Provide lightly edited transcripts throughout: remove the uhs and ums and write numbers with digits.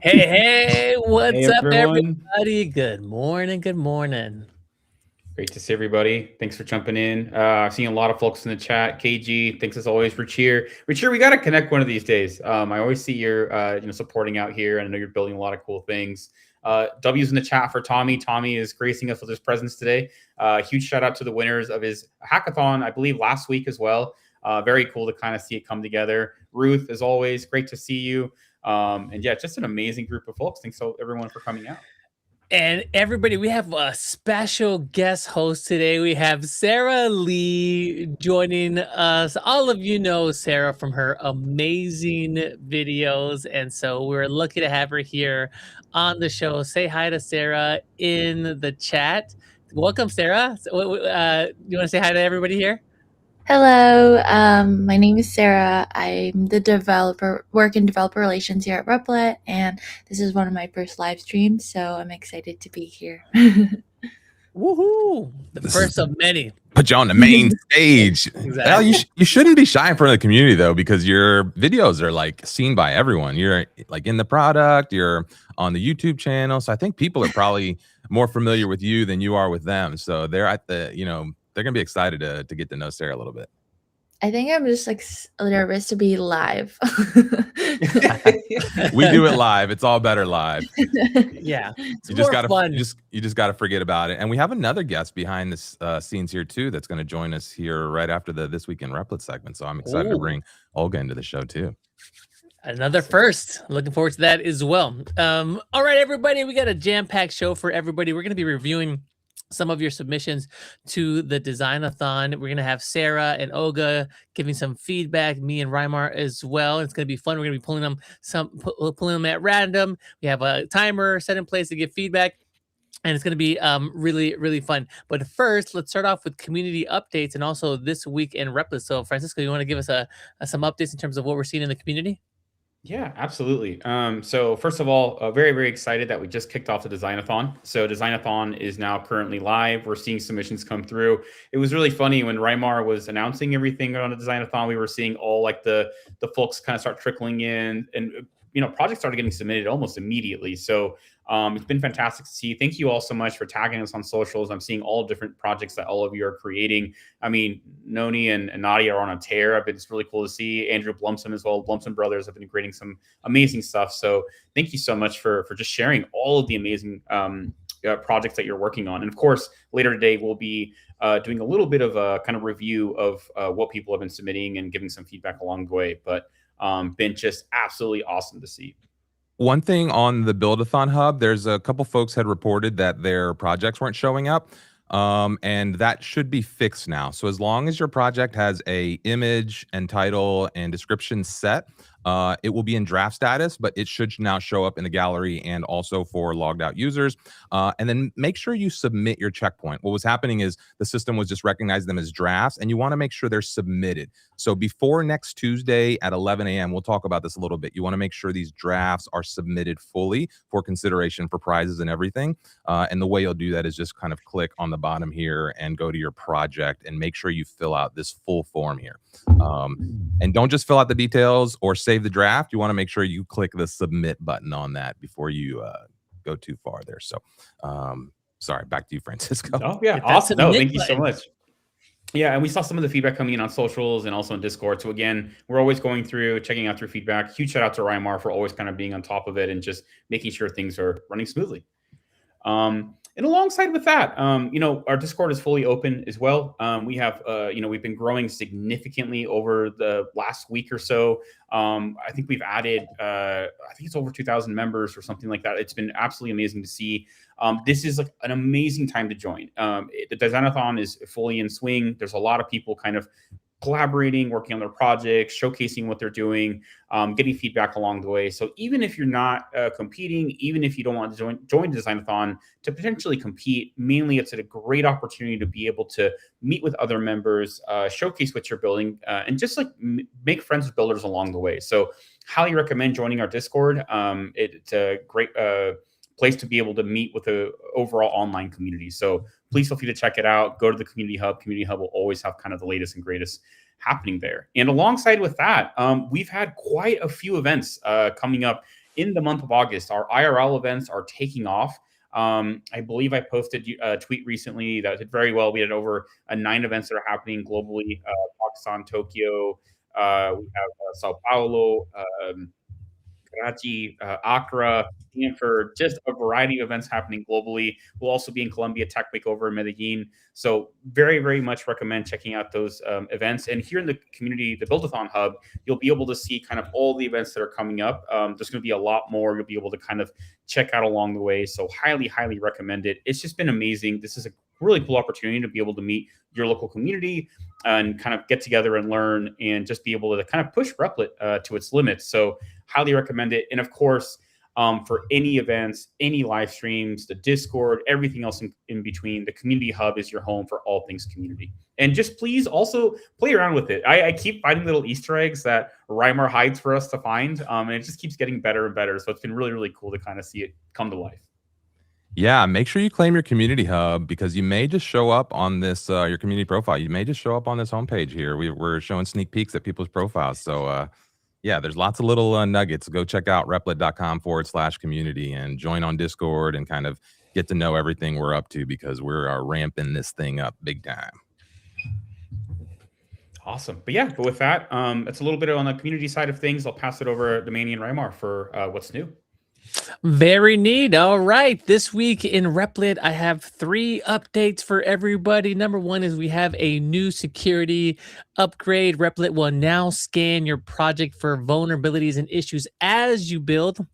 Hey, Hey what's up, everyone. everybody? Good morning, good morning. Great to see everybody. Thanks for jumping in. I've seen a lot of folks in the chat. KG, thanks as always for cheer. We got to connect one of these days. I always see you're supporting out here, and I know you're building a lot of cool things. W's in the chat for Tommy. Tommy is gracing us with his presence today. Huge shout out to the winners of his hackathon, I believe last week as well. Very cool to kind of see it come together. Ruth, as always, great to see you. And yeah, just an amazing group of folks. Thanks so everyone for coming out. And everybody, we have a special guest host today. We have Sarah Lee joining us. All of you know Sarah from her amazing videos. And so we're lucky to have her here on the show. Say hi to Sarah in the chat. Welcome, Sarah. You want to say hi to everybody here? Hello, my name is Sarah. I'm the developer, work in developer relations here at Replit, and this is one of my first live streams, so I'm excited to be here. Woohoo! The first of many. Put you on the main stage. Exactly. Well, you shouldn't be shy in front of the community though, because your videos are like seen by everyone. You're like in the product, you're on the YouTube channel. So I think people are probably more familiar with you than you are with them. So they're at the, they're gonna be excited to get to know Sarah a little bit. I think I'm just like nervous to be live. We do it live. It's all better live. Yeah, you just gotta forget about it. And we have another guest behind the scenes here too that's going to join us here right after the This Week in Replit segment. So I'm excited to bring Olga into the show too. Another first. Looking forward to that as well. All right, everybody, we got a jam-packed show for everybody. We're going to be reviewing some of your submissions to the Designathon. We're going to have Sarah and Olga giving some feedback, me and Reimar as well. It's going to be fun. We're going to be pulling them at random. We have a timer set in place to give feedback. And it's going to be really, really fun. But first, let's start off with community updates and also this week in Replit. So, Francisco, you want to give us some updates in terms of what we're seeing in the community? Yeah, absolutely. So first of all, very, very excited that we just kicked off the Designathon. So Designathon is now currently live. We're seeing submissions come through. It was really funny when Reimar was announcing everything on the Designathon. We were seeing all like the folks kind of start trickling in, and projects started getting submitted almost immediately. So it's been fantastic to see. Thank you all so much for tagging us on socials. I'm seeing all different projects that all of you are creating. I mean, Noni and Nadia are on a tear. It's really cool to see. Andrew Blumson as well. Blumson Brothers have been creating some amazing stuff. So thank you so much for just sharing all of the amazing projects that you're working on. And of course, later today, we'll be doing a little bit of a kind of review of what people have been submitting and giving some feedback along the way. But been just absolutely awesome to see. One thing on the Build-a-thon hub, there's a couple folks had reported that their projects weren't showing up, and that should be fixed now. So as long as your project has a image and title and description set, it will be in draft status, but it should now show up in the gallery and also for logged out users. And then make sure you submit your checkpoint. What was happening is the system was just recognizing them as drafts, and you want to make sure they're submitted. So before next Tuesday at 11 a.m., we'll talk about this a little bit. You want to make sure these drafts are submitted fully for consideration for prizes and everything. And the way you'll do that is just kind of click on the bottom here and go to your project and make sure you fill out this full form here. And don't just fill out the details or save the draft. You want to make sure you click the submit button on that before you go too far there. So sorry, back to you, Francisco. Oh yeah, awesome. No, thank you so much. Yeah, and we saw some of the feedback coming in on socials and also in Discord. So again, we're always going through, checking out your feedback. Huge shout out to Reimar for always kind of being on top of it and just making sure things are running smoothly. And alongside with that, our Discord is fully open as well. We have, we've been growing significantly over the last week or so. I think we've added, I think it's over 2,000 members or something like that. It's been absolutely amazing to see. This is like an amazing time to join. The Designathon is fully in swing. There's a lot of people kind of collaborating, working on their projects, showcasing what they're doing, getting feedback along the way. So even if you're not competing, even if you don't want to join Designathon to potentially compete, mainly it's a great opportunity to be able to meet with other members, showcase what you're building, and just like make friends with builders along the way. So highly recommend joining our Discord. It's a great place to be able to meet with the overall online community. So please feel free to check it out. Go to the Community Hub. Community Hub will always have kind of the latest and greatest happening there. And alongside with that, we've had quite a few events coming up in the month of August, our IRL events are taking off. I believe I posted a tweet recently that did very well. We had over 9 events that are happening globally: Pakistan, Tokyo, we have Sao Paulo, Karachi, Accra, Stanford, just a variety of events happening globally. We'll also be in Colombia, Tech Makeover in Medellin. So very, very much recommend checking out those events. And here in the community, the Buildathon Hub, you'll be able to see kind of all the events that are coming up. There's going to be a lot more you'll be able to kind of check out along the way. So highly, highly recommend it. It's just been amazing. This is a really cool opportunity to be able to meet your local community and kind of get together and learn and just be able to kind of push Replit to its limits. So highly recommend it. And of course, for any events, any live streams, the Discord, everything else in between, the community hub is your home for all things community. And just please also play around with it. I keep finding little Easter eggs that Rymar hides for us to find. And it just keeps getting better and better. So it's been really, really cool to kind of see it come to life. Yeah, make sure you claim your community hub, because you may just show up on this, your community profile. You may just show up on this homepage here. We're showing sneak peeks at people's profiles. So yeah, there's lots of little nuggets. Go check out replit.com/community and join on Discord and kind of get to know everything we're up to, because we're ramping this thing up big time. Awesome. But with that, it's a little bit on the community side of things. I'll pass it over to Manny and Rymar for what's new. Very neat. All right. This week in Replit, I have 3 updates for everybody. Number 1 is we have a new security upgrade. Replit will now scan your project for vulnerabilities and issues as you build.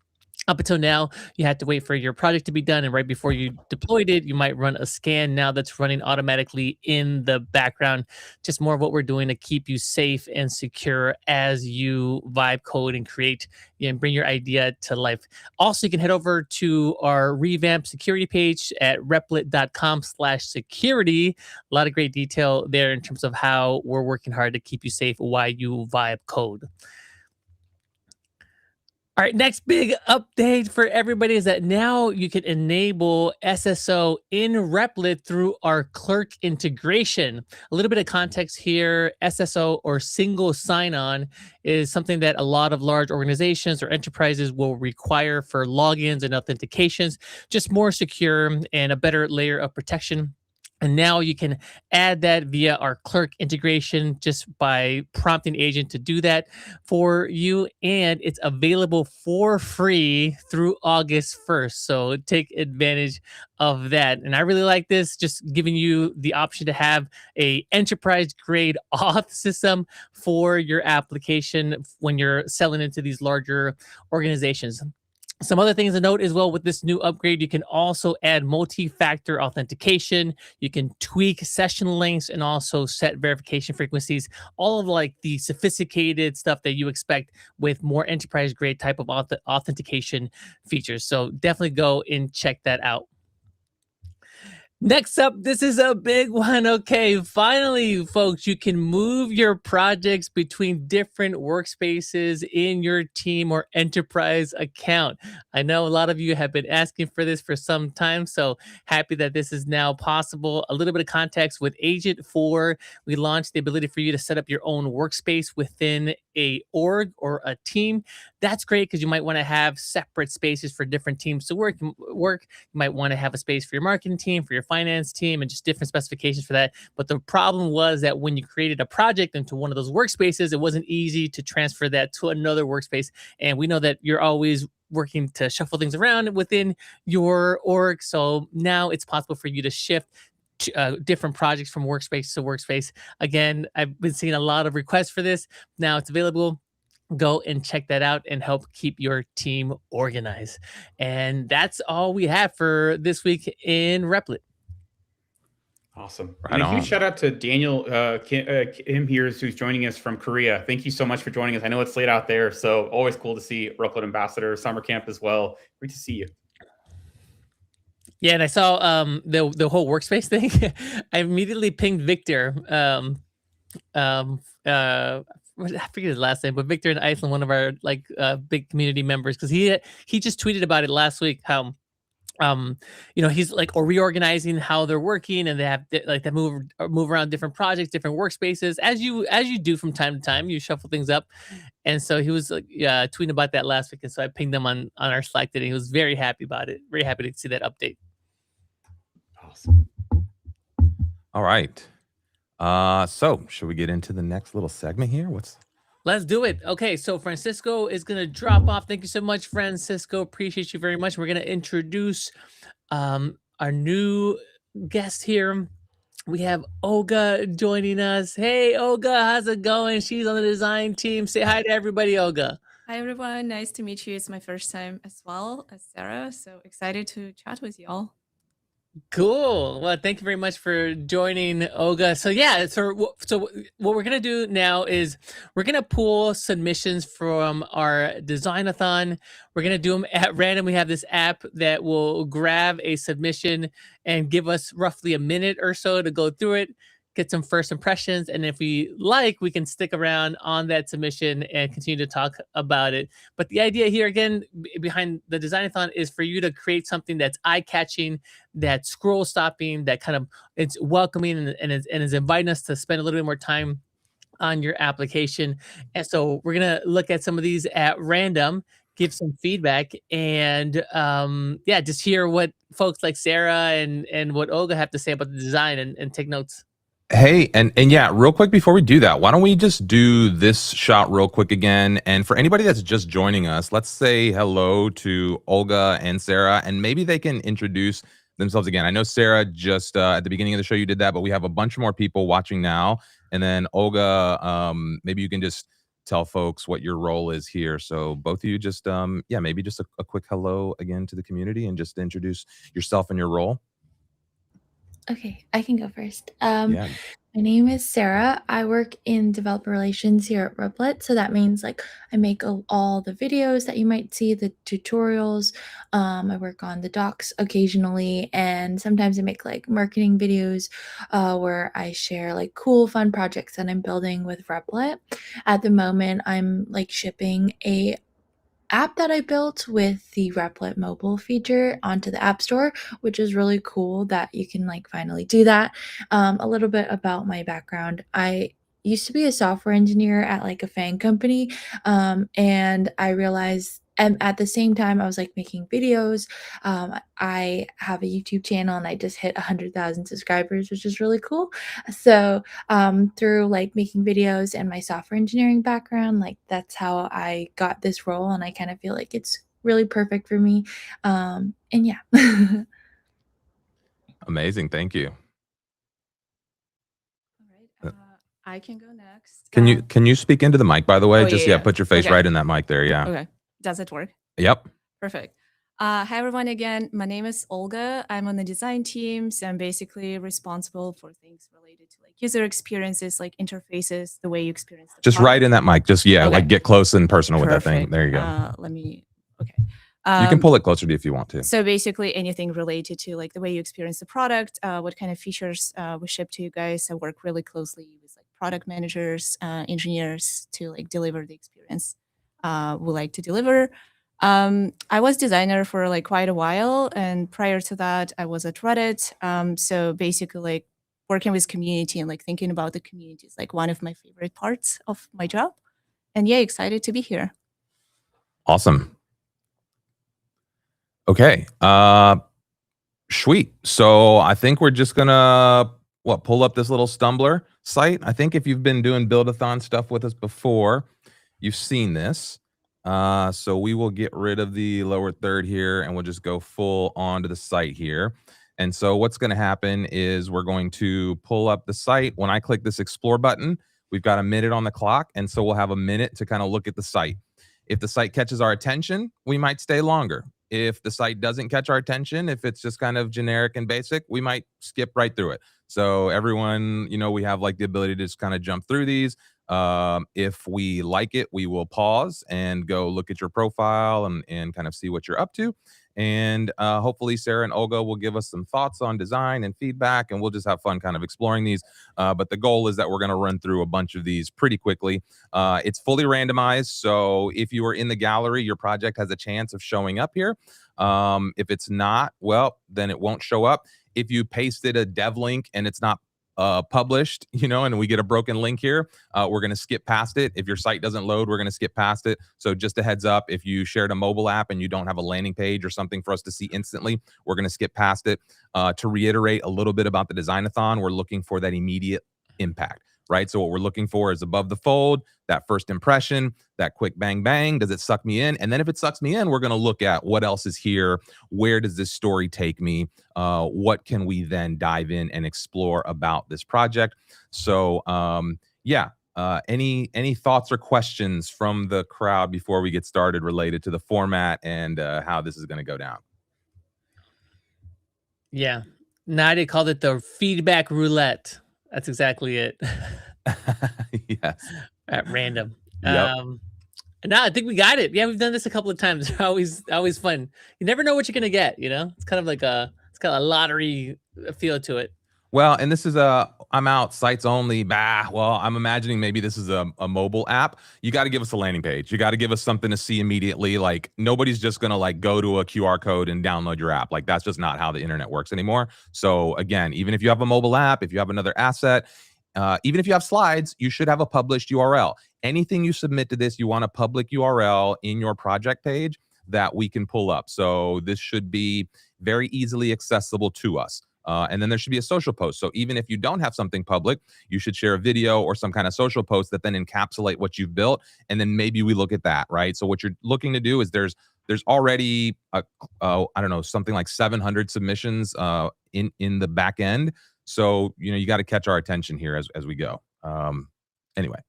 Up until now, you had to wait for your project to be done, and right before you deployed it, you might run a scan. Now that's running automatically in the background. Just more of what we're doing to keep you safe and secure as you vibe code and create and bring your idea to life. Also, you can head over to our revamped security page at replit.com/security. A lot of great detail there in terms of how we're working hard to keep you safe while you vibe code. All right, next big update for everybody is that now you can enable SSO in Replit through our clerk integration. A little bit of context here: SSO, or single sign-on, is something that a lot of large organizations or enterprises will require for logins and authentications, just more secure and a better layer of protection. And now you can add that via our clerk integration just by prompting agent to do that for you. And it's available for free through August 1st. So take advantage of that. And I really like this, just giving you the option to have a enterprise grade auth system for your application when you're selling into these larger organizations. Some other things to note as well with this new upgrade: you can also add multi-factor authentication, you can tweak session lengths, and also set verification frequencies, all of like the sophisticated stuff that you expect with more enterprise grade type of authentication features. So definitely go and check that out. Next up, this is a big one. Okay, finally, folks, you can move your projects between different workspaces in your team or enterprise account. I know a lot of you have been asking for this for some time, so happy that this is now possible. A little bit of context: with Agent 4, we launched the ability for you to set up your own workspace within a org or a team. That's great because you might want to have separate spaces for different teams to work. You might want to have a space for your marketing team, for your finance team, and just different specifications for that. But the problem was that when you created a project into one of those workspaces, it wasn't easy to transfer that to another workspace. And we know that you're always working to shuffle things around within your org. So now it's possible for you to shift different projects from workspace to workspace. Again, I've been seeing a lot of requests for this. Now it's available. Go and check that out and help keep your team organized. And that's all we have for this week in Replit. Awesome. Right and a on. huge shout out to Daniel Kim here, who's joining us from Korea. Thank you so much for joining us. I know it's late out there, so always cool to see Replit Ambassador, summer camp as well. Great to see you. Yeah, and I saw the whole workspace thing. I immediately pinged Victor. I forget his last name, but Victor in Iceland, one of our big community members, because he just tweeted about it last week, how he's like or reorganizing how they're working, and they have they move around different projects, different workspaces, as you do from time to time. You shuffle things up, and so he was like tweeting about that last week, and so I pinged him on our Slack today. He was very happy about it, very happy to see that update. Awesome. All right. So should we get into the next little segment here? Let's do it. Okay, so Francisco is going to drop off. Thank you so much, Francisco. Appreciate you very much. We're going to introduce our new guest here. We have Olga joining us. Hey, Olga, how's it going? She's on the design team. Say hi to everybody, Olga. Hi, everyone. Nice to meet you. It's my first time as well as Sarah. So excited to chat with you all. Cool. Well, thank you very much for joining, Olga. So yeah, so what we're gonna do now is we're gonna pull submissions from our Designathon. We're gonna do them at random. We have this app that will grab a submission and give us roughly a minute or so to go through it, get some first impressions, and if we like, we can stick around on that submission and continue to talk about it. But the idea here, again, behind the Designathon is for you to create something that's eye-catching, that's scroll-stopping, that kind of it's welcoming and is inviting us to spend a little bit more time on your application. And so we're gonna look at some of these at random, give some feedback, and yeah, just hear what folks like Sarah and what Olga have to say about the design and take notes. Hey, and yeah, real quick before we do that, why don't we just do this shot real quick again? And for anybody that's just joining us, let's say hello to Olga and Sarah, and maybe they can introduce themselves again. I know Sarah just at the beginning of the show you did that, but we have a bunch more people watching now. And then Olga, maybe you can just tell folks what your role is here. So both of you just, yeah, maybe just a quick hello again to the community and just introduce yourself and your role. Okay, I can go first. Yeah. My name is Sarah. I work in developer relations here at Replit. So that means like I make all the videos that you might see, the tutorials. I work on the docs occasionally, and sometimes I make like marketing videos where I share like cool, fun projects that I'm building with Replit. At the moment, I'm like shipping a app that I built with the Replit mobile feature onto the App Store, which is really cool that you can like finally do that. A little bit about my background. I used to be a software engineer at like a FANG company, and I realized and at the same time I was like making videos. I have a YouTube channel and I just hit 100,000 subscribers, which is really cool. So through like making videos and my software engineering background, like that's how I got this role, and I kind of feel like it's really perfect for me. And yeah. Amazing. Thank you. All right. I can go next. Can you speak into the mic, by the way? Oh, Just yeah. put your face Okay. right in that mic there. Yeah. Okay. Does it work? Yep. Perfect. Hi, everyone. Again, my name is Olga. I'm on the design team. So I'm basically responsible for things related to like user experiences, like interfaces, the way you experience the Just product. right in that mic. Just, yeah, Okay. like get close and personal with that thing. Perfect. There you go. Okay. You can pull it closer to you if you want to. So basically anything related to like the way you experience the product, what kind of features we ship to you guys. I work really closely with like product managers, engineers to like deliver the experience we like to deliver. I was designer for like quite a while, and prior to that I was at Reddit. So basically like working with community and like thinking about the community is like one of my favorite parts of my job. And yeah, excited to be here. Awesome. Okay. Sweet. So I think we're just gonna pull up this little Stumbler site. I think if you've been doing Build-a-thon stuff with us before, you've seen this. So we will get rid of the lower third here, and we'll just go full onto the site here. And so what's going to happen is we're going to pull up the site. When I click this explore button, we've got a minute on the clock, and so we'll have a minute to kind of look at the site. If the site catches our attention, we might stay longer. If the site doesn't catch our attention, if it's just kind of generic and basic, we might skip right through it. So everyone, we have like the ability to just kind of jump through these. If we like it, we will pause and go look at your profile and kind of see what you're up to. And hopefully Sarah and Olga will give us some thoughts on design and feedback, and we'll just have fun kind of exploring these. But the goal is that we're going to run through a bunch of these pretty quickly. It's fully randomized, so if you are in the gallery, your project has a chance of showing up here. If it's not, well, then it won't show up. If you pasted a dev link and it's not published, and we get a broken link here, we're going to skip past it. If your site doesn't load, we're going to skip past it. So just a heads up, if you shared a mobile app and you don't have a landing page or something for us to see instantly, we're going to skip past it. To reiterate a little bit about the Designathon, we're looking for that immediate impact, right? So what we're looking for is above the fold, that first impression, that quick bang, bang. Does it suck me in? And then if it sucks me in, we're going to look at what else is here. Where does this story take me? What can we then dive in and explore about this project? So yeah, any thoughts or questions from the crowd before we get started related to the format and how this is going to go down? Yeah. Nadia called it the feedback roulette. That's exactly it. Yes. At random. Yep. No, I think we got it. Yeah, we've done this a couple of times. always fun. You never know what you're gonna get. It's kind of like it's got a lottery feel to it. Well, and this is I'm out sites only. Well, I'm imagining maybe this is a mobile app. You got to give us a landing page. You got to give us something to see immediately. Like nobody's just going to like go to a QR code and download your app. Like that's just not how the internet works anymore. So again, even if you have a mobile app, if you have another asset, even if you have slides, you should have a published URL. Anything you submit to this, you want a public URL in your project page that we can pull up. So this should be very easily accessible to us. And then there should be a social post. So even if you don't have something public, you should share a video or some kind of social post that then encapsulate what you've built. And then maybe we look at that, right? So what you're looking to do is there's already, I don't know, something like 700 submissions in the back end. So, you got to catch our attention here as we go. Anyway,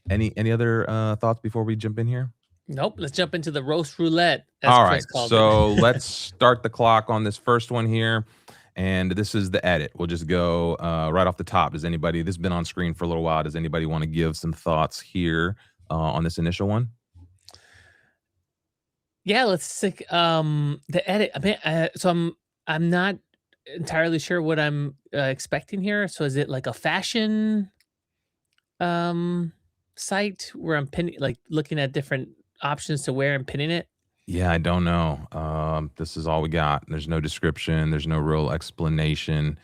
any other thoughts before we jump in here? Nope. Let's jump into the roast roulette. All right. So let's start the clock on this first one here. And this is the edit. We'll just go right off the top. This has been on screen for a little while. Does anybody want to give some thoughts here on this initial one? Yeah, let's take the edit. I mean, so I'm not entirely sure what I'm expecting here. So is it like a fashion site where I'm pinning, like looking at different options to wear and pinning it? Yeah, I don't know. This is all we got. There's no description. There's no real explanation.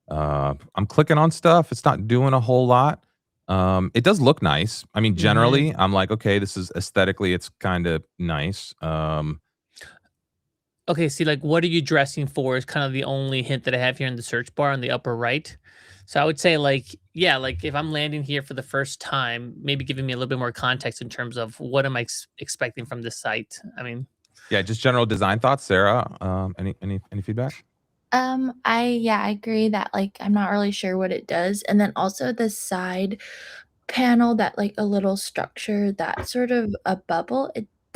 I'm clicking on stuff. It's not doing a whole lot. It does look nice. I mean, generally, I'm like, okay, this is aesthetically, it's kind of nice. Okay, see, like, what are you dressing for is kind of the only hint that I have here in the search bar on the upper right. So I would say, like, yeah, like if I'm landing here for the first time, maybe giving me a little bit more context in terms of what am I expecting from this site. I mean, yeah, just general design thoughts. Sarah, any feedback? I agree that like I'm not really sure what it does. And then also the side panel, that like a little structure, that sort of a bubble.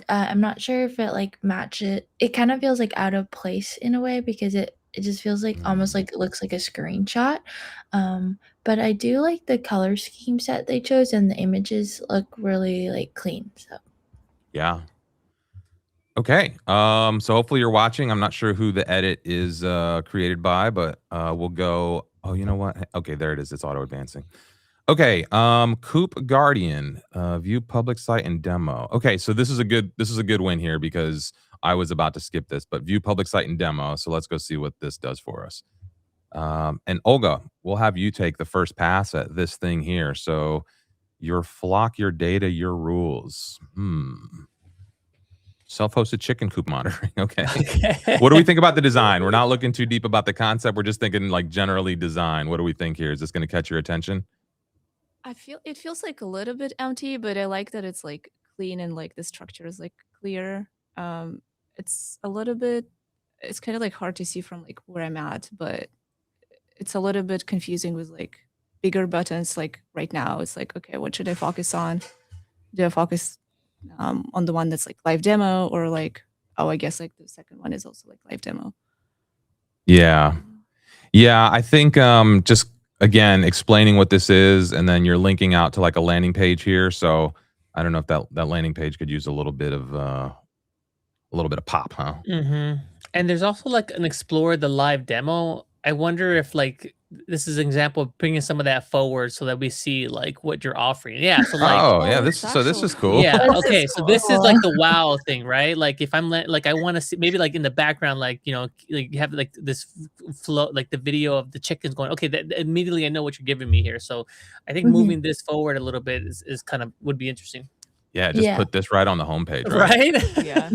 I'm not sure if it like matches. It kind of feels like out of place in a way because it just feels like almost like it looks like a screenshot. But I do like the color scheme set they chose, and the images look really like clean. So yeah. Okay. So hopefully you're watching. I'm not sure who the edit is created by, but we'll go. Oh, you know what? Okay, there it is. It's auto advancing. Okay. Coop Guardian, view public site and demo. Okay, so this is a good win here because I was about to skip this, but view public site and demo. So let's go see what this does for us. And Olga, we'll have you take the first pass at this thing here. So your flock, your data, your rules. Self-hosted chicken coop monitoring. Okay. What do we think about the design? We're not looking too deep about the concept. We're just thinking like generally design. What do we think here? Is this going to catch your attention? It feels like a little bit empty, but I like that it's like clean and like the structure is like clear. It's a little bit, it's kind of like hard to see from like where I'm at, but it's a little bit confusing with like bigger buttons. Like right now, it's like, okay, what should I focus on? Do I focus on the one that's like live demo, or like, oh, I guess like the second one is also like live demo? Yeah. I think just again explaining what this is, and then you're linking out to like a landing page here. So I don't know if that landing page could use a little bit of little bit of pop, huh? And there's also like an explore the live demo. I wonder if like this is an example of bringing some of that forward so that we see like what you're offering. Yeah. So like, Oh yeah, Oh, this it's so this is actually cool. yeah. This Okay. is So cool. this is like the wow thing, right? Like if I'm like I want to see maybe like in the background, like like you have like this flow, like the video of the chickens going. Okay, that immediately I know what you're giving me here. So I think moving this forward a little bit is kind of would be interesting, Yeah, just Yeah. put this right on the homepage, right? right? Yeah.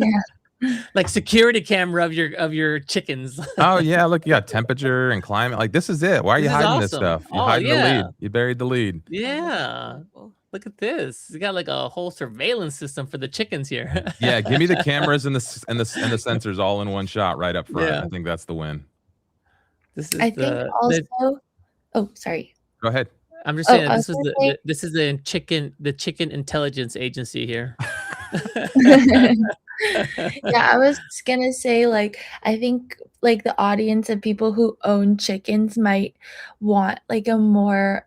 Like security camera of your chickens. Oh yeah, look, you got temperature and climate. Like this is it. Why are you This is hiding this awesome. stuff? You're Oh, hiding the yeah. lead. You buried the lead. Yeah. Cool. Look at this. You got like a whole surveillance system for the chickens here. Yeah, give me the cameras and the sensors all in one shot right up front. Yeah. I think that's the win. This is I think also. Oh, sorry. Go ahead. I'm just Oh, saying I this was is gonna say- this is the chicken intelligence agency here. Yeah, I was gonna say, like, I think like the audience of people who own chickens might want like a more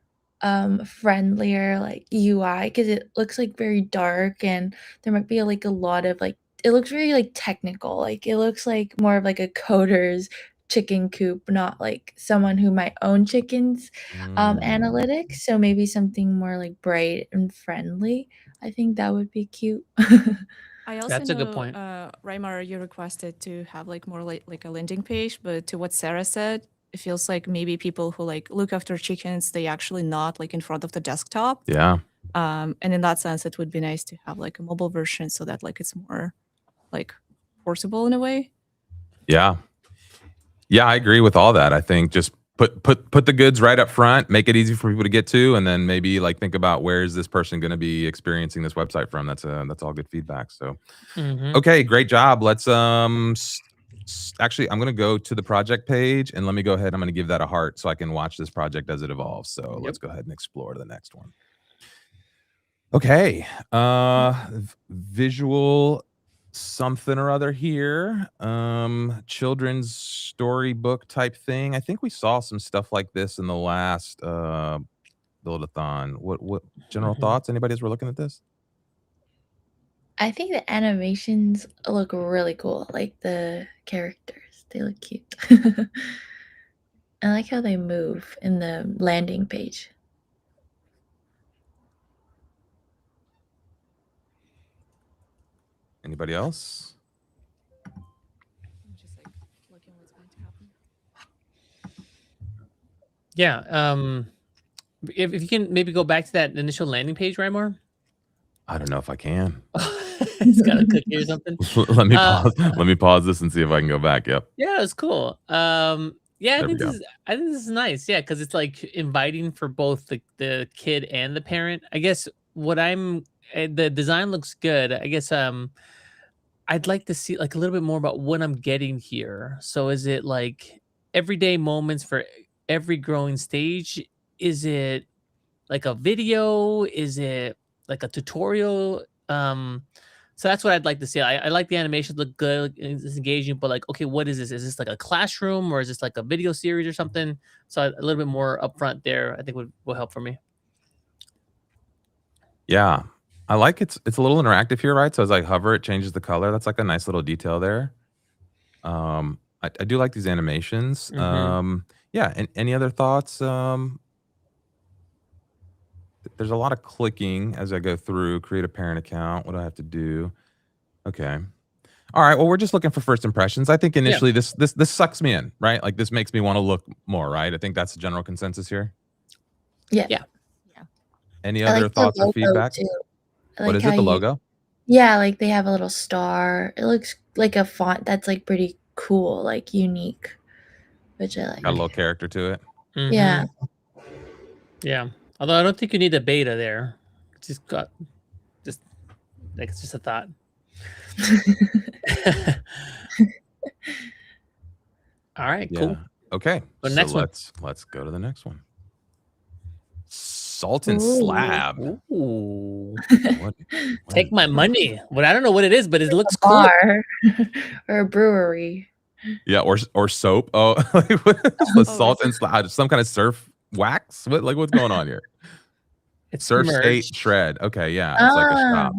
friendlier like UI because it looks like very dark and there might be like a lot of like it looks very like technical. Like it looks like more of like a coder's chicken coop, not like someone who might own chickens analytics. So maybe something more like bright and friendly. I think that would be cute. I also That's know, a good point. Raimar, you requested to have like more like a landing page, but to what Sarah said, it feels like maybe people who like look after chickens, they actually not like in front of the desktop. Yeah. And in that sense, it would be nice to have like a mobile version so that like it's more like portable in a way. Yeah. Yeah, I agree with all that. I think just put the goods right up front, make it easy for people to get to, and then maybe like think about where is this person going to be experiencing this website from. That's all good feedback. So okay, great job. Let's actually I'm going to go to the project page and let me go ahead. I'm going to give that a heart so I can watch this project as it evolves. So let's go ahead and explore the next one. Okay, visual something or other here, children's storybook type thing. I think we saw some stuff like this in the last build-a-thon. What general thoughts? Anybody as we're looking at this? I think the animations look really cool. Like the characters, they look cute. I like how they move in the landing page. Anybody else? I'm just like looking what's going to happen. Yeah. If you can maybe go back to that initial landing page, Raimar. I don't know if I can. It's got a cookie or something. Let me pause. Let me pause this and see if I can go back. Yep. Yeah, it's cool. Yeah, There we go. I think this is nice. Yeah, because it's like inviting for both the kid and the parent. I guess the design looks good. I guess I'd like to see like a little bit more about what I'm getting here. So is it like everyday moments for every growing stage? Is it like a video? Is it like a tutorial? So that's what I'd like to see. I like the animations look good, it's engaging, but like, okay, what is this? Is this like a classroom or is this like a video series or something? So a little bit more upfront there, I think will help for me. Yeah, I like it's a little interactive here, right? So as I hover, it changes the color. That's like a nice little detail there. I do like these animations. Yeah, and any other thoughts? There's a lot of clicking as I go through. Create a parent account. What do I have to do? Okay. All right. Well, we're just looking for first impressions. I think initially this sucks me in, right? Like this makes me want to look more, right? I think that's the general consensus here. Yeah. Yeah. Any I other like the thoughts or logo, feedback? too. I What like is it? how The you- logo? Yeah, like they have a little star. It looks like a font that's like pretty cool, like unique, which I like. Got a little character to it. Yeah. Yeah. Although I don't think you need a beta there. It's just a thought. All right, Yeah. cool. Okay. The So next one. let's go to the next one. Salt and slab. Ooh. What Take is my this? money. Well, I don't know what it is, but it looks cool. Bar or a brewery. Yeah, or soap. Oh, like, what is the Oh, salt this and slab? Some kind of surf wax? What's going on here? It's Surf skate merged. shred. Okay, yeah, it's like a shop.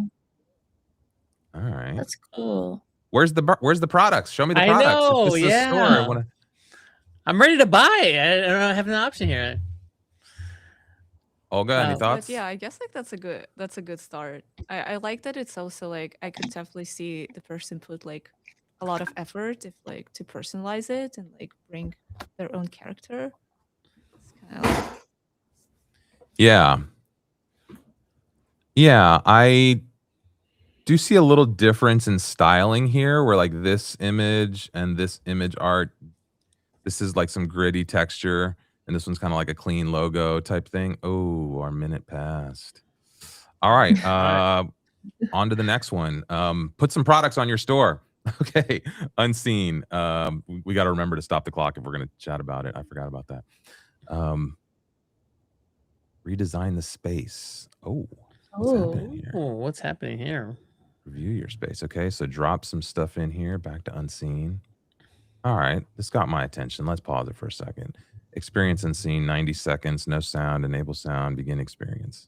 Ah, All right. that's cool. Where's the products? Show me the I products. know, If this is a store, yeah. I'm ready to buy. I don't have an option here. Olga, any thoughts? But yeah, I guess like that's a good start. I like that it's also like I could definitely see the person put like a lot of effort if like to personalize it and like bring their own character. It's kind of like, Yeah. Yeah, I do see a little difference in styling here where like this image and this image art, this is like some gritty texture and this one's kind of like a clean logo type thing. Oh, our minute passed. All right, on to the next one. Put some products on your store. Okay, unseen. We got to remember to stop the clock if we're going to chat about it. I forgot about that. Redesign the space. Oh, what's happening here? Oh, what's happening here? Review your space. Okay, so drop some stuff in here. Back to unseen. All right, this got my attention. Let's pause it for a second. Experience unseen, 90 seconds, no sound, enable sound, begin experience.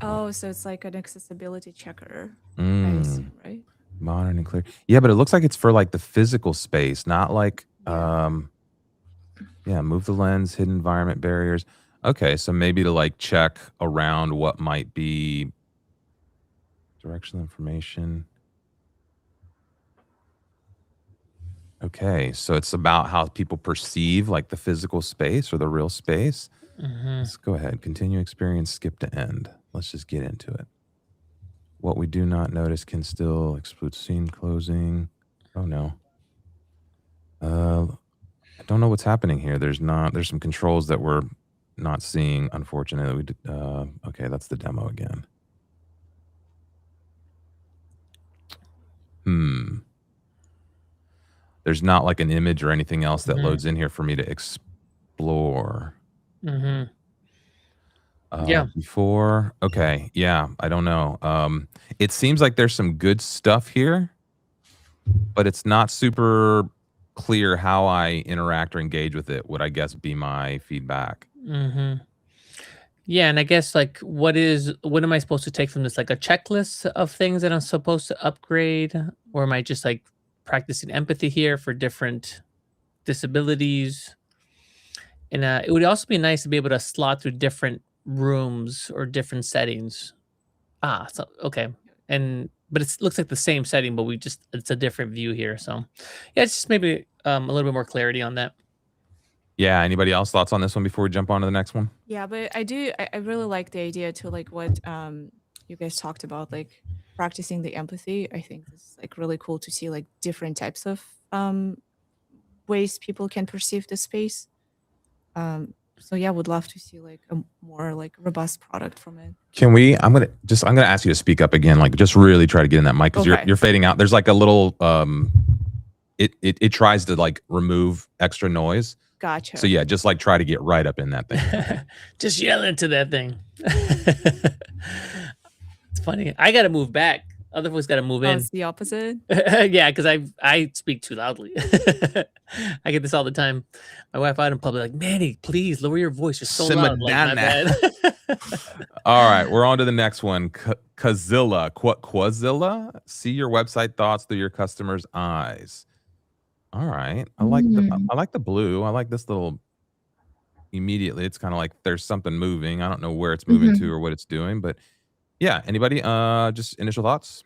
Oh, so it's like an accessibility checker, I Mm, assume, right? modern and clear. Yeah, but it looks like it's for like the physical space, not like yeah, move the lens, hidden environment barriers. Okay, so maybe to like check around what might be directional information. Okay, so it's about how people perceive like the physical space or the real space. Let's go ahead. Continue experience, skip to end. Let's just get into it. What we do not notice can still exclude scene closing. Oh no. I don't know what's happening here. There's some controls that we're not seeing, unfortunately. Okay, that's the demo again. There's not like an image or anything else that loads in here for me to explore. Yeah. Before, okay, yeah, I don't know. It seems like there's some good stuff here, but it's not super clear how I interact or engage with it, would I guess be my feedback. Yeah, and I guess like what am I supposed to take from this? Like a checklist of things that I'm supposed to upgrade, or am I just like practicing empathy here for different disabilities? And it would also be nice to be able to slot through different rooms or different settings. So okay, but it looks like the same setting, but it's a different view here. So yeah, it's just maybe a little bit more clarity on that. Yeah, anybody else thoughts on this one before we jump on to the next one? Yeah, but I really like the idea to like what you guys talked about, like practicing the empathy. I think this is like really cool to see like different types of ways people can perceive the space. So yeah, would love to see like a more like robust product from it. Can we? I'm gonna ask you to speak up again, like just really try to get in that mic because you're fading out. There's like a little it tries to like remove extra noise. Gotcha. So yeah, just like try to get right up in that thing. Just yell into that thing. It's funny. I gotta move back. Other folks gotta move in. It's the opposite. Yeah, because I speak too loudly. I get this all the time. My wife out in public, like, Manny, please lower your voice. You're so loud. Like, my bad. All right, we're on to the next one. Quazilla. Quazilla? See your website thoughts through your customers' eyes. All right. I like the blue. I like this little immediately. It's kind of like there's something moving. I don't know where it's moving to or what it's doing, but yeah. Anybody? Just initial thoughts?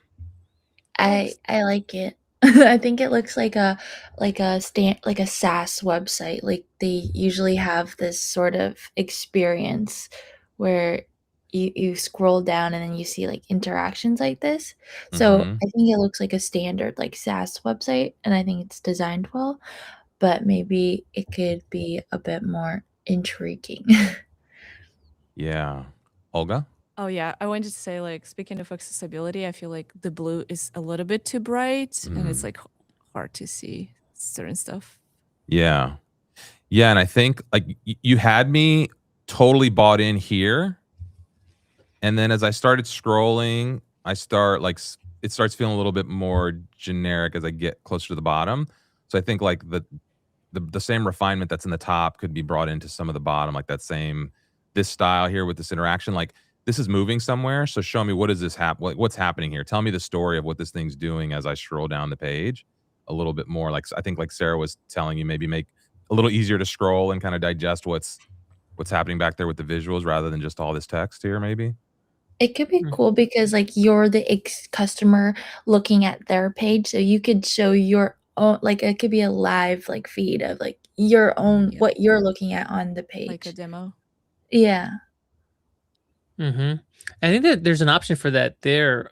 I like it. I think it looks like a SaaS website. Like they usually have this sort of experience where you scroll down and then you see like interactions like this. So I think it looks like a standard like SaaS website, and I think it's designed well, but maybe it could be a bit more intriguing. Yeah. Olga? Oh yeah, I wanted to say like speaking of accessibility, I feel like the blue is a little bit too bright and it's like hard to see certain stuff. Yeah. Yeah, and I think like you had me totally bought in here. And then as I started scrolling, it starts feeling a little bit more generic as I get closer to the bottom. So I think like the same refinement that's in the top could be brought into some of the bottom, like this style here with this interaction. Like this is moving somewhere. So show me, what is this what's happening here? Tell me the story of what this thing's doing as I scroll down the page a little bit more. Like, I think like Sarah was telling you, maybe make a little easier to scroll and kind of digest what's happening back there with the visuals rather than just all this text here, maybe. It could be cool because like you're the customer looking at their page, so you could show your own, like it could be a live like feed of like your own what you're looking at on the page, like a demo. Yeah. I think that there's an option for that there,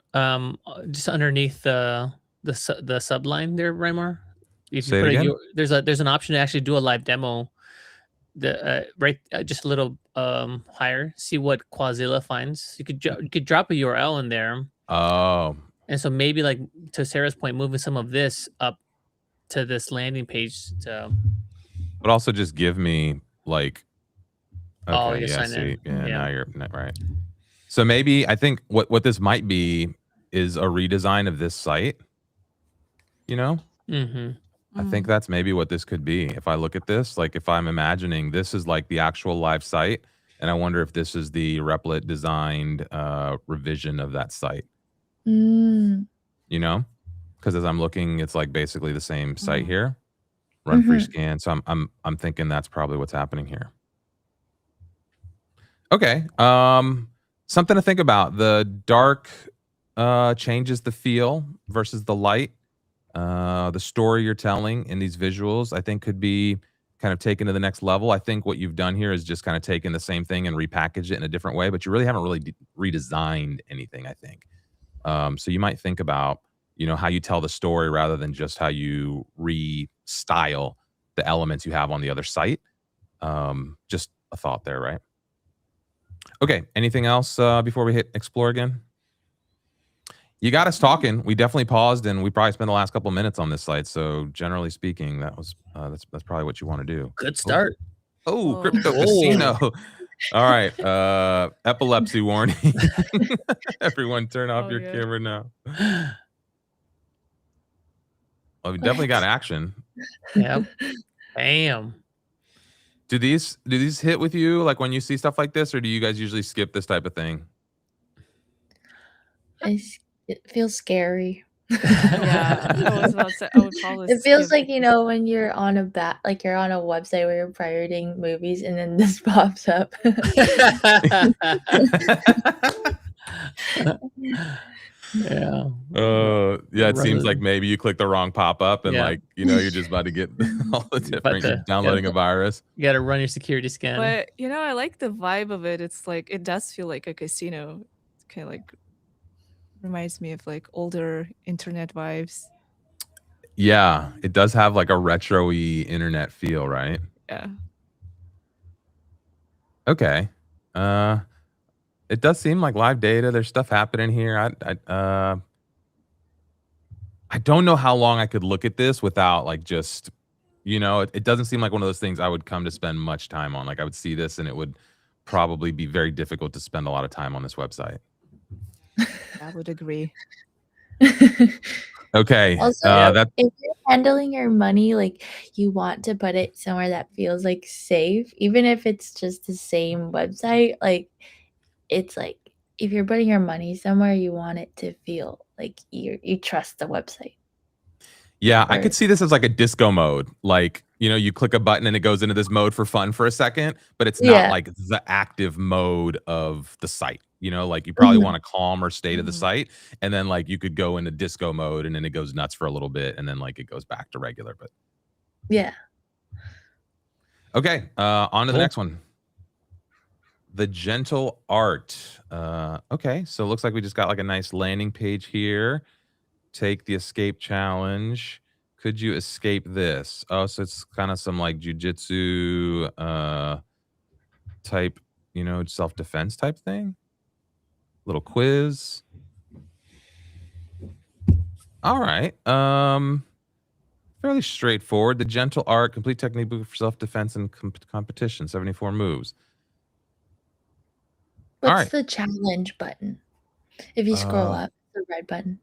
just underneath the subline there, Raimar. If Say you it put again? there's an option to actually do a live demo. Just a little higher. See what Quazilla finds. You could drop a URL in there. Oh. And so maybe like to Sarah's point, moving some of this up to this landing page to. But also just give me like. Okay, you sign in. Now you're right. So maybe I think what this might be is a redesign of this site. You know? I think that's maybe what this could be. If I look at this, like if I'm imagining this is like the actual live site, and I wonder if this is the Replit designed revision of that site. You know? Because as I'm looking, it's like basically the same site here. Run free scan. So I'm thinking that's probably what's happening here. Okay. Something to think about. The dark changes the feel versus the light. The story you're telling in these visuals, I think, could be kind of taken to the next level. I think what you've done here is just kind of taken the same thing and repackaged it in a different way, but you really haven't really redesigned anything, I think. So you might think about, you know, how you tell the story rather than just how you restyle the elements you have on the other site. Just a thought there, right? Okay. Anything else before we hit explore again? You got us talking. We definitely paused, and we probably spent the last couple of minutes on this site. So generally speaking, that was that's probably what you want to do. Good start. Oh, crypto casino. All right. Epilepsy warning. Everyone turn off your camera now. Oh, we definitely got action. Yep. Bam. Do these hit with you like when you see stuff like this, or do you guys usually skip this type of thing? It feels scary. Yeah, I was about to say, I would probably It feels skip like, you know, when you're on like you're on a website where you're pirating movies and then this pops up. Yeah. Yeah, it seems like maybe you click the wrong pop-up and like, you know, you're just about to get all the different, you're downloading a virus. You got to run your security scan. But, you know, I like the vibe of it. It's like, it does feel like a casino. It's kind of like, reminds me of like older internet vibes. Yeah, it does have like a retro-y internet feel, right? Yeah. Okay. It does seem like live data. There's stuff happening here. I don't know how long I could look at this without like just, you know, it doesn't seem like one of those things I would come to spend much time on. Like I would see this and it would probably be very difficult to spend a lot of time on this website. I would agree. Okay. Also, if you're handling your money, like you want to put it somewhere that feels like safe, even if it's just the same website, like it's like if you're putting your money somewhere, you want it to feel like you trust the website. Yeah, I could see this as like a disco mode. Like, you know, you click a button and it goes into this mode for fun for a second, but it's not like the active mode of the site. You know, like you probably want a calmer state of the site, and then like you could go into disco mode and then it goes nuts for a little bit and then like it goes back to regular. But yeah. Okay, on to the next one. The gentle art. Okay, so it looks like we just got like a nice landing page here. Take the escape challenge. Could you escape this? Oh, so it's kind of some like jujitsu type, you know, self-defense type thing. Little quiz. All right. Fairly straightforward. The gentle art, complete technique book for self-defense and competition. 74 moves. What's the challenge button? If you scroll up, the red button.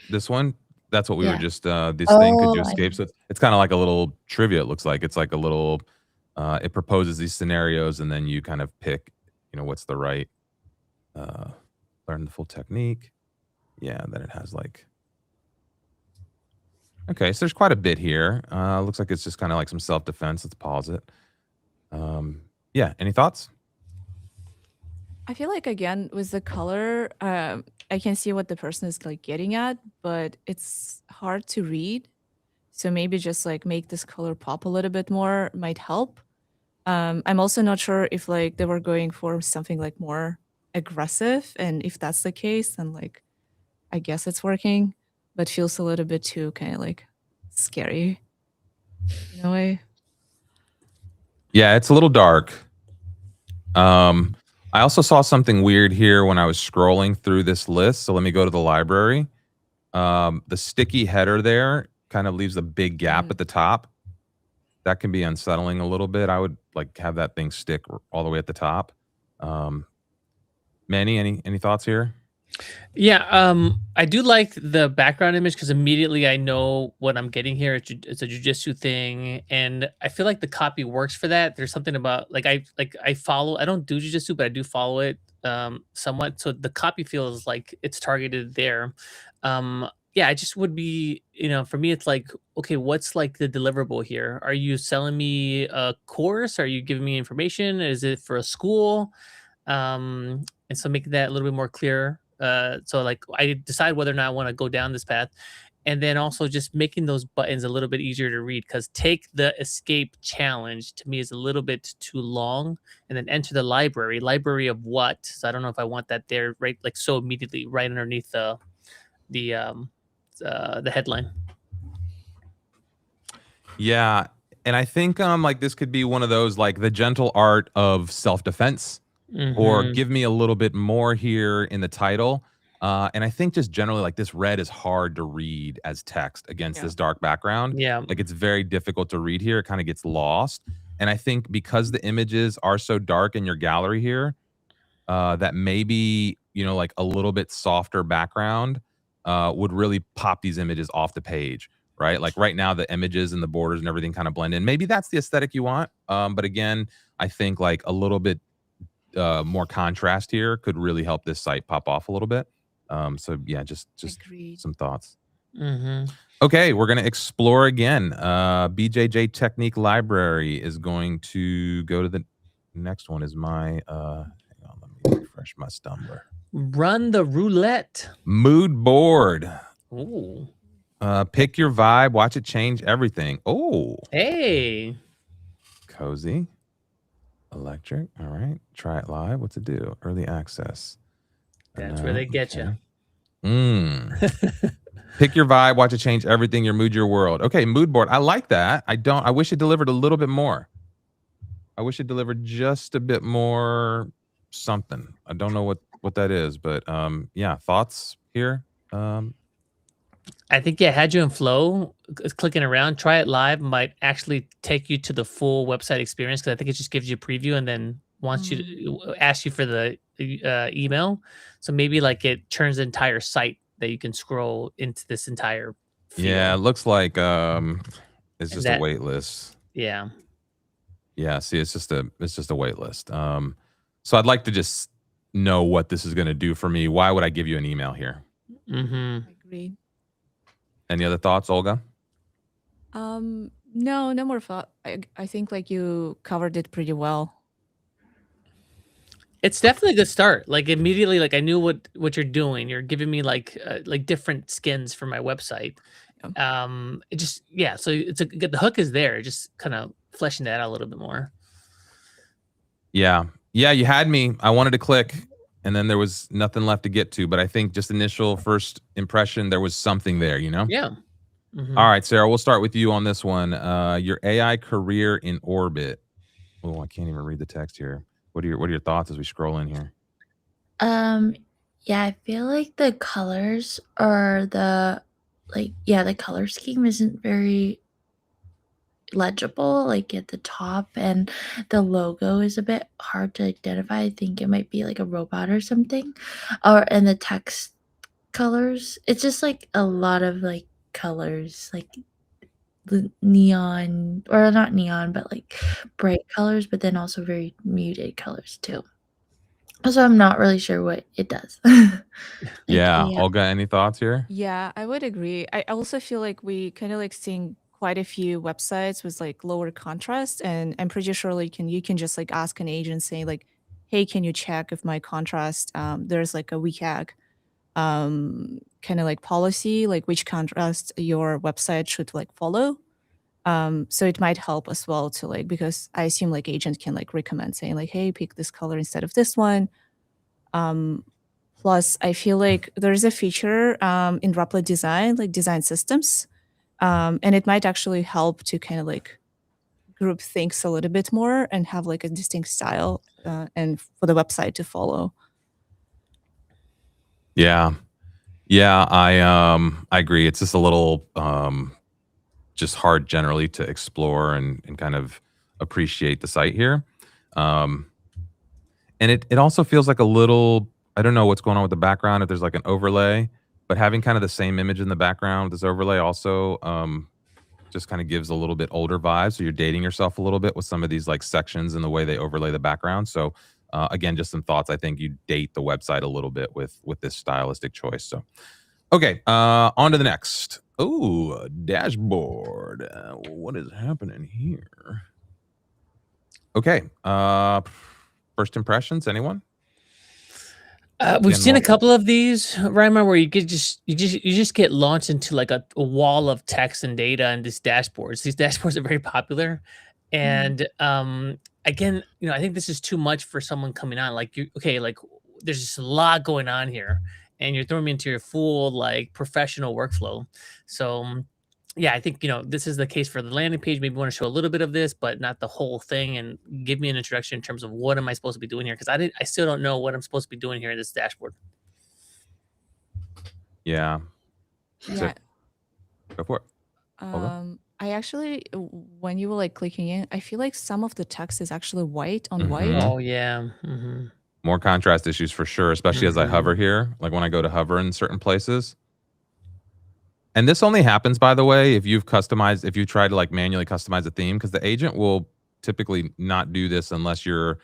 This one, that's what we were just, this thing, could you escape? So it's kind of like a little trivia, it looks like. It's like a little, it proposes these scenarios and then you kind of pick, you know, what's the right Learn the full technique. Yeah, then it has like. Okay, so there's quite a bit here. Looks like it's just kind of like some self-defense. Let's pause it. Yeah, any thoughts? I feel like again with the color, I can see what the person is like getting at, but it's hard to read. So maybe just like make this color pop a little bit more might help. I'm also not sure if like they were going for something like more aggressive, and if that's the case, then like I guess it's working, but feels a little bit too kind of like scary in a way. Yeah, it's a little dark. I also saw something weird here when I was scrolling through this list. So let me go to the library. The sticky header there kind of leaves a big gap at the top. That can be unsettling a little bit. I would like have that thing stick all the way at the top. Manny, any thoughts here? Yeah, I do like the background image because immediately I know what I'm getting here. It's a jujitsu thing, and I feel like the copy works for that. There's something about I follow. I don't do jujitsu, but I do follow it somewhat. So the copy feels like it's targeted there. Yeah, I just would be, for me, it's like, okay, what's like the deliverable here? Are you selling me a course? Are you giving me information? Is it for a school? And so making that a little bit more clear. So like I decide whether or not I want to go down this path, and then also just making those buttons a little bit easier to read, because take the escape challenge to me is a little bit too long, and then enter the library of what. So I don't know if I want that there, right, like so immediately right underneath the headline. Yeah, and I think like this could be one of those like the gentle art of self-defense, or give me a little bit more here in the title. And I think just generally like this red is hard to read as text against this dark background. Yeah. Like it's very difficult to read here. It kind of gets lost. And I think because the images are so dark in your gallery here, that maybe, like a little bit softer background would really pop these images off the page, right? Like right now, the images and the borders and everything kind of blend in. Maybe that's the aesthetic you want. But again, I think like a little bit more contrast here could really help this site pop off a little bit. So yeah, just Agreed. some thoughts. Okay, we're gonna explore again. BJJ Technique Library is going to go to the next one. Is my hang on, let me refresh my Stumbler. Run the roulette. Mood board. Ooh. Pick your vibe. Watch it change everything. Oh. Hey. Cozy. Electric. All right. Try it live. What's it do? Early access. That's where they get you. Pick your vibe. Watch it change everything. Your mood, your world. Okay. Mood board. I like that. I wish it delivered a little bit more. I wish it delivered just a bit more something. I don't know what that is, but yeah. Thoughts here? I think, yeah, had you in flow, clicking around, try it live might actually take you to the full website experience, because I think it just gives you a preview and then wants you to ask you for the email. So maybe like it turns the entire site that you can scroll into this entire field. Yeah, it looks like it's just a wait list. Yeah. Yeah, see, it's just a wait list. So I'd like to just know what this is going to do for me. Why would I give you an email here? Agreed. Any other thoughts, Olga? No more thought. I think like you covered it pretty well. It's definitely a good start. Like immediately, like I knew what you're doing. You're giving me like different skins for my website. It just, yeah. So the hook is there. Just kind of fleshing that out a little bit more. Yeah, you had me. I wanted to click, and then there was nothing left to get to. But I think just initial first impression, there was something there. Yeah. All right, Sarah, we'll start with you on this one. Your AI career in orbit. Oh, I can't even read the text here. What are your thoughts as we scroll in here? Yeah, I feel like the colors or the color scheme isn't very legible, like at the top, and the logo is a bit hard to identify. I think it might be like a robot or something. And the text colors, it's just like a lot of like colors, like the neon, or not neon, but like bright colors, but then also very muted colors too. Also, I'm not really sure what it does. Yeah. yeah. Olga, any thoughts here? Yeah, I would agree. I also feel like we kind of like seeing quite a few websites with like lower contrast, and I'm pretty sure like you can just like ask an agent saying like, "Hey, can you check if my contrast there's like a WCAG kind of like policy, like which contrast your website should like follow." So it might help as well to like, because I assume like agent can like recommend saying like, "Hey, pick this color instead of this one." Um, Plus, I feel like there's a feature in Replit design, like design systems, and it might actually help to kind of like group things a little bit more and have like a distinct style and for the website to follow. Yeah. Yeah, I agree. It's just a little just hard generally to explore and kind of appreciate the site here. Um and it also feels like a little, I don't know what's going on with the background, if there's like an overlay, but having kind of the same image in the background with this overlay also just kind of gives a little bit older vibe. So you're dating yourself a little bit with some of these like sections and the way they overlay the background. So again, just some thoughts. I think you date the website a little bit with this stylistic choice. So okay, on to the next. Oh, dashboard. What is happening here? Okay. First impressions. Anyone? We've Again, seen a welcome. couple of these, Reimer, where you just get launched into like a wall of text and data and these dashboards. These dashboards are very popular, and again, I think this is too much for someone coming on. Like like there's just a lot going on here, and you're throwing me into your full like professional workflow. So yeah, I think this is the case for the landing page. Maybe want to show a little bit of this, but not the whole thing, and give me an introduction in terms of what am I supposed to be doing here, because I still don't know what I'm supposed to be doing here in this dashboard. Yeah. Yeah. Go for it. I actually, when you were like clicking in, I feel like some of the text is actually white on white. Oh yeah. More contrast issues for sure, especially as I hover here. Like when I go to hover in certain places. And this only happens, by the way, if you try to like manually customize a theme, because the agent will typically not do this unless you're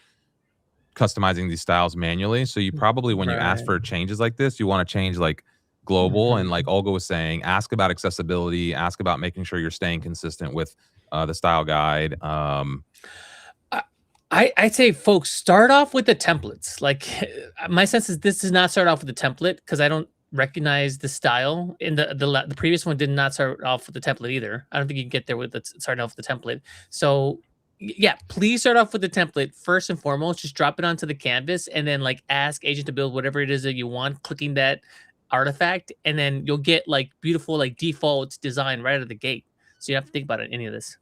customizing these styles manually. So you probably, when you ask for changes like this, you want to change like global. And like Olga was saying, ask about accessibility, ask about making sure you're staying consistent with the style guide. I'd say folks start off with the templates. Like my sense is this does not start off with the template, because I don't recognize the style in the previous one did not start off with the template either. I don't think you can get there with starting off with the template. So yeah, please start off with the template first and foremost. Just drop it onto the canvas and then like ask agent to build whatever it is that you want, clicking that artifact, and then you'll get like beautiful like default design right out of the gate. So you don't have to think about any of this.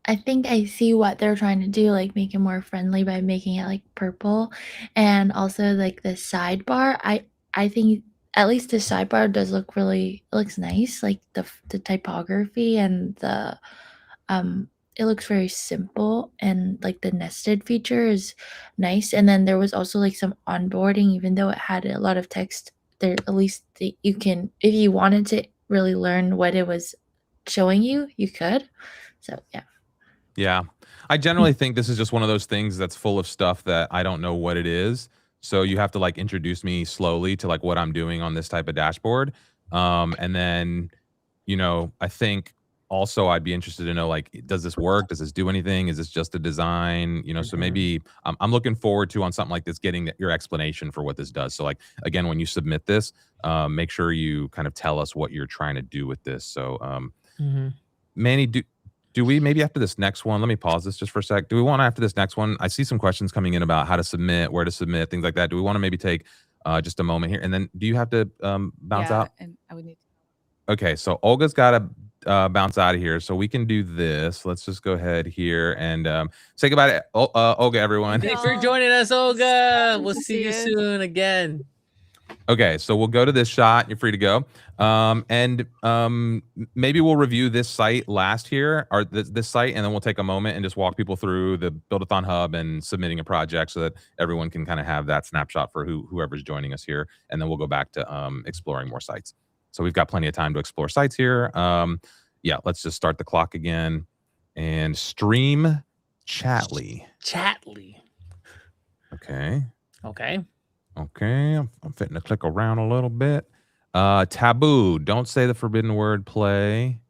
I think I see what they're trying to do, like make it more friendly by making it like purple, and also like the sidebar. I think at least the sidebar does look it looks nice, like the typography and the it looks very simple, and like the nested feature is nice. And then there was also like some onboarding, even though it had a lot of text. There at least you can, if you wanted to really learn what it was showing you, you could. So yeah. Yeah. I generally think this is just one of those things that's full of stuff that I don't know what it is. So you have to like introduce me slowly to like what I'm doing on this type of dashboard. And then, I think also I'd be interested to know, like, does this work? Does this do anything? Is this just a design? So maybe I'm looking forward to on something like this, getting your explanation for what this does. So like, again, when you submit this, make sure you kind of tell us what you're trying to do with this. So Manny, do we maybe after this next one, let me pause this just for a sec. Do we want to, after this next one, I see some questions coming in about how to submit, where to submit, things like that. Do we want to maybe take just a moment here? And then do you have to bounce out? And I would need Okay, so Olga's got to bounce out of here. So we can do this. Let's just go ahead here and say goodbye to Olga, everyone. Thanks for joining us, Olga. We'll see you soon again. Okay, so we'll go to this shot. You're free to go. And maybe we'll review this site last here, or this site, and then we'll take a moment and just walk people through the Buildathon Hub and submitting a project so that everyone can kind of have that snapshot for whoever's joining us here. And then we'll go back to exploring more sites. So we've got plenty of time to explore sites here. Yeah, let's just start the clock again. And Stream Chatly. Chatly. Okay. Okay. Okay. I'm fitting to click around a little bit. Taboo. Don't say the forbidden word. Play.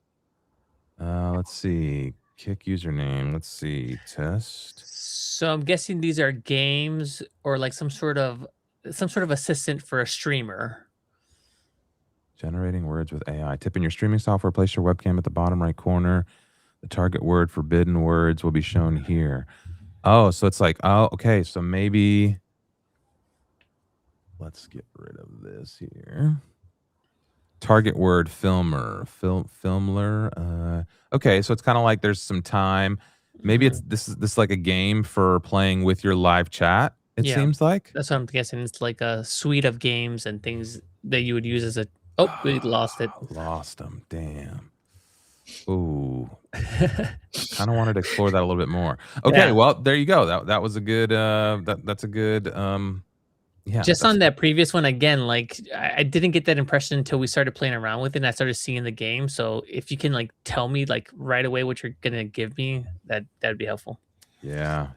Let's see. Kick username. Let's see. Test. So I'm guessing these are games or like some sort of assistant for a streamer. Generating words with AI. Tip in your streaming software. Place your webcam at the bottom right corner. The target word, forbidden words, will be shown here. Oh, so it's like, oh, okay. So maybe let's get rid of this here. Target word, filmer, filmler. Okay, so it's kind of like there's some time. Maybe it's this like a game for playing with your live chat. It seems like that's what I'm guessing. It's like a suite of games and things that you would use as a. Oh, we lost it. Lost them. Damn. Ooh. Kind of wanted to explore that a little bit more. Okay, Yeah. well, there you go. That was a good that's a good yeah. Just on that previous one again, like I didn't get that impression until we started playing around with it and I started seeing the game. So if you can like tell me like right away what you're gonna give me, that'd be helpful. Yeah.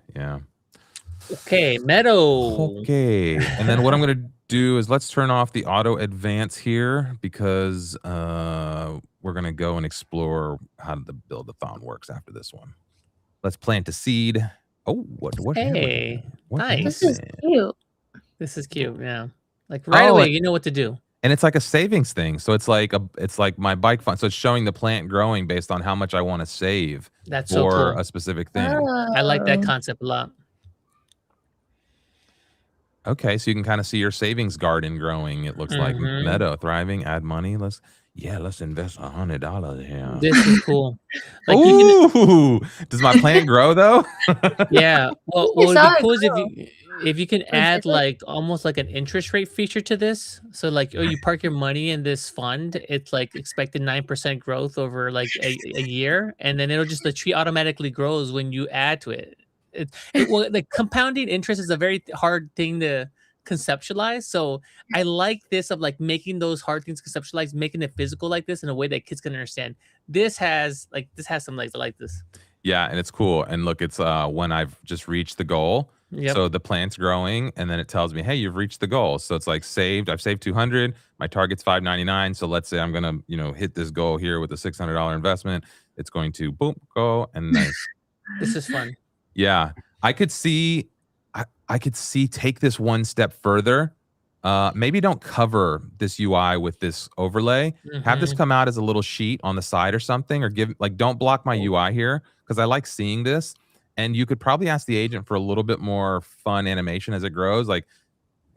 Okay, Meadow. Okay. And then what I'm gonna do is let's turn off the auto advance here because we're gonna go and explore how the build-a-thon works after this one. Let's plant a seed. Oh, what Hey, nice. This is cute. This is cute. Yeah, like right away, you know what to do. And it's like a savings thing. So it's like my bike fund. So it's showing the plant growing based on how much I want to save That's so for cool. a specific thing. I like that concept a lot. Okay, so you can kind of see your savings garden growing. It looks like Meadow thriving. Add money. Let's invest $100 here. This is cool. Like ooh, does my plant grow though? Yeah. Well, it'd be cool is if you can add like almost like an interest rate feature to this. So like, you park your money in this fund. It's like expected 9% growth over like a year, and then it'll just the tree automatically grows when you add to it. Well, like compounding interest is a very hard thing to conceptualize. So I like this of like making those hard things conceptualize, making it physical like this in a way that kids can understand. This has some legs. I like this. Yeah, and it's cool. And look, it's when I've just reached the goal. Yep. So the plant's growing, and then it tells me, hey, you've reached the goal. So it's like saved. I've saved 200. My target's 599. So let's say I'm gonna, hit this goal here with a $600 investment. It's going to boom go and nice. This is fun. Yeah, I could see take this one step further. Maybe don't cover this UI with this overlay. Have this come out as a little sheet on the side or something, or don't block my UI here because I like seeing this. And you could probably ask the agent for a little bit more fun animation as it grows, like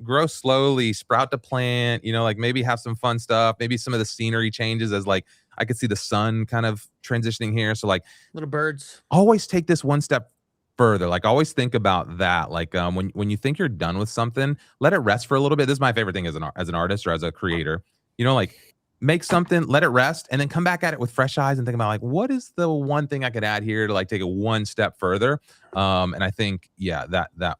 grow slowly, sprout the plant, like maybe have some fun stuff. Maybe some of the scenery changes as like I could see the sun kind of transitioning here. So like little birds. Always take this one step further. Like always think about that. Like when you think you're done with something, let it rest for a little bit. This is my favorite thing as an artist or as a creator. Like make something, let it rest, and then come back at it with fresh eyes and think about like, what is the one thing I could add here to like take it one step further. And I think, that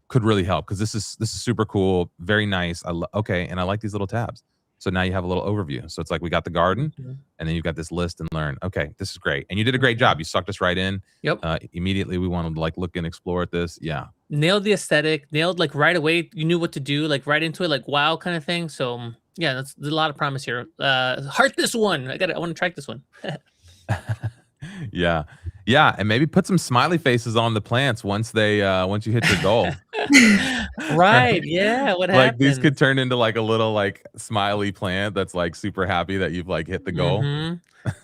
could really help because this is super cool, very nice. Okay, and I like these little tabs. So now you have a little overview. So it's like we got the garden, and then you've got this list and learn. Okay, this is great, and you did a great job. You sucked us right in. Yep. Immediately we wanted to like look and explore at this. Yeah. Nailed the aesthetic. Nailed like right away. You knew what to do. Like right into it. Like wow, kind of thing. So yeah, there's a lot of promise here. Heart this one. I want to track this one. Yeah, and maybe put some smiley faces on the plants once you hit your goal. Right. Yeah. What happened? Like these could turn into like a little like smiley plant that's like super happy that you've like hit the goal.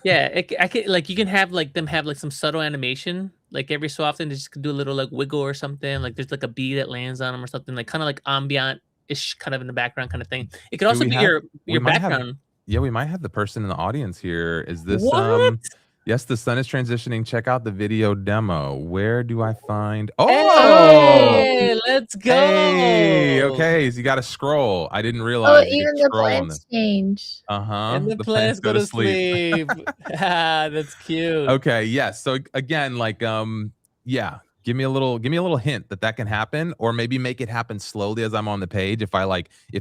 Yeah, I could like you can have like them have like some subtle animation. Like every so often, they just do a little like wiggle or something. Like there's like a bee that lands on them or something. Like kind of like ambient-ish, kind of in the background kind of thing. It could also be your background. We might have the person in the audience here. Is this what? Yes, the sun is transitioning. Check out the video demo. Where do I find? Hey, let's go. Hey, okay. So you got to scroll. I didn't realize. Even the plants change. And the plants go to sleep. That's cute. Okay. Yes. So again, like, Give me a little hint that can happen, or maybe make it happen slowly as I'm on the page. If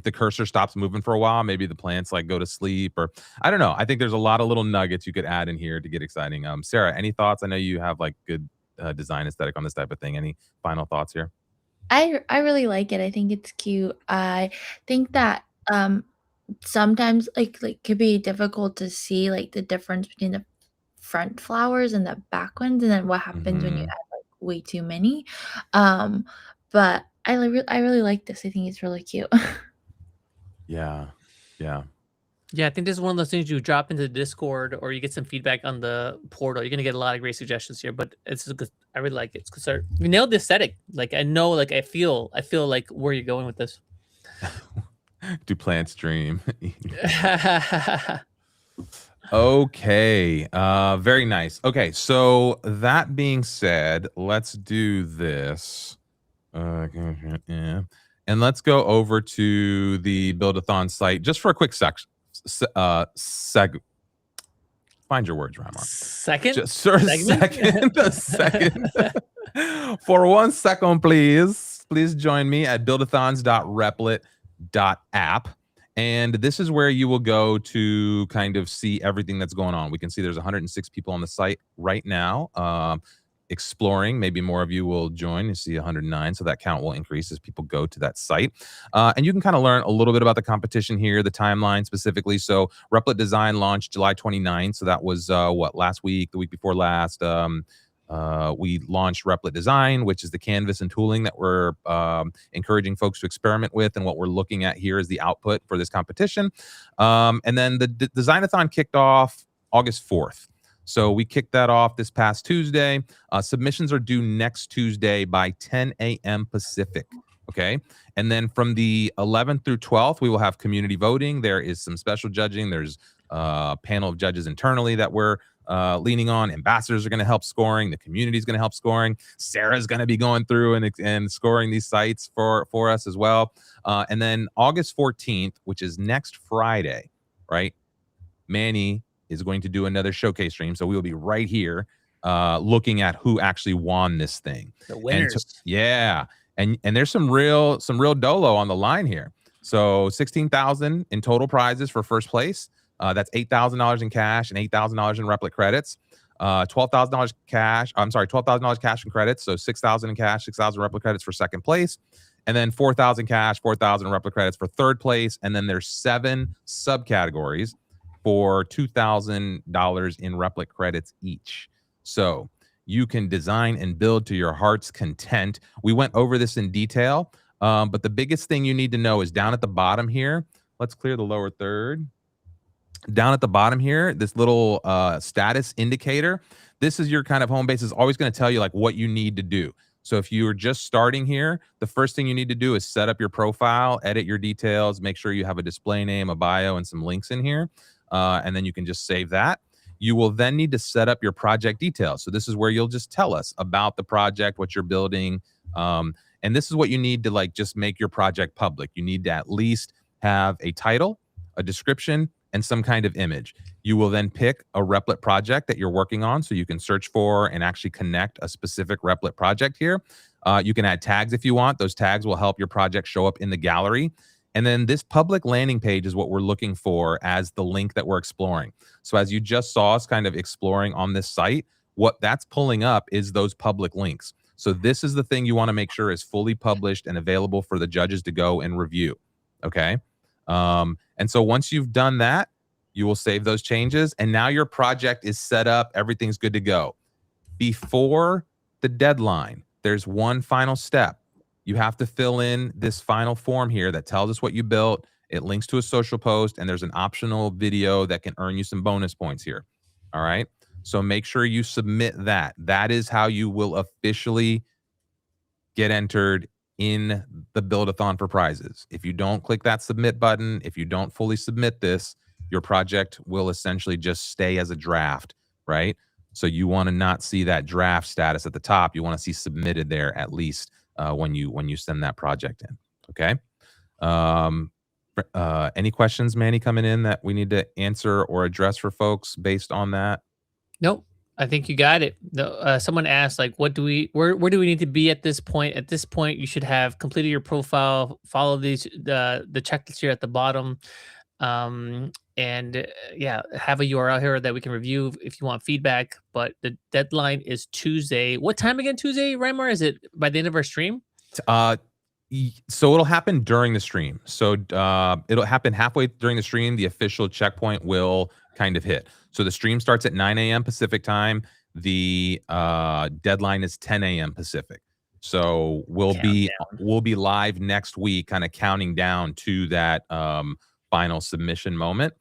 the cursor stops moving for a while, maybe the plants like go to sleep, or I don't know. I think there's a lot of little nuggets you could add in here to get exciting. Sarah, any thoughts? I know you have like good design aesthetic on this type of thing. Any final thoughts here? I really like it. I think it's cute. I think that sometimes like could be difficult to see like the difference between the front flowers and the back ones, and then what happens when you Mhm. add like way too many. But I really like this. I think it's really cute. Yeah. Yeah, I think this is one of those things you drop into Discord or you get some feedback on the portal. You're gonna get a lot of great suggestions here, but it's good. I really like it. It's good. You nailed the aesthetic. Like I know, like I feel like where you're going with this. Do plants dream? Okay. Very nice. Okay, so that being said, let's do this. Yeah. And let's go over to the Build-a-thon site just for a quick find your words, Ramar. Second? Just for a Segment? second. For 1 second, please. Please join me at buildathons.replit.app. And this is where you will go to kind of see everything that's going on. We can see there's 106 people on the site right now. Exploring. Maybe more of you will join. You see 109, so that count will increase as people go to that site. And you can kind of learn a little bit about the competition here, the timeline specifically. So Replit Design launched July 29th, so that was last week, the week before last. We launched Replit Design, which is the canvas and tooling that we're encouraging folks to experiment with, and what we're looking at here is the output for this competition. And then the Designathon kicked off August 4th. So we kicked that off this past Tuesday. Submissions are due next Tuesday by 10 a.m. Pacific. Okay. And then from the 11th through 12th, we will have community voting. There is some special judging. There's a panel of judges internally that we're leaning on. Ambassadors are going to help scoring. The community is going to help scoring. Sarah's going to be going through and scoring these sites for us as well. And then August 14th, which is next Friday, right? Manny is going to do another showcase stream. So we will be right here looking at who actually won this thing. The winners. Yeah. And there's some real dolo on the line here. So 16,000 in total prizes for first place. That's $8,000 in cash and $8,000 in Replit credits. $12,000 cash. I'm sorry, $12,000 cash and credits. So 6,000 in cash, 6,000 Replit credits for second place. And then 4,000 cash, 4,000 Replit credits for third place. And then there's 7 subcategories for $2,000 in Replit credits each. So you can design and build to your heart's content. We went over this in detail, but the biggest thing you need to know is down at the bottom here. Let's clear the lower third. Down at the bottom here, this little status indicator. This is your kind of home base. Is always going to tell you like what you need to do. So if you are just starting here, the first thing you need to do is set up your profile, edit your details, make sure you have a display name, a bio, and some links in here. And then you can just save that. You will then need to set up your project details. So this is where you'll just tell us about the project, what you're building. And this is what you need to like just make your project public. You need to at least have a title, a description, and some kind of image. You will then pick a Replit project that you're working on, so you can search for and actually connect a specific Replit project here. You can add tags if you want. Those tags will help your project show up in the gallery. And then this public landing page is what we're looking for as the link that we're exploring. So as you just saw us kind of exploring on this site, what that's pulling up is those public links. So this is the thing you want to make sure is fully published and available for the judges to go and review. Okay. And so once you've done that, you will save those changes. And now your project is set up. Everything's good to go. Before the deadline, there's one final step. You have to fill in this final form here that tells us what you built. It links to a social post, and there's an optional video that can earn you some bonus points here. All right. So make sure you submit that. That is how you will officially get entered in the Build-a-thon for prizes. If you don't click that submit button, if you don't fully submit this, your project will essentially just stay as a draft, right? So you want to not see that draft status at the top. You want to see submitted there at least when you send that project in. Okay. Any questions, Manny, coming in that we need to answer or address for folks based on that? Nope. I think you got it. Someone asked, like, where do we need to be at this point? At this point, you should have completed your profile, follow the checklist here at the bottom, and yeah, have a URL here that we can review if you want feedback. But the deadline is Tuesday. What time again? Tuesday, Raimar? Is it by the end of our stream? So it'll happen during the stream. So it'll happen halfway during the stream. The official checkpoint will kind of hit. So the stream starts at 9 a.m. Pacific time. The deadline is 10 a.m. Pacific. So we'll be live next week, kind of counting down to that final submission moment,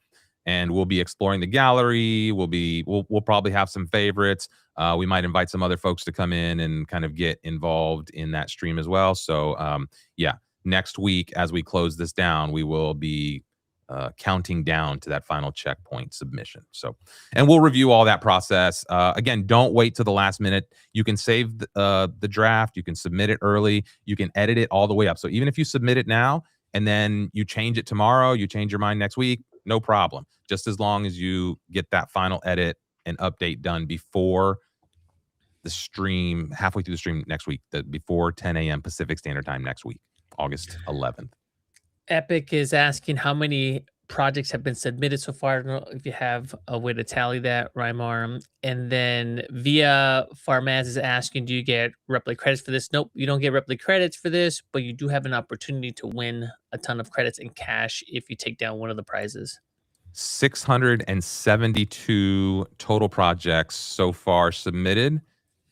and we'll be exploring the gallery. We'll probably have some favorites. We might invite some other folks to come in and kind of get involved in that stream as well. So yeah, next week as we close this down, we will be counting down to that final checkpoint submission. So, and we'll review all that process. Again, don't wait till the last minute. You can save the draft. You can submit it early. You can edit it all the way up. So even if you submit it now and then you change it tomorrow, you change your mind next week, no problem. Just as long as you get that final edit and update done before the stream, halfway through the stream next week, before 10 a.m. Pacific Standard Time next week, August 11th. Epic is asking how many projects have been submitted so far. I don't know if you have a way to tally that, Raimar. And then Via Farmaz is asking, do you get Replit credits for this? Nope, you don't get Replit credits for this, but you do have an opportunity to win a ton of credits in cash if you take down one of the prizes. 672 total projects so far submitted.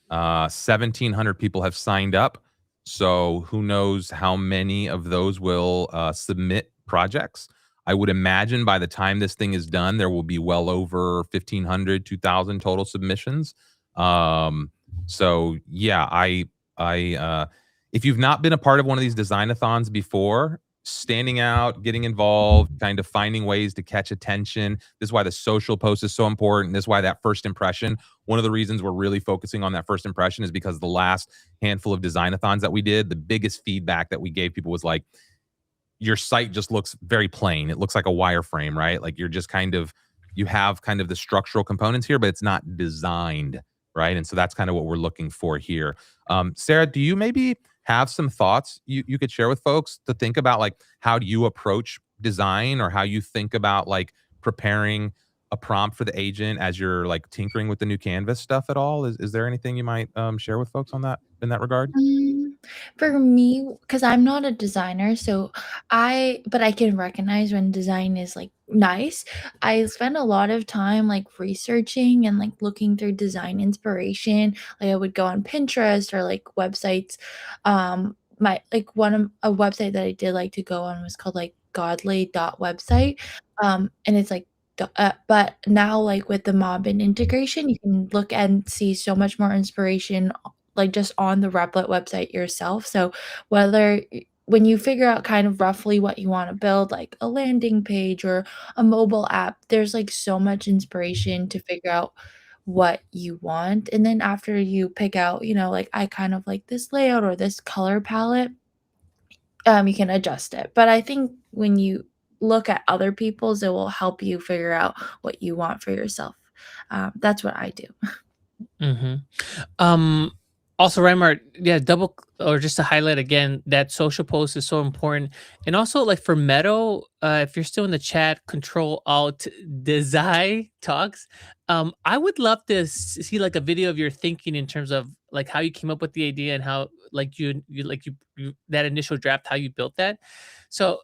1,700 people have signed up. So who knows how many of those will submit projects. I would imagine by the time this thing is done, there will be well over 1,500, 2,000 total submissions. So yeah, if you've not been a part of one of these designathons before, standing out, getting involved, kind of finding ways to catch attention. This is why the social post is so important. This is why that first impression, one of the reasons we're really focusing on that first impression is because the last handful of designathons that we did, the biggest feedback that we gave people was like, your site just looks very plain. It looks like a wireframe, right? Like you're just you have kind of the structural components here, but it's not designed, right? And so that's kind of what we're looking for here. Sarah, do you maybe have some thoughts you could share with folks to think about, like, how do you approach design, or how you think about like preparing a prompt for the agent as you're like tinkering with the new Canvas stuff at all? Is there anything you might share with folks on that, in that regard? For me, because I'm not a designer, but I can recognize when design is like nice. I spend a lot of time like researching and like looking through design inspiration. Like I would go on Pinterest or like websites. A website that I did like to go on was called like godly.website. And it's like but now like with the Mobbin integration, you can look and see so much more inspiration like just on the Replit website yourself. So when you figure out kind of roughly what you want to build, like a landing page or a mobile app, there's like so much inspiration to figure out what you want. And then after you pick out, like I kind of like this layout or this color palette, you can adjust it. But I think when you look at other people's, it will help you figure out what you want for yourself. That's what I do. Mm-hmm. Also, Raimar, yeah, just to highlight again, that social post is so important. And also, like for Meadow, if you're still in the chat, Control-Alt-Design talks. I would love to see like a video of your thinking in terms of like how you came up with the idea and how like you that initial draft, how you built that. So,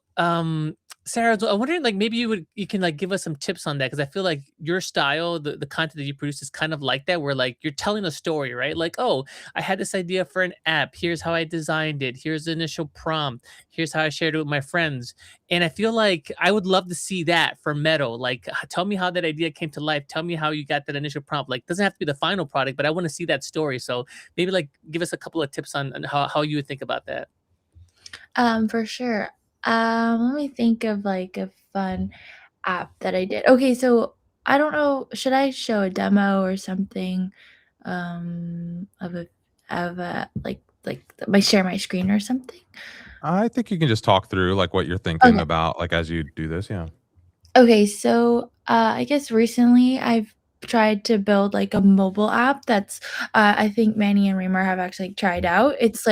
Sarah, I'm wondering, like, maybe you can like give us some tips on that, because I feel like your style, the content that you produce is kind of like that, where like you're telling a story, right? Like, oh, I had this idea for an app. Here's how I designed it. Here's the initial prompt. Here's how I shared it with my friends. And I feel like I would love to see that for Meadow. Like, tell me how that idea came to life. Tell me how you got that initial prompt. Like, doesn't have to be the final product, but I want to see that story. So maybe like give us a couple of tips on how you would think about that. For sure. Let me think of like a fun app that I did. Okay, so I don't know, should I show a demo or something of a my share my screen or something? I think you can just talk through like what you're thinking Okay. about, like as you do this. Yeah. Okay, so I guess recently I've tried to build like a mobile app that's I think Manny and Remer have actually tried out. It's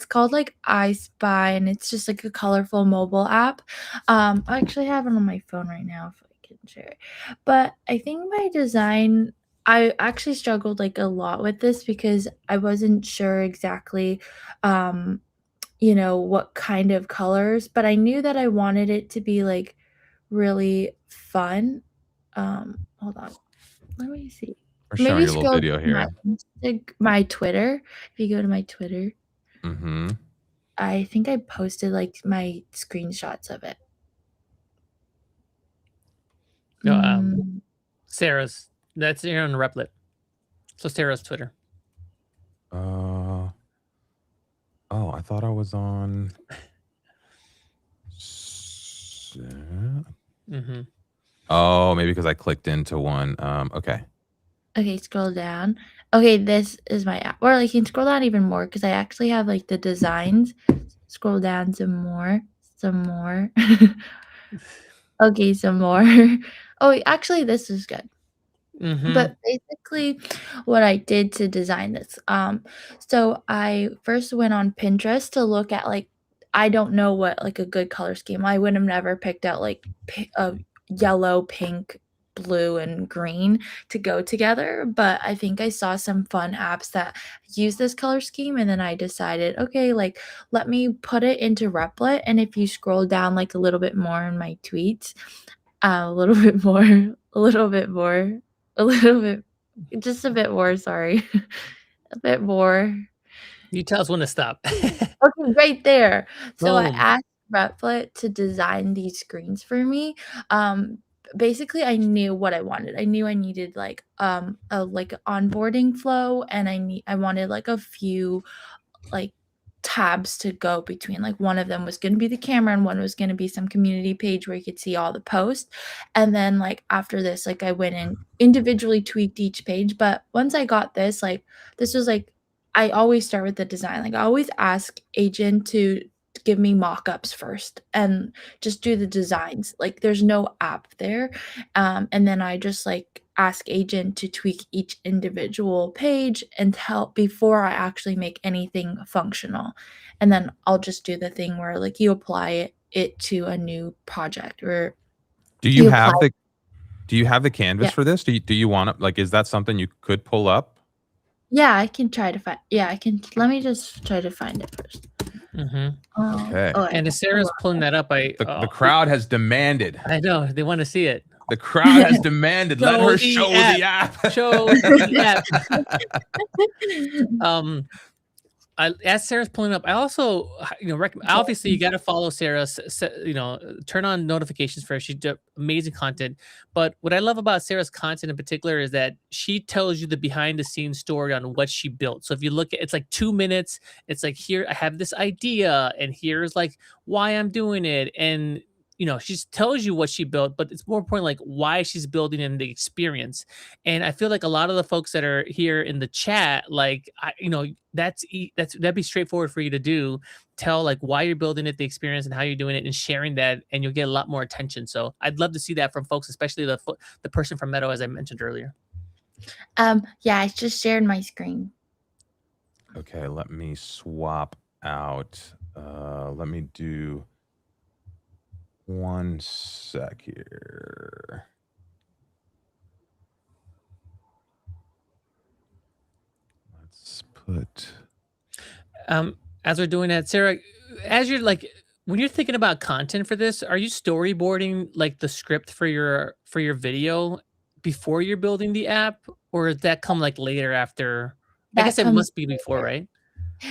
called like I Spy, and it's just like a colorful mobile app. I actually have it on my phone right now if I can share it. But I think my design, I actually struggled like a lot with this because I wasn't sure exactly what kind of colors, but I knew that I wanted it to be like really fun. Hold on. Let me see. We're showing Maybe you a little scroll video to my here. my Twitter. If you go to my Twitter, Mm-hmm. I think I posted like my screenshots of it. No, Mm, Sarah's. That's here on Replit. So Sarah's Twitter. Oh, I thought I was on. Mm-hmm. Oh, maybe because I clicked into one. Okay. okay, scroll down. Okay, this is my app. Or like you can scroll down even more because I actually have like the designs. Scroll down some more. Some more. Okay, some more. Oh, actually, this is good. Mm-hmm. But basically, what I did to design this, so I first went on Pinterest to look at like I don't know what like a good color scheme. I would have never picked out like yellow, pink, blue, and green to go together. But I think I saw some fun apps that use this color scheme, and then I decided, okay, like let me put it into Replit. And if you scroll down like a little bit more in my tweets, a little bit more, a little bit more, a little bit, just a bit more, sorry. A bit more. You tell us when to stop. Okay, right there. So I Boom. asked Replit to design these screens for me. Basically, I knew what I wanted. I knew I needed like a like onboarding flow, and I wanted like a few like tabs to go between. Like one of them was going to be the camera, and one was going to be some community page where you could see all the posts. And then like after this, like I went and individually tweaked each page. But once I got this, like this was like I always start with the design. Like I always ask agent to give me mock-ups first and just do the designs. Like there's no app there. And then I just like ask agent to tweak each individual page and help before I actually make anything functional. And then I'll just do the thing where like you apply it to a new project or Do you you have apply. the canvas Yeah. for this? Do you want to like? Is that something you could pull up? Yeah, I can try to find. Yeah, I can. Let me just try to find it first. Mm-hmm. Okay. And as Sarah's pulling that up, The crowd has demanded. I know they want to see it. The crowd has demanded. Let her show app. the app. Show the app. As Sarah's pulling up, I also, obviously you got to follow Sarah. Turn on notifications for her. She does amazing content. But what I love about Sarah's content in particular is that she tells you the behind the scenes story on what she built. So if you look at, it's like 2 minutes. It's like, here I have this idea, and here's like why I'm doing it, and she just tells you what she built, but it's more important like why she's building and the experience. And I feel like a lot of the folks that are here in the chat, like that'd be straightforward for you to do. Tell like why you're building it, the experience, and how you're doing it, and sharing that, and you'll get a lot more attention. So I'd love to see that from folks, especially the person from Meadow, as I mentioned earlier. Yeah, I just shared my screen. Okay, let me swap out. Let me do one sec here. Let's put. As we're doing that, Sarah, as you're like, when you're thinking about content for this, are you storyboarding like the script for your video before you're building the app, or does that come like later after? I That guess it comes must be before, right?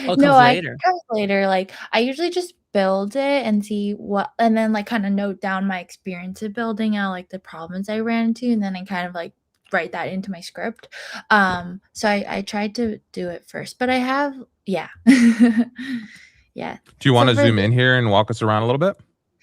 Oh, it No, comes I later. comes later. Like I usually just build it and see what, and then like kind of note down my experience of building out like the problems I ran into, and then I kind of like write that into my script. So I tried to do it first, but I have yeah. Yeah. Do you want to for zoom the- in here and walk us around a little bit?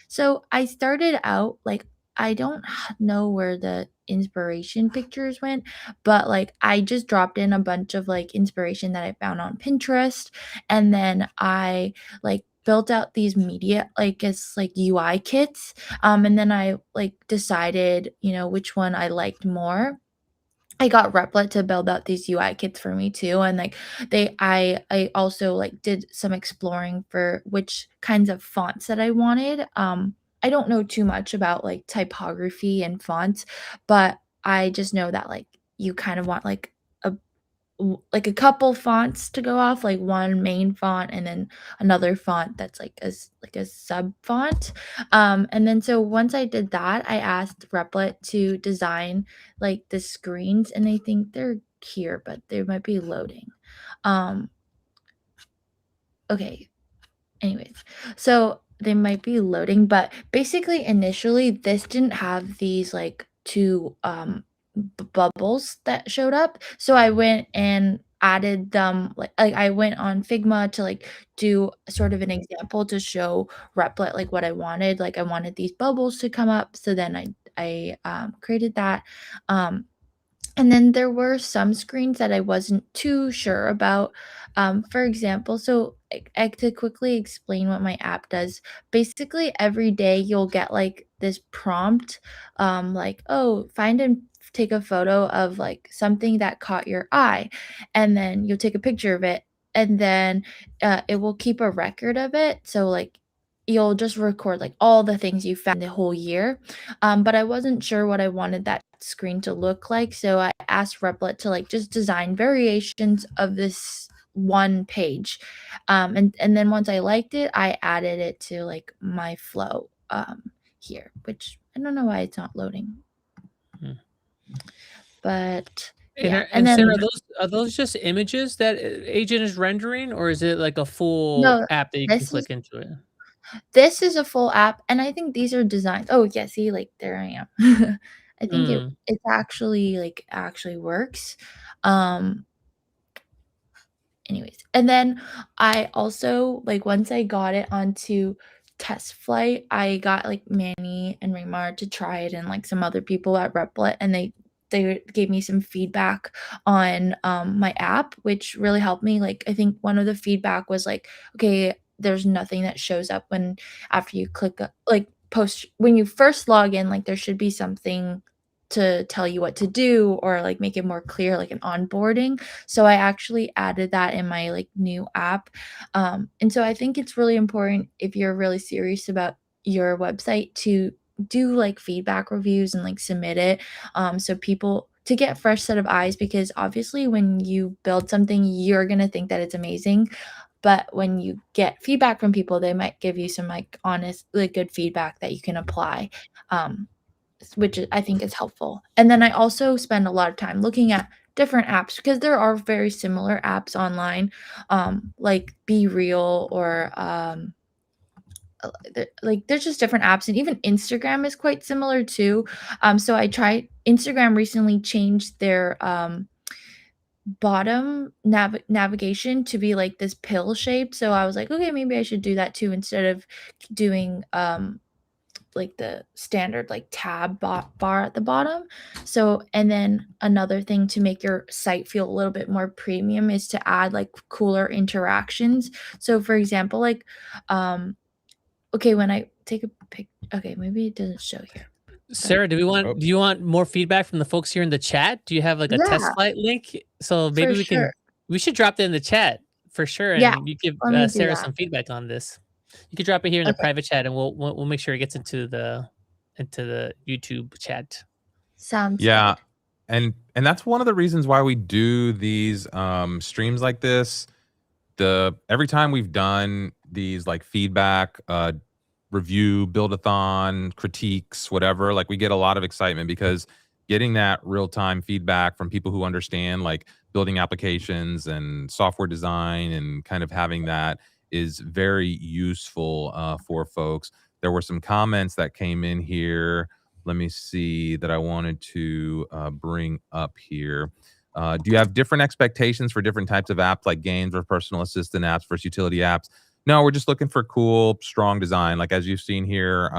So I started out like I don't know where the inspiration pictures went, but like I just dropped in a bunch of like inspiration that I found on Pinterest, and then I like built out these media like it's like UI kits, and then I like decided which one I liked more. I got Replit to build out these UI kits for me too, and like I also like did some exploring for which kinds of fonts that I wanted. I don't know too much about like typography and fonts, but I just know that like you kind of want a like a couple fonts to go off, like one main font and then another font that's like a sub font. And then so once I did that, I asked Replit to design like the screens, and I think they're here, but they might be loading. Um, okay. Anyways, so they might be loading, but basically initially this didn't have these like two bubbles that showed up. So I went and added them like I went on Figma to like do sort of an example to show Replit like what I wanted. Like I wanted these bubbles to come up. So then I created that. Um and then there were some screens that I wasn't too sure about. For example, so to quickly explain what my app does, basically every day you'll get like this prompt, like, oh, find and take a photo of like something that caught your eye, and then you'll take a picture of it, and then it will keep a record of it. So like you'll just record like all the things you found the whole year. But I wasn't sure what I wanted that screen to look like, so I asked Replit to like just design variations of this one page. And then once I liked it, I added it to like my flow here, which I don't know why it's not loading. Hmm. But And, yeah, and and then Sarah, are those just images that Agent is rendering, or is it like a full no, app that you can this is click into it? this is a full app, and I think these are designed. Oh yeah, see, like there I am. I think Hmm. it's actually like actually works. Um, Anyways, and then I also like once I got it onto test flight, I got like Manny and Raymar to try it and like some other people at Replit, and they gave me some feedback on my app, which really helped me. Like I think one of the feedback was like, okay, there's nothing that shows up when after you click like post when you first log in, like there should be something to tell you what to do or like make it more clear, like an onboarding. So I actually added that in my like new app. And so I think it's really important if you're really serious about your website to do like feedback reviews and like submit it. So people to get fresh set of eyes, because obviously when you build something, you're going to think that it's amazing. But when you get feedback from people, they might give you some like honest, like good feedback that you can apply. Which I think is helpful. And then I also spend a lot of time looking at different apps because there are very similar apps online, like Be Real or like there's just different apps, and even Instagram is quite similar too. So I tried Instagram recently changed their bottom navigation to be like this pill shaped. So I was like, okay, maybe I should do that too instead of doing like the standard like tab bar at the bottom. So, and then another thing to make your site feel a little bit more premium is to add like cooler interactions. So for example, like okay, when I take a pic, okay, maybe it doesn't show here. Sarah, do Oh. you want more feedback from the folks here in the chat? Do you have like a test Yeah, flight link? So maybe for sure. we should drop that in the chat for sure, Yeah, and you give let me do Sarah that. some feedback on this. You could drop it here in the Okay, private chat, and we'll make sure it gets into the YouTube chat. sounds Yeah. good. And that's one of the reasons why we do these streams like this. Every time we've done these like feedback review, build-a-thon, critiques, whatever, like we get a lot of excitement because getting that real-time feedback from people who understand like building applications and software design and kind of having that is very useful for folks. There were some comments that came in here. Let me see that I wanted to bring up here. Do you have different expectations for different types of apps like games or personal assistant apps versus utility apps? No, we're just looking for cool, strong design. Like as you've seen here,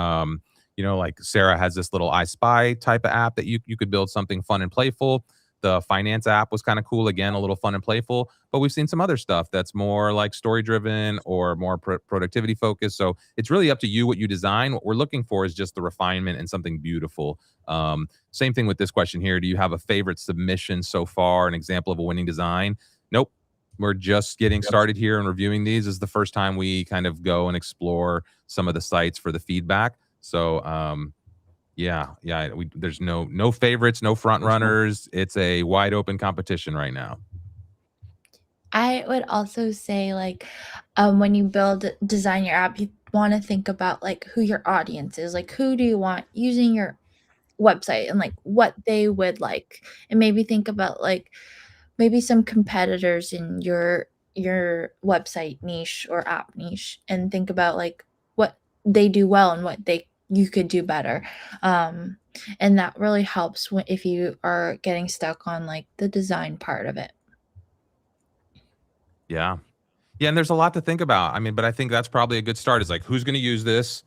you know, like Sarah has this little I Spy type of app that you could build something fun and playful. the finance app was kind of cool. Again, a little fun and playful, but we've seen some other stuff that's more like story driven or more productivity focused. So it's really up to you what you design. What we're looking for is just the refinement and something beautiful. Same thing with this question here. Do you have a favorite submission so far? An example of a winning design? Nope. We're just getting started here and reviewing these. This is the first time we kind of go and explore some of the sites for the feedback. So, yeah, there's no favorites, no front runners. It's a wide open competition right now. I would also say, like, when you design your app, you want to think about like who your audience is, like who do you want using your website and like what they would like, and maybe think about like maybe some competitors in your website niche or app niche, and think about like what they do well and what you could do better. And that really helps if you are getting stuck on like the design part of it. Yeah. And there's a lot to think about. I mean, but I think that's probably a good start. Is like, who's going to use this?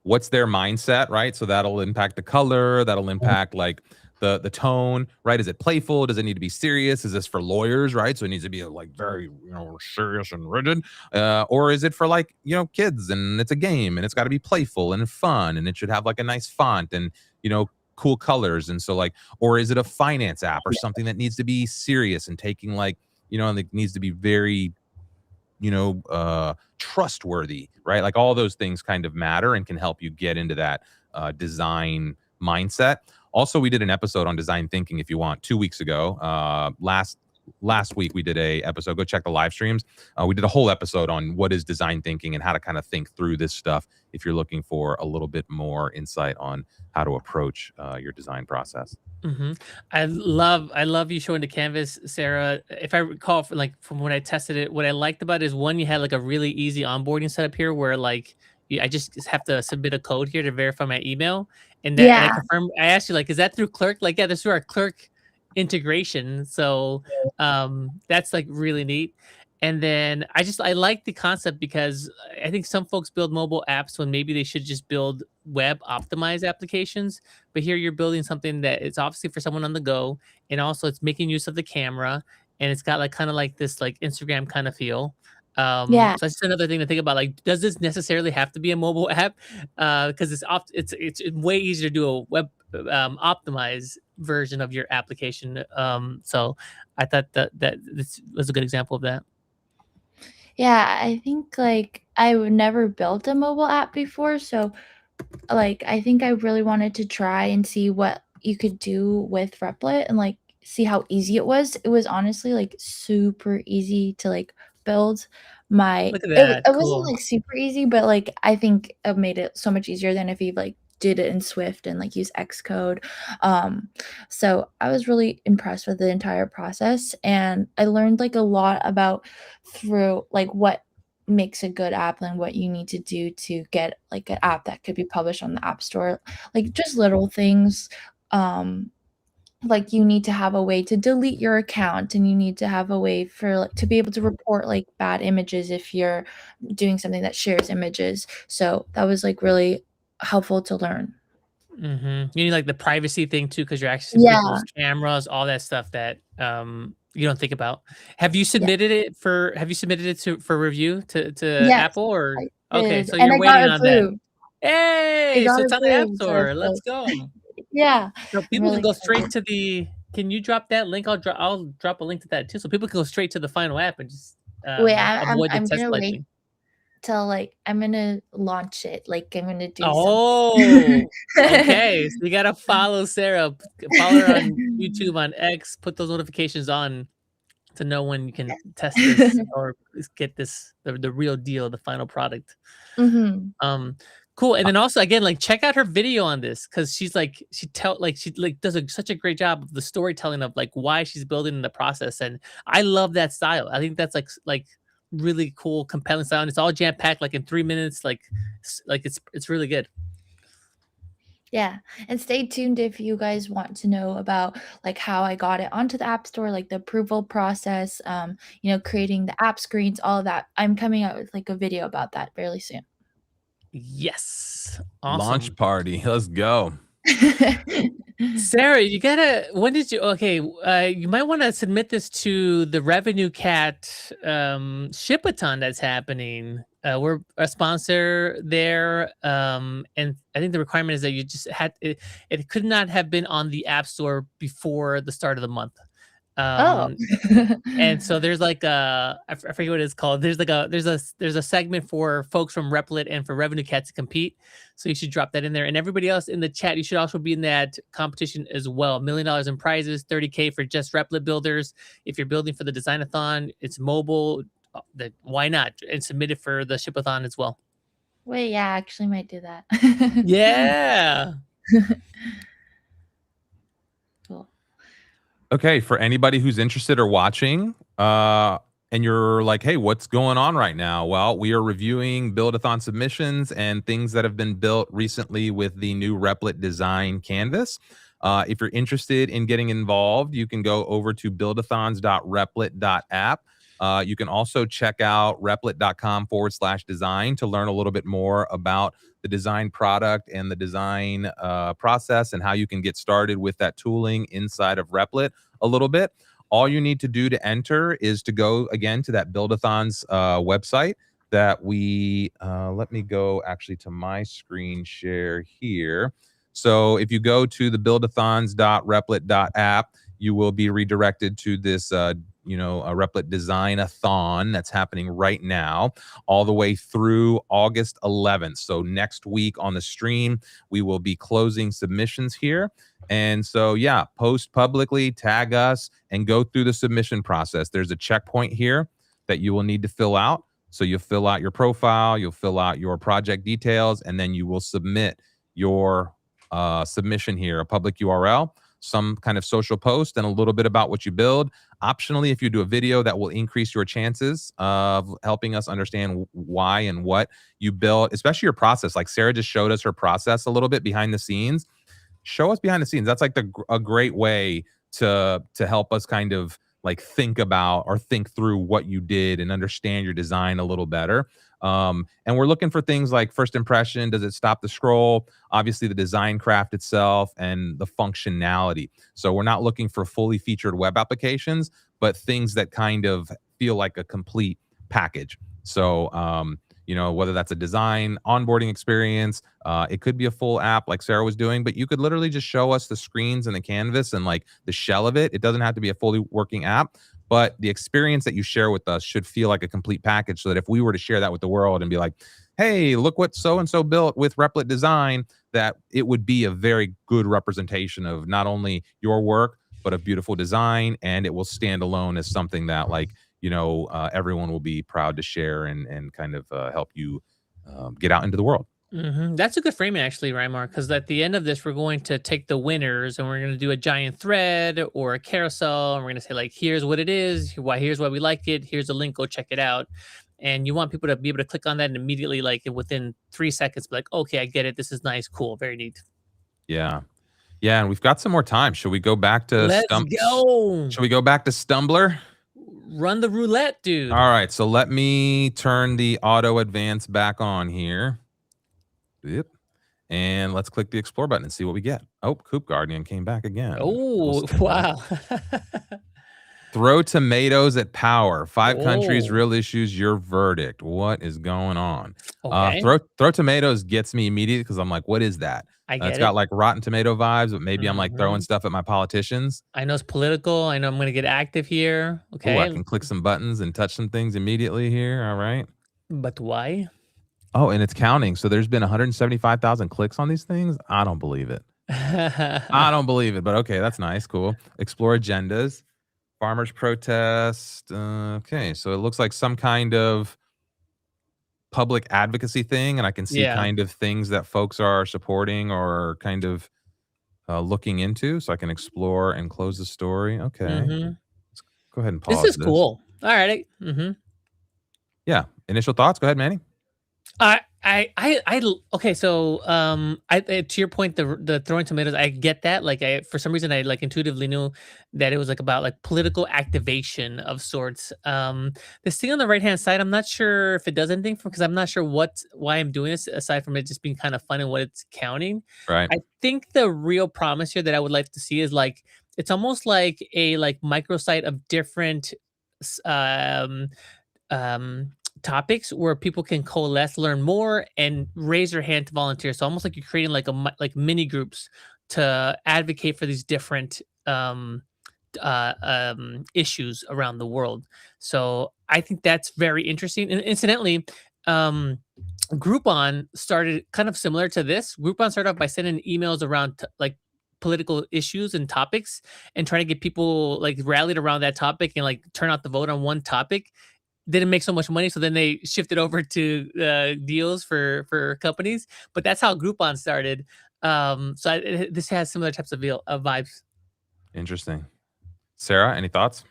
What's their mindset, right? So that'll impact the color. That'll impact like the tone, right? Is it playful? Does it need to be serious? Is this for lawyers, right? So it needs to be like very, serious and rigid. Or is it for like, kids, and it's a game and it's got to be playful and fun, and it should have like a nice font and, cool colors. And so like, or is it a finance app or something that needs to be serious and taking like, and it needs to be very, trustworthy, right? Like all those things kind of matter and can help you get into that design mindset. Also, we did an episode on design thinking, if you want, 2 weeks ago. Last week we did a episode. Go check the live streams. We did a whole episode on what is design thinking and how to kind of think through this stuff if you're looking for a little bit more insight on how to approach your design process. Mm-hmm. I love you showing the canvas, Sarah. If I recall, from when I tested it, what I liked about it is, one, you had like a really easy onboarding setup here where like I just have to submit a code here to verify my email, and that and I confirmed. I asked you like, is that through Clerk? Like, yeah, that's through our Clerk integration. So that's like really neat. And then I like the concept because I think some folks build mobile apps when maybe they should just build web optimized applications. But here you're building something that is obviously for someone on the go, and also it's making use of the camera, and it's got like kind of like this like Instagram kind of feel. So that's just another thing to think about. Like, does this necessarily have to be a mobile app? Because it's way easier to do a web optimized version of your application. So I thought that this was a good example of that. Yeah, I think like I've never built a mobile app before, so like I think I really wanted to try and see what you could do with Replit and like see how easy it was. It was honestly like super easy to like build. Look at that. It Cool. wasn't like super easy, but like I think it made it so much easier than if you like did it in Swift and like use Xcode. So I was really impressed with the entire process, and I learned like a lot about through like what makes a good app and what you need to do to get like an app that could be published on the App Store. Like just little things. Like you need to have a way to delete your account, and you need to have a way for like to be able to report like bad images if you're doing something that shares images. So that was like really helpful to learn. You need like the privacy thing too, because you're accessing people's cameras, all that stuff that you don't think about. Have you submitted it for review to Apple, or okay? So you're waiting on that. Hey, so it's on the App Store. Let's go. Yeah. So people can go straight to the. Can you drop that link? I'll drop a link to that too, so people can go straight to the final app and just wait. avoid the I'm test gonna lighting. wait till like I'm gonna launch it. Like I'm gonna do. Oh, okay. So you gotta follow Sarah. Follow her on YouTube, on X. Put those notifications on to know when you can test this or get this the real deal, the final product. Cool. And then also again, like check out her video on this, because she's like she does such a great job of the storytelling of like why she's building the process, and I love that style. I think that's like really cool, compelling style, and it's all jam packed like in 3 minutes. Like it's really good. Yeah, and stay tuned if you guys want to know about like how I got it onto the App Store, like the approval process, creating the app screens, all of that. I'm coming out with like a video about that fairly soon. Yes. Awesome. Launch party. Let's go. Sarah, you gotta. When did you? Okay, you might want to submit this to the Revenue Cat shipathon that's happening. We're a sponsor there, and I think the requirement is that you just had it. It could not have been on the App Store before the start of the month. Oh. And so there's like I forget what it's called. There's like there's a segment for folks from Replit and for Revenue Cat to compete. So you should drop that in there. And everybody else in the chat, you should also be in that competition as well. $1 million in prizes, 30K for just Replit builders. If you're building for the Designathon, it's mobile. Why not? And submit it for the shipathon as well. Wait, yeah, I actually might do that. Yeah. Cool. Okay, for anybody who's interested or watching, and you're like, hey, what's going on right now? Well, we are reviewing Buildathon submissions and things that have been built recently with the new Replit design canvas. If you're interested in getting involved, you can go over to buildathons.replit.app. You can also check out replit.com/design to learn a little bit more about the design product and the design process and how you can get started with that tooling inside of Replit a little bit. All you need to do to enter is to go again to that Buildathon's website that we, let me go actually to my screen share here. So if you go to the buildathons.replit.app, you will be redirected to this a Replit Designathon that's happening right now, all the way through August 11th. So next week on the stream, we will be closing submissions here. And so, yeah, post publicly, tag us, and go through the submission process. There's a checkpoint here that you will need to fill out. So you'll fill out your profile, you'll fill out your project details, and then you will submit your submission here, a public URL, some kind of social post, and a little bit about what you build. Optionally, if you do a video, that will increase your chances of helping us understand why and what you built, especially your process. Like Sarah just showed us her process a little bit behind the scenes. Show us behind the scenes. That's like a great way to help us kind of like think about or think through what you did and understand your design a little better. And we're looking for things like first impression. Does it stop the scroll? Obviously, the design craft itself and the functionality. So we're not looking for fully featured web applications, but things that kind of feel like a complete package. So, whether that's a design onboarding experience, it could be a full app like Sarah was doing, but you could literally just show us the screens and the canvas and like the shell of it. It doesn't have to be a fully working app, but the experience that you share with us should feel like a complete package, so that if we were to share that with the world and be like, hey, look what so-and-so built with Replit Design, that it would be a very good representation of not only your work, but a beautiful design, and it will stand alone as something that like, everyone will be proud to share and kind of help you get out into the world. That's a good framing, actually, Rymar, because at the end of this, we're going to take the winners and we're going to do a giant thread or a carousel. And we're going to say, like, here's what it is. Here's why we like it. Here's a link. Go check it out. And you want people to be able to click on that and immediately, like, within 3 seconds, be like, okay, I get it. This is nice. Cool. Very neat. Yeah. Yeah. And we've got some more time. Should we go back to Let's go. Should we go back to Stumbler? Run the roulette, dude. All right. So let me turn the auto advance back on here. Yep. And let's click the explore button and see what we get. Oh, Coop Guardian came back again. Oh, wow. Throw tomatoes at power. 5 countries, real issues, your verdict. What is going on? Okay. Throw tomatoes gets me immediately because I'm like, what is that? It's got like Rotten Tomato vibes, but maybe I'm like throwing stuff at my politicians. I know it's political. I know I'm going to get active here. Okay. Ooh, I can click some buttons and touch some things immediately here. All right. But why? Oh, and it's counting. So there's been 175,000 clicks on these things. I don't believe it. I don't believe it, but okay, that's nice. Cool. Explore agendas. Farmers protest. Okay, so it looks like some kind of public advocacy thing, and I can see kind of things that folks are supporting or kind of looking into. So I can explore and close the story. Okay. Let's go ahead and pause. This is cool. All right. Yeah. Initial thoughts? Go ahead, Manny. I Okay, so to your point, the throwing tomatoes, I get that. Like, I for some reason I like intuitively knew that it was like about like political activation of sorts. This thing on the right hand side, I'm not sure if it does anything for because I'm not sure why I'm doing this aside from it just being kind of fun and what it's counting. Right. I think the real promise here that I would like to see is like it's almost like a like microsite of different s- um topics where people can coalesce, learn more, and raise their hand to volunteer. So almost like you're creating like like mini groups to advocate for these different issues around the world. So I think that's very interesting. And incidentally, um, Groupon started kind of similar to this. Groupon started off by sending emails around like political issues and topics and trying to get people like rallied around that topic and like turn out the vote on one topic. Didn't make so much money, so then they shifted over to deals for companies. But that's how Groupon started. This has similar types of vibes. Interesting. Sarah, any thoughts?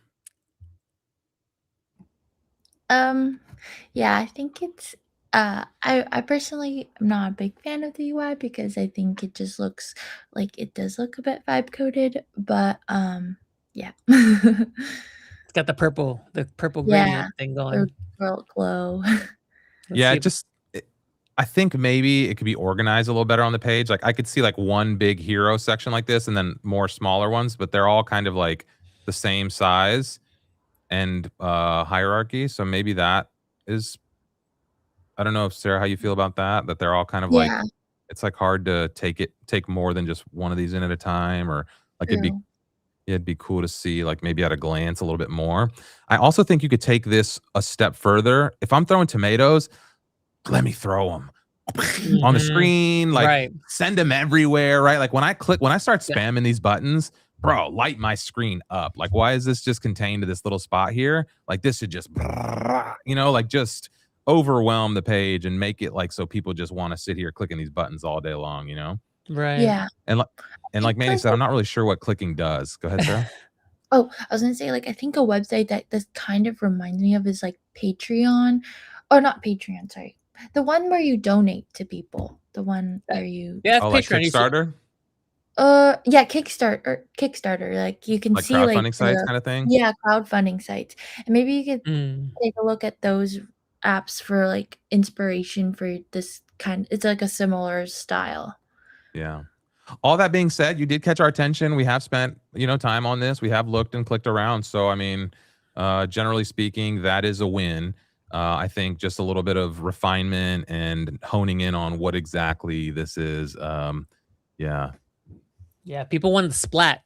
Yeah, I think it's I personally am not a big fan of the UI because I think it just looks like it does look a bit vibe coded, but yeah. It's got the purple Yeah, gradient thing the going. girl glow. Let's Yeah, see. I think maybe it could be organized a little better on the page. Like I could see like one big hero section like this and then more smaller ones, but they're all kind of like the same size and hierarchy. So maybe that is, I don't know if Sarah, how you feel about that, that they're all kind of like, Yeah, it's like hard to take more than just one of these in at a time, or like true. it'd be cool to see like maybe at a glance a little bit more. I also think you could take this a step further. If I'm throwing tomatoes, let me throw them on the Mhm. screen, like Right. send them everywhere, right? Like when I start Yeah. spamming these buttons, bro, light my screen up. Like, why is this just contained to this little spot here? Like this should just, like just overwhelm the page and make it like so people just want to sit here clicking these buttons all day long, Right. Yeah. And like I like think Manny like said, I'm not really sure what clicking does. Go ahead, Sarah. oh, I was gonna say, like, I think a website that this kind of reminds me of is like Patreon, or not Patreon, sorry. The one where you donate to people. The one Yeah, where you yeah, it's Oh, like Patreon. Kickstarter, yeah, Kickstarter. Like you can like see like crowdfunding sites the kind of thing. yeah, crowdfunding sites. And maybe you could Mm. take a look at those apps for like inspiration for this kind. It's like a similar style. Yeah. All that being said, you did catch our attention. We have spent, time on this. We have looked and clicked around. So, I mean, generally speaking, that is a win. I think just a little bit of refinement and honing in on what exactly this is. Yeah. Yeah, people want the splat.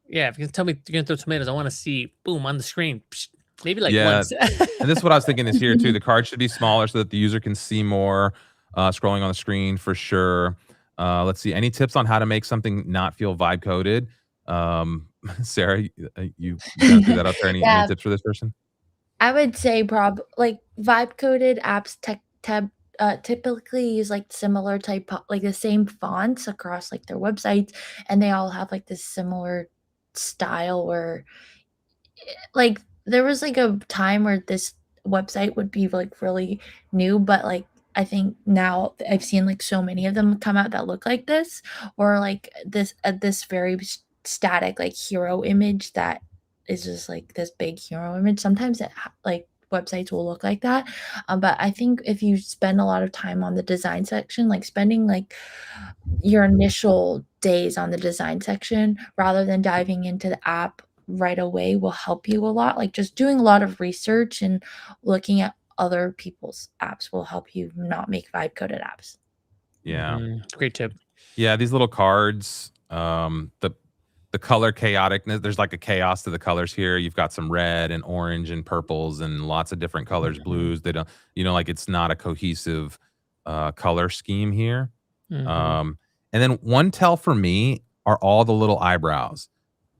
Yeah, if you can tell me you're gonna throw tomatoes, I want to see boom on the screen. Psh, maybe like Yeah. once. And this is what I was thinking this here too. The card should be smaller so that the user can see more scrolling on the screen for sure. Let's see. Any tips on how to make something not feel vibe coded? Sarah, you kind of threw that out there. Any Yeah, tips for this person? I would say like vibe coded apps typically use like similar like the same fonts across like their websites, and they all have like this similar style where like there was like a time where this website would be like really new, but like I think now I've seen like so many of them come out that look like this, or like this very static like hero image that is just like this big hero image. Sometimes like websites will look like that, but I think if you spend a lot of time on the design section, like spending like your initial days on the design section rather than diving into the app right away will help you a lot. Like just doing a lot of research and looking at other people's apps will help you not make vibe coded apps. Yeah. Great tip. Yeah. These little cards, the color chaoticness, there's like a chaos to the colors here. You've got some red and orange and purples and lots of different colors, blues. They don't, like it's not a cohesive color scheme here. Mhm. And then one tell for me are all the little eyebrows.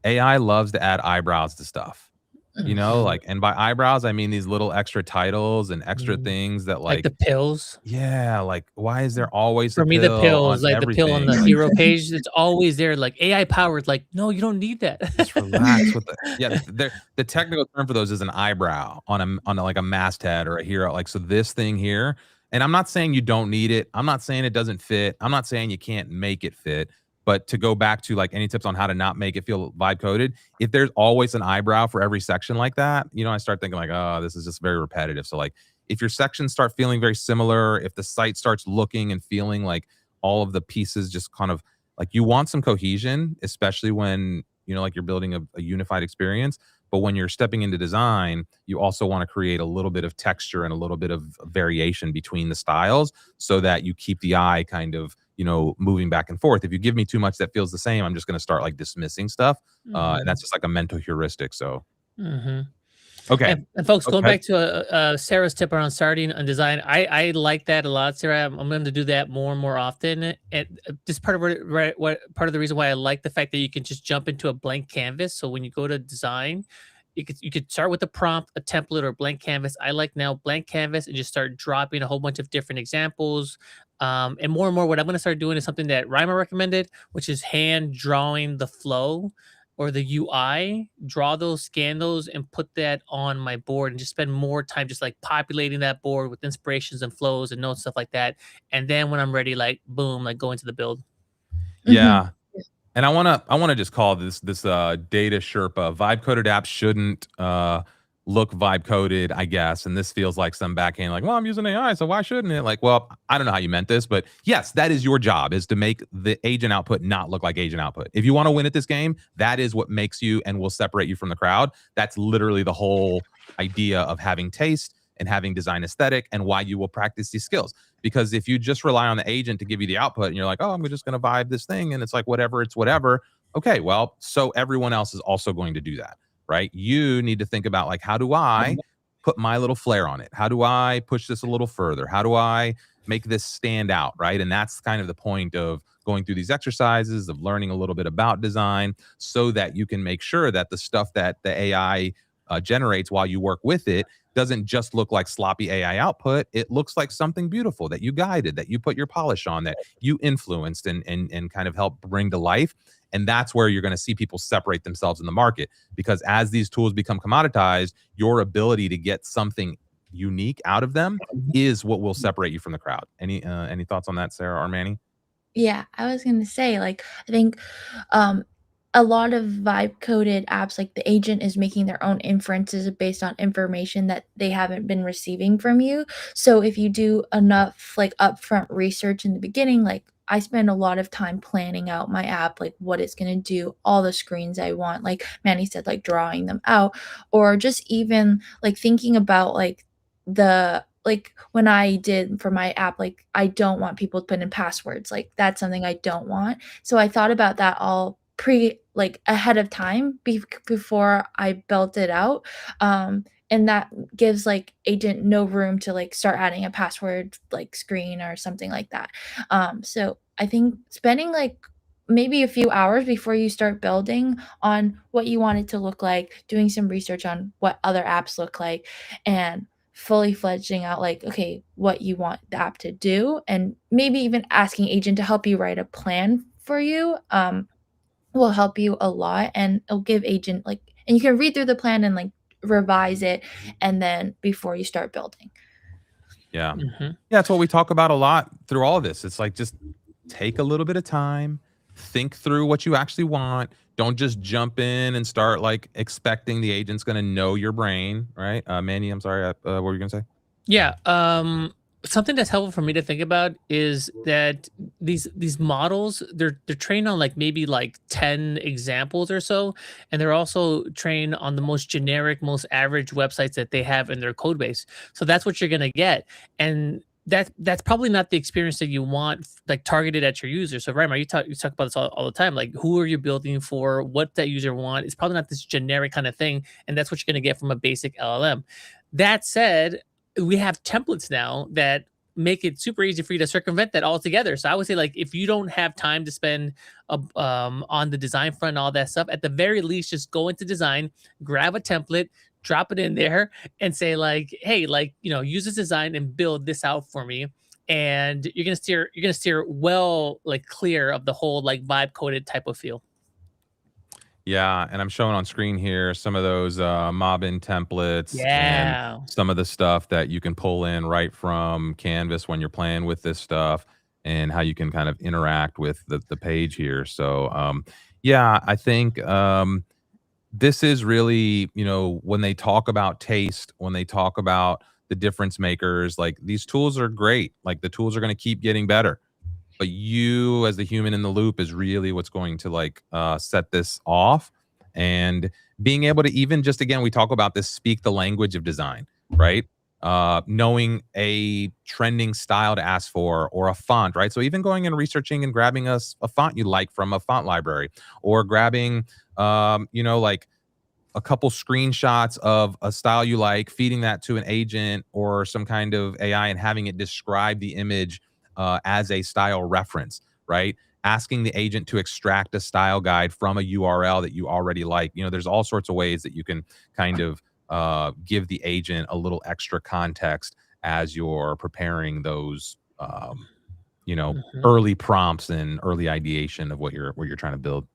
AI loves to add eyebrows to stuff. Like, and by eyebrows, I mean these little extra titles and extra Mm. things that Like the pills. yeah, like why is there always For a me, the pill pills, on like the pill on everything? the Like, hero page, it's always there, like AI powered. Like, no, you don't need that. just relax with the the technical term for those is an eyebrow on like a masthead or a hero. Like, so this thing here, And I'm not saying you don't need it. I'm not saying it doesn't fit. I'm not saying you can't make it fit. But to go back to like any tips on how to not make it feel vibe coded, if there's always an eyebrow for every section like that, you know, I start thinking like, oh, this is just very repetitive. So like if your sections start feeling very similar, if the site starts looking and feeling like all of the pieces just kind of like, you want some cohesion, especially when, you know, like you're building a unified experience. But when you're stepping into design, you also want to create a little bit of texture and a little bit of variation between the styles so that you keep the eye kind of, you know, moving back and forth. If you give me too much that feels the same, I'm just going to start like dismissing stuff. And that's just like a mental heuristic. So, okay. And folks, going back to Sarah's tip around starting on design, I like that a lot, Sarah. I'm going to do that more and more often. And this part of what part of the reason why I like the fact that you can just jump into a blank canvas. So when you go to design, you could start with a prompt, a template, or a blank canvas. I like now blank canvas and just start dropping a whole bunch of different examples. And more, what I'm going to start doing is something that Reimer recommended, which is hand drawing the flow or the UI, draw those, scan those, and put that on my board and just spend more time just like populating that board with inspirations and flows and notes, stuff like that. And then when I'm ready, like boom, like go into the build. Yeah. And I want to just call this data Sherpa. Vibe coded apps shouldn't look vibe coded, I guess. And this feels like some backhand, like, well, I'm using AI, so why shouldn't it? Like, well, I don't know how you meant this, but yes, that is your job, is to make the agent output not look like agent output. If you want to win at this game, that is what makes you and will separate you from the crowd. That's literally the whole idea of having taste and having design aesthetic and why you will practice these skills. Because if you just rely on the agent to give you the output and you're like, oh, I'm just going to vibe this thing, and it's like, whatever, it's whatever. Okay, well, so everyone else is also going to do that, right? You need to think about like, how do I put my little flair on it? How do I push this a little further? How do I make this stand out, right? And that's kind of the point of going through these exercises, of learning a little bit about design, so that you can make sure that the stuff that the AI generates while you work with it doesn't just look like sloppy AI output. It looks like something beautiful that you guided, that you put your polish on, that you influenced and kind of helped bring to life. And that's where you're going to see people separate themselves in the market, because as these tools become commoditized, your ability to get something unique out of them is what will separate you from the crowd. Any thoughts on that, Sarah or Manny? Yeah, I was gonna say, like, I think a lot of vibe coded apps, like the agent is making their own inferences based on information that they haven't been receiving from you. So if you do enough like upfront research in the beginning, like I spend a lot of time planning out my app, like what it's going to do, all the screens I want, like Manny said, like drawing them out, or just even like thinking about like when I did for my app, like I don't want people to put in passwords. Like that's something I don't want. So I thought about that all ahead of time before I built it out. And that gives like agent no room to like start adding a password like screen or something like that. So I think spending like maybe a few hours before you start building on what you want it to look like, doing some research on what other apps look like, and fully fledging out like, okay, what you want the app to do, and maybe even asking agent to help you write a plan for you will help you a lot. And it'll give agent like, and you can read through the plan and like revise it, and then before you start building. Yeah. Yeah, that's what we talk about a lot through all of this. It's like, just take a little bit of time, think through what you actually want. Don't just jump in and start like expecting the agent's going to know your brain, right? Manny, I'm sorry, what were you going to say? Yeah. Something that's helpful for me to think about is that these models, they're trained on like maybe like 10 examples or so, and they're also trained on the most generic, most average websites that they have in their code base. So that's what you're gonna get, and that's probably not the experience that you want, like targeted at your user. So Reimer, you talk about this all the time, like who are you building for, what that user want. It's probably not this generic kind of thing, and that's what you're gonna get from a basic LLM. That said, we have templates now that make it super easy for you to circumvent that altogether. So I would say, like, if you don't have time to spend on the design front and all that stuff, at the very least, just go into design, grab a template, drop it in there, and say like, hey, like, use this design and build this out for me. And you're gonna steer well, like, clear of the whole like vibe coded type of feel. Yeah, and I'm showing on screen here some of those Mobbin templates and Yeah. some of the stuff that you can pull in right from Canvas when you're playing with this stuff, and how you can kind of interact with the page here. So yeah, I think this is really, you know, when they talk about taste, when they talk about the difference makers, like these tools are great. Like the tools are going to keep getting better, but you as the human in the loop is really what's going to like set this off. And being able to even just, again, we talk about this, speak the language of design, right? Knowing a trending style to ask for, or a font, right? So even going and researching and grabbing a font you like from a font library, or grabbing you know, like a couple screenshots of a style you like, feeding that to an agent or some kind of AI and having it describe the image as a style reference, right? Asking the agent to extract a style guide from a URL that you already like. You know, there's all sorts of ways that you can kind of give the agent a little extra context as you're preparing those, you know, early prompts and early ideation of what you're trying to build.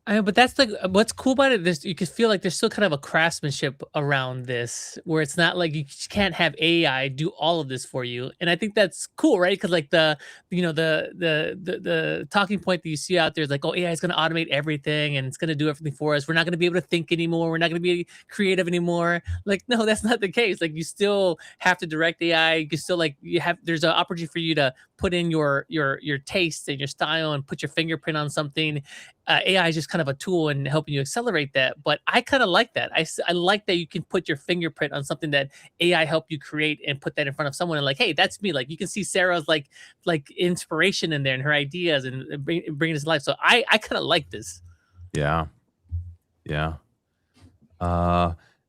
I know, but that's like what's cool about it. This you can feel like there's still kind of a craftsmanship around this, where it's not like you just can't have AI do all of this for you. And I think that's cool, right? Because like you know, the talking point that you see out there is like, oh, AI is going to automate everything and it's going to do everything for us. We're not going to be able to think anymore. We're not going to be creative anymore. Like, no, that's not the case. Like, you still have to direct AI. You can still like there's an opportunity for you to put in your taste and your style and put your fingerprint on something. AI is just kind of a tool and helping you accelerate that. But I kind of like that. I like that you can put your fingerprint on something that AI helped you create and put that in front of someone and like, hey, that's me. Like you can see Sarah's like inspiration in there and her ideas and bringing this to life. So I kind of like this. Yeah. Yeah.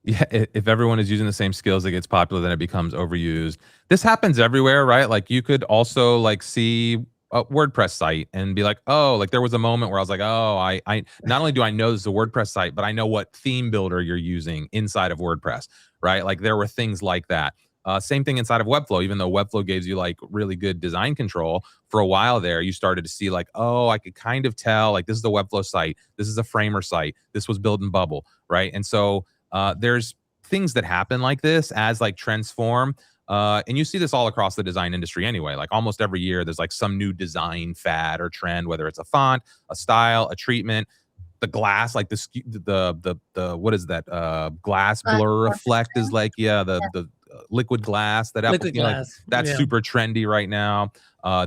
Yeah, if everyone is using the same skills, it gets popular, then it becomes overused. This happens everywhere, right? Like you could also like see a WordPress site and be like, oh, like there was a moment where I was like, oh, I not only do I know this is a WordPress site, but I know what theme builder you're using inside of WordPress, right? Like there were things like that. Same thing inside of Webflow. Even though Webflow gives you like really good design control, for a while there, you started to see like, oh, I could kind of tell like this is the Webflow site, this is a Framer site, this was built in Bubble, right? And so there's things that happen like this as like trends form. And you see this all across the design industry anyway. Like almost every year, there's like some new design fad or trend, whether it's a font, a style, a treatment, the glass, like the what is that? Glass blur effect is like, yeah, the liquid glass that Apple, you know, like, that's super trendy right now.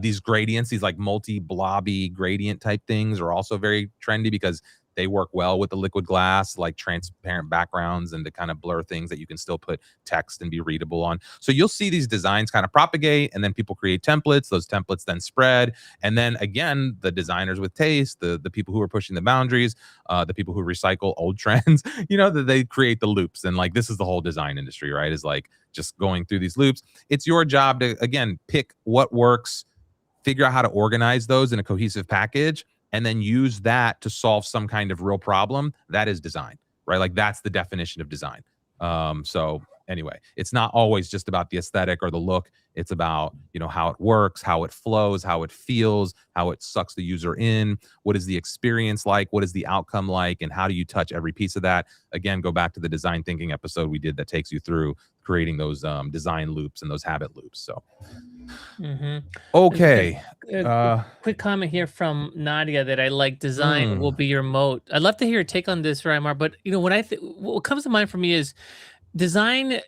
These gradients, these like multi-blobby gradient type things are also very trendy because they work well with the liquid glass, like transparent backgrounds, and to kind of blur things that you can still put text and be readable on. So you'll see these designs kind of propagate, and then people create templates. Those templates then spread. And then again, the designers with taste, the people who are pushing the boundaries, the people who recycle old trends, you know, that they create the loops. And like, this is the whole design industry, right? Is like just going through these loops. It's your job to, again, pick what works, figure out how to organize those in a cohesive package, and then use that to solve some kind of real problem. That is design, right? Like that's the definition of design. So anyway, it's not always just about the aesthetic or the look. It's about, you know, how it works, how it flows, how it feels, how it sucks the user in. What is the experience like? What is the outcome like? And how do you touch every piece of that? Again, go back to the design thinking episode we did that takes you through creating those design loops and those habit loops. So. Okay. Quick comment here from Nadia that I like design will be your moat. I'd love to hear your take on this, Raimar. But you know, when what comes to mind for me is design.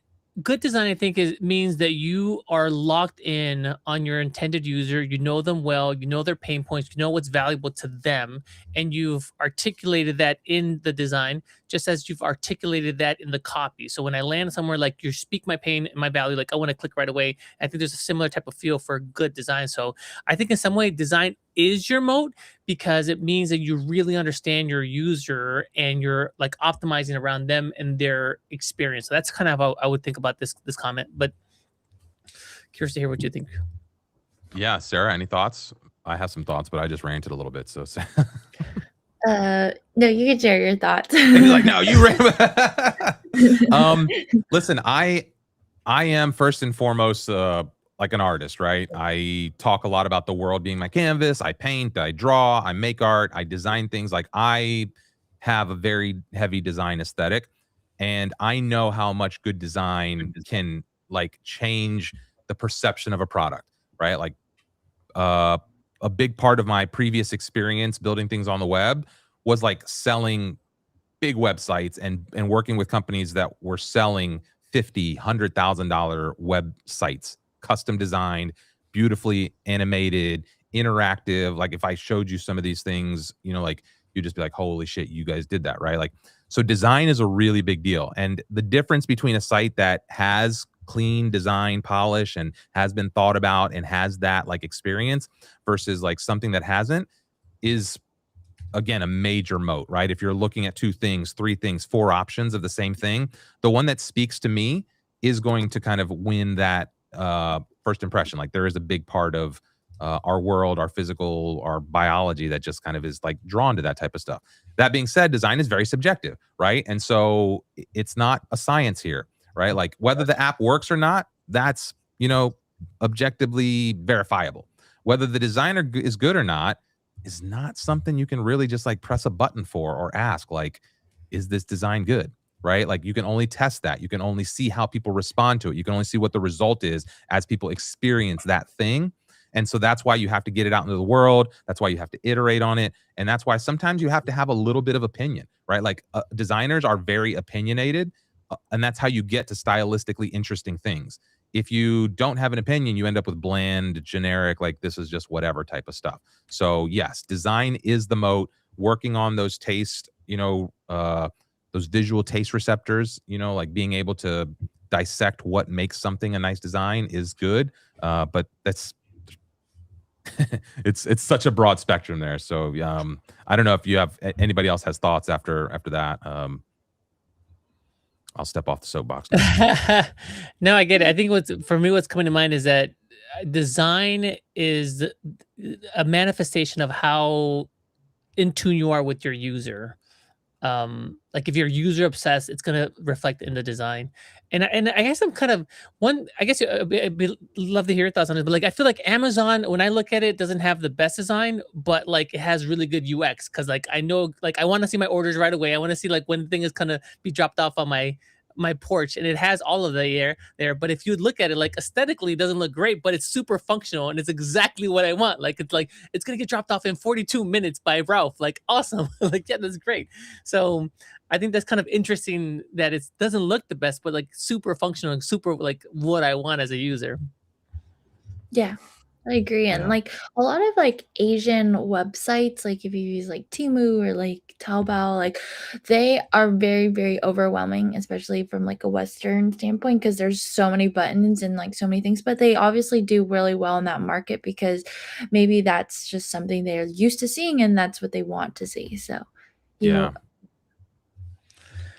Good design, I think, means that you are locked in on your intended user. You know them well. You know their pain points. You know what's valuable to them, and you've articulated that in the design, just as you've articulated that in the copy. So when I land somewhere like you speak my pain and my value, like I want to click right away. I think there's a similar type of feel for good design. So I think in some way design is your moat because it means that you really understand your user and you're like optimizing around them and their experience. So that's kind of how I would think about this comment. But curious to hear what you think. Yeah, Sarah, any thoughts? I have some thoughts, but I just ranted a little bit. So. No, you can share your thoughts. He's like, no, you ran. Listen, I am first and foremost like an artist, right? I talk a lot about the world being my canvas. I paint, I draw, I make art, I design things. Like I have a very heavy design aesthetic, and I know how much good design can like change the perception of a product, right? Like a big part of my previous experience building things on the web was like selling big websites and working with companies that were selling $50,000-$100,000 websites, custom designed, beautifully animated, interactive. Like if I showed you some of these things, you know, like you'd just be like, holy shit, you guys did that, right? Like, so design is a really big deal. And the difference between a site that has clean design polish and has been thought about and has that like experience versus like something that hasn't is, again, a major moat, right? If you're looking at 2 things, 3 things, 4 options of the same thing, the one that speaks to me is going to kind of win that first impression. Like there is a big part of our world, our physical, our biology that just kind of is like drawn to that type of stuff. That being said, design is very subjective, right? And so it's not a science here, right? Like whether the app works or not, that's, you know, objectively verifiable. Whether the designer is good or not is not something you can really just like press a button for or ask, like, is this design good? Right? Like you can only test that. You can only see how people respond to it. You can only see what the result is as people experience that thing. And so that's why you have to get it out into the world. That's why you have to iterate on it. And that's why sometimes you have to have a little bit of opinion, right? Like designers are very opinionated, and that's how you get to stylistically interesting things. If you don't have an opinion, you end up with bland, generic, like this is just whatever type of stuff. So yes, design is the moat. Working on those taste, you know, those visual taste receptors, you know, like being able to dissect what makes something a nice design is good. But that's it's such a broad spectrum there. So I don't know if you have anybody else has thoughts after that. I'll step off the soapbox now. No, I get it. I think what's coming to mind is that design is a manifestation of how in tune you are with your user. Like if you're user obsessed, it's gonna reflect in the design. And I guess I'm kind of I guess I'd love to hear your thoughts on it. But like I feel like Amazon, when I look at it, doesn't have the best design, but like it has really good UX because like I know like I want to see my orders right away. I want to see like when the thing is gonna be dropped off on my porch, and it has all of the there. But if you look at it, like aesthetically, it doesn't look great, but it's super functional and it's exactly what I want. Like it's gonna get dropped off in 42 minutes by Ralph. Like awesome. Like yeah, that's great. So I think that's kind of interesting that it doesn't look the best, but like super functional and super like what I want as a user. Yeah, I agree. And Yeah. like a lot of like Asian websites, like if you use like Temu or like Taobao, like they are very, very overwhelming, especially from like a Western standpoint, because there's so many buttons and like so many things. But they obviously do really well in that market because maybe that's just something they're used to seeing and that's what they want to see. So Yeah.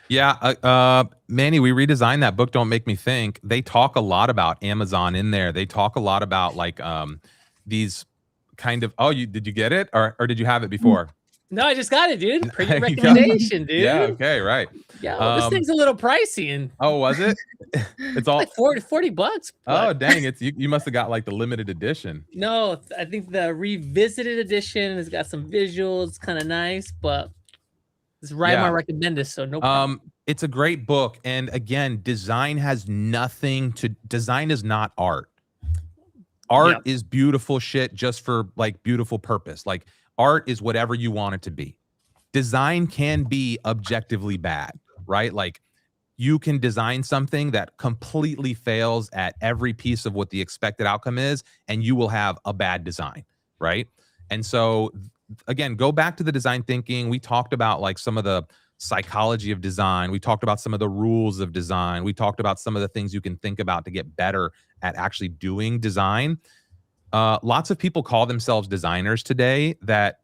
Yeah, Manny, we redesigned that book, Don't Make Me Think. They talk a lot about Amazon in there. They talk a lot about like these kind of, did you get it? Or did you have it before? No, I just got it, dude. Pretty You got it? recommendation, dude. Yeah, okay, right. Yeah, this thing's a little pricey and Oh, was it? It's all like $40. Oh, but- dang, it's you must have got like the limited edition. No, I think the revisited edition has got some visuals, kind of nice, but it's Rymar recommended, so no problem. It's a great book, and again, design is not art. Art is beautiful shit just for like beautiful purpose. Like art is whatever you want it to be. Design can be objectively bad, right? Like you can design something that completely fails at every piece of what the expected outcome is, and you will have a bad design, right? And so again, go back to the design thinking. We talked about like some of the psychology of design. We talked about some of the rules of design. We talked about some of the things you can think about to get better at actually doing design. Lots of people call themselves designers today that,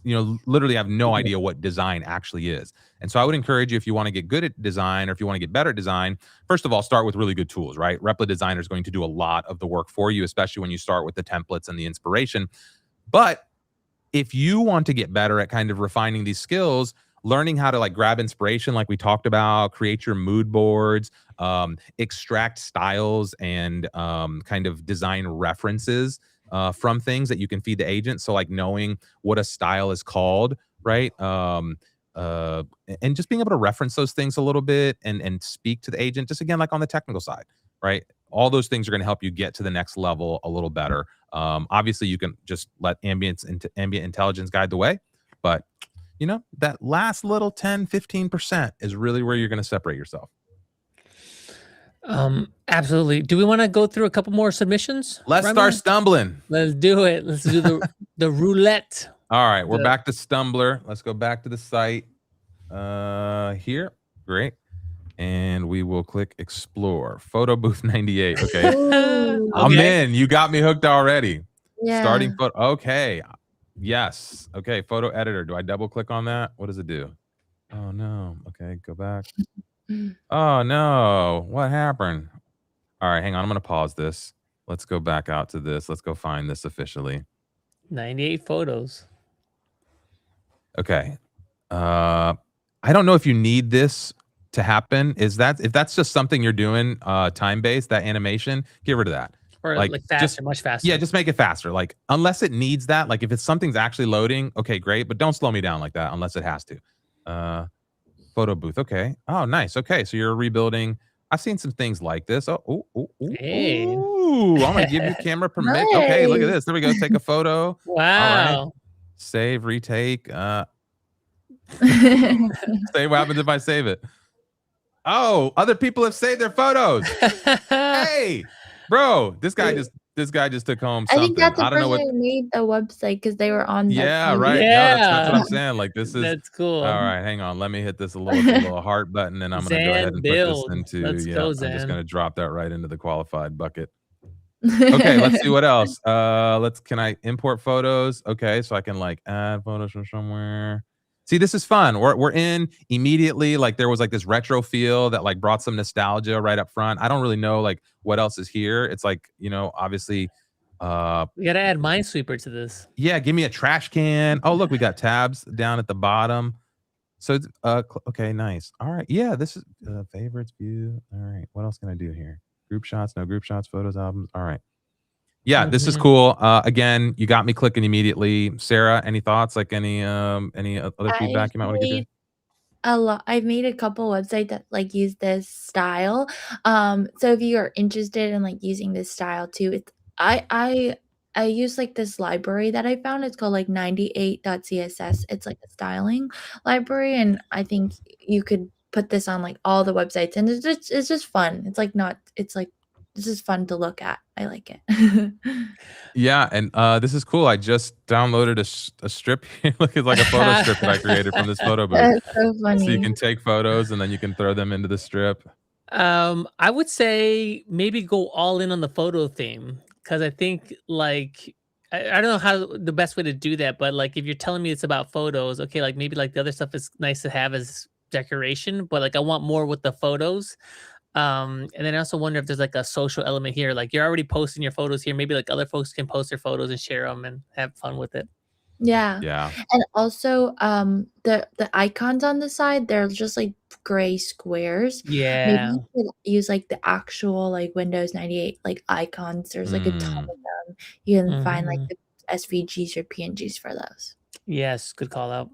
you know, literally have no idea what design actually is. And so I would encourage you, if you want to get good at design or if you want to get better at design, first of all, start with really good tools, right? Replit Designer is going to do a lot of the work for you, especially when you start with the templates and the inspiration. But if you want to get better at kind of refining these skills, learning how to like grab inspiration, like we talked about, create your mood boards, extract styles and kind of design references from things that you can feed the agent. So like knowing what a style is called, right? and just being able to reference those things a little bit and speak to the agent, just again, like on the technical side, right? All those things are going to help you get to the next level a little better. Obviously, you can just let ambient intelligence guide the way, but that last little 10-15% is really where you're going to separate yourself. Absolutely. Do we want to go through a couple more submissions? Let's start stumbling. Let's do it. Let's do the roulette. All right, we're back to Stumbler. Let's go back to the site here. Great. And we will click explore. Photo booth 98. Okay. I'm in. You got me hooked already. Yeah. Starting photo. Okay. Yes. Okay. Photo editor. Do I double click on that? What does it do? Oh no. Okay. Go back. Oh no. What happened? All right. Hang on. I'm going to pause this. Let's go back out to this. Let's go find this officially. 98 photos. Okay. I don't know if you need this to happen. If that's just something you're doing time-based, that animation, get rid of that. Or like faster, much faster. Yeah, just make it faster. Like unless it needs that, like if something's actually loading, okay, great, but don't slow me down like that unless it has to. Photo booth. Okay. Oh, nice. Okay, so you're rebuilding. I've seen some things like this. Oh, hey. Ooh, I'm gonna give you camera permit. Nice. Okay, look at this. There we go. Take a photo. Wow. All right. Save, retake. Say what happens if I save it. Oh, other people have saved their photos. Hey, bro, this guy just took home something. I think that's the person who made the website because they were on. Yeah, right. Yeah, no, that's what I'm saying. Like this is that's cool. All right, hang on. Let me hit this a little heart button, and I'm gonna go ahead and put this into. Let's go, Zan. I'm just gonna drop that right into the qualified bucket. Okay, let's see what else. Can I import photos? Okay, so I can like add photos from somewhere. See, this is fun. We're in immediately. Like there was like this retro feel that like brought some nostalgia right up front. I don't really know like what else is here. It's like, obviously we gotta add Minesweeper to this. Yeah, give me a trash can. Oh, look, we got tabs down at the bottom. So okay, nice. All right. Yeah, this is favorites, view. All right. What else can I do here? Group shots, no group shots, photos, albums. All right. Yeah, this is cool. Again, you got me clicking immediately. Sarah, any thoughts? Like any other feedback you might want to give? I've made a couple websites that like use this style. So if you are interested in like using this style too, I use like this library that I found. It's called like 98.css. It's like a styling library, and I think you could put this on like all the websites, and it's just fun. This is fun to look at. I like it. Yeah, and this is cool. I just downloaded a strip here. Look, it's like a photo strip that I created from this photo booth. That's so funny. So you can take photos and then you can throw them into the strip. I would say maybe go all in on the photo theme, because I think like I don't know how the best way to do that, but like if you're telling me it's about photos, okay, like maybe like the other stuff is nice to have as decoration, but like I want more with the photos. And then I also wonder if there's like a social element here. Like you're already posting your photos here. Maybe like other folks can post their photos and share them and have fun with it. Yeah. Yeah. And also the icons on the side, they're just like gray squares. Yeah. Maybe you could use like the actual like Windows 98 like icons. There's like a ton of them. You can find like the SVGs or PNGs for those. Yes, good call out.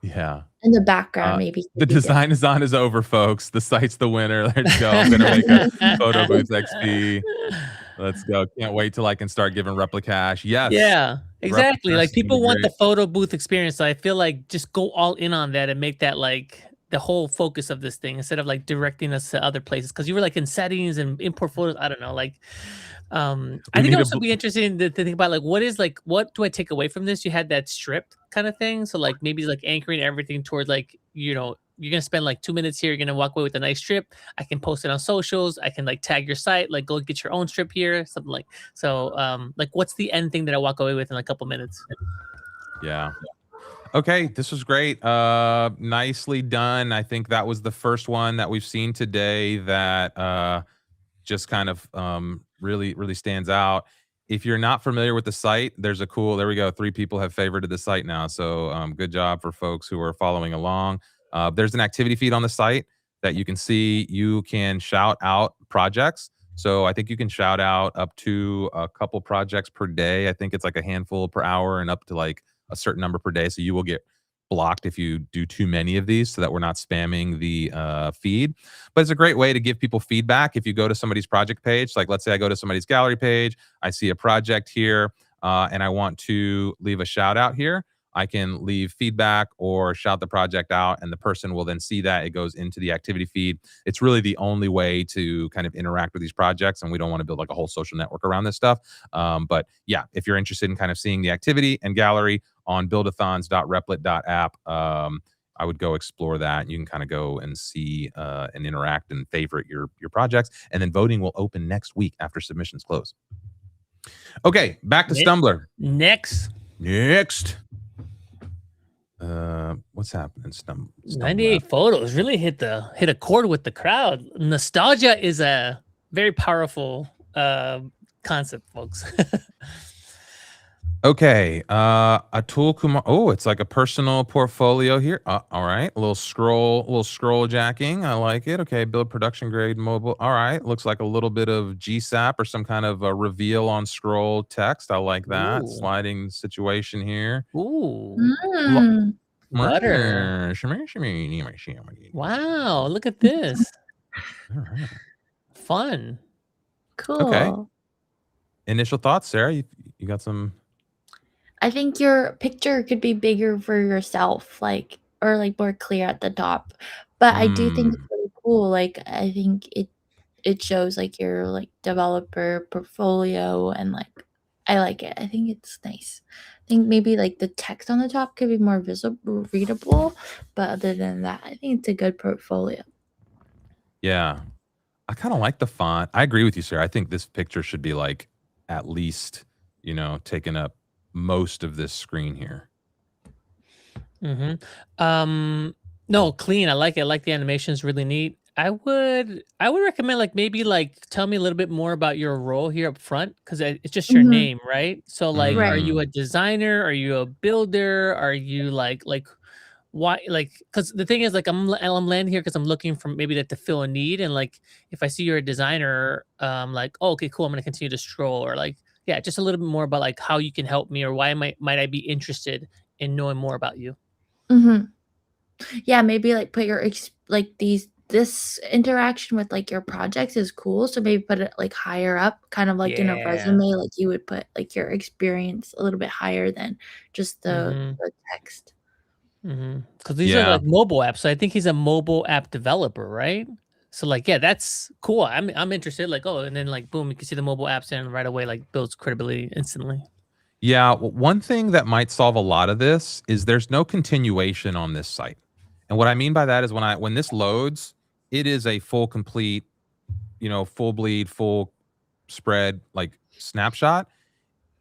Yeah. In the background, maybe. The Designathon is over, folks. The site's the winner. Let's go. I'm gonna make a photo booth XP. Let's go. Can't wait till I can start giving Replicash. Yes. Yeah, exactly. Replicash like people want great. the photo booth experience. So I feel like just go all in on that and make that like the whole focus of this thing instead of like directing us to other places. Because you were like in settings and import photos. I don't know. Like, I think it would also be interesting to think about like what do I take away from this? You had that stripped kind of thing. So like maybe like anchoring everything towards like, you're gonna spend like 2 minutes here, you're gonna walk away with a nice strip. I can post it on socials, I can like tag your site, like go get your own strip here, something like so. Like what's the end thing that I walk away with in a couple minutes? Yeah. Okay, this was great. Nicely done. I think that was the first one that we've seen today that just kind of really stands out. If you're not familiar with the site, there we go. 3 people have favorited the site now. So good job for folks who are following along. There's an activity feed on the site that you can see. You can shout out projects. So I think you can shout out up to a couple projects per day. I think it's like a handful per hour and up to like a certain number per day. So you will get blocked if you do too many of these so that we're not spamming the feed. But it's a great way to give people feedback. If you go to somebody's project page, like let's say I go to somebody's gallery page, I see a project here, and I want to leave a shout out here, I can leave feedback or shout the project out, and the person will then see that. It goes into the activity feed. It's really the only way to kind of interact with these projects, and we don't want to build like a whole social network around this stuff. But yeah, if you're interested in kind of seeing the activity and gallery on buildathons.replit.app, I would go explore that. You can kind of go and see and interact and favorite your projects, and then voting will open next week after submissions close. Okay, back to Stumbler. Next. What's happening? 98 photos really hit a chord with the crowd. Nostalgia is a very powerful concept, folks. Okay, Atul Kumar. Oh, it's like a personal portfolio here. All right, a little scroll jacking. I like it. Okay, build production grade mobile. All right, looks like a little bit of GSAP or some kind of a reveal on scroll text. I like that. Ooh. Sliding situation here. Ooh. Butter. Wow, look at this. All right. Fun. Cool. Okay. Initial thoughts, Sarah? You got some? I think your picture could be bigger for yourself, like, or like more clear at the top. But I do think it's really cool. Like, I think it shows like your like developer portfolio, and like I like it. I think it's nice. I think maybe like the text on the top could be more visible, readable, but other than that, I think it's a good portfolio. Yeah, I kind of like the font. I agree with you, Sarah. I think this picture should be like at least, taking up most of this screen here. No, clean. I like it. I like the animations, really neat. I would recommend like maybe like tell me a little bit more about your role here up front, because it's just your name, right? So like, are you a designer? Are you a builder? Are you like why, like, because the thing is like I'm landing here because I'm looking for maybe like to fill a need, and like if I see you're a designer, like, oh, okay, cool, I'm gonna continue to scroll, or like, yeah, just a little bit more about like how you can help me, or why might I be interested in knowing more about you. Yeah, maybe like put your this interaction with like your projects is cool, so maybe put it like higher up, kind of like in a resume, like you would put like your experience a little bit higher than just the text. Because these are like mobile apps, so I think he's a mobile app developer, right? So like, yeah, that's cool. I'm interested. Like, oh, and then like, boom, you can see the mobile apps, and right away like builds credibility instantly. Yeah, one thing that might solve a lot of this is there's no continuation on this site. And what I mean by that is when this loads, it is a full complete, full bleed, full spread like snapshot.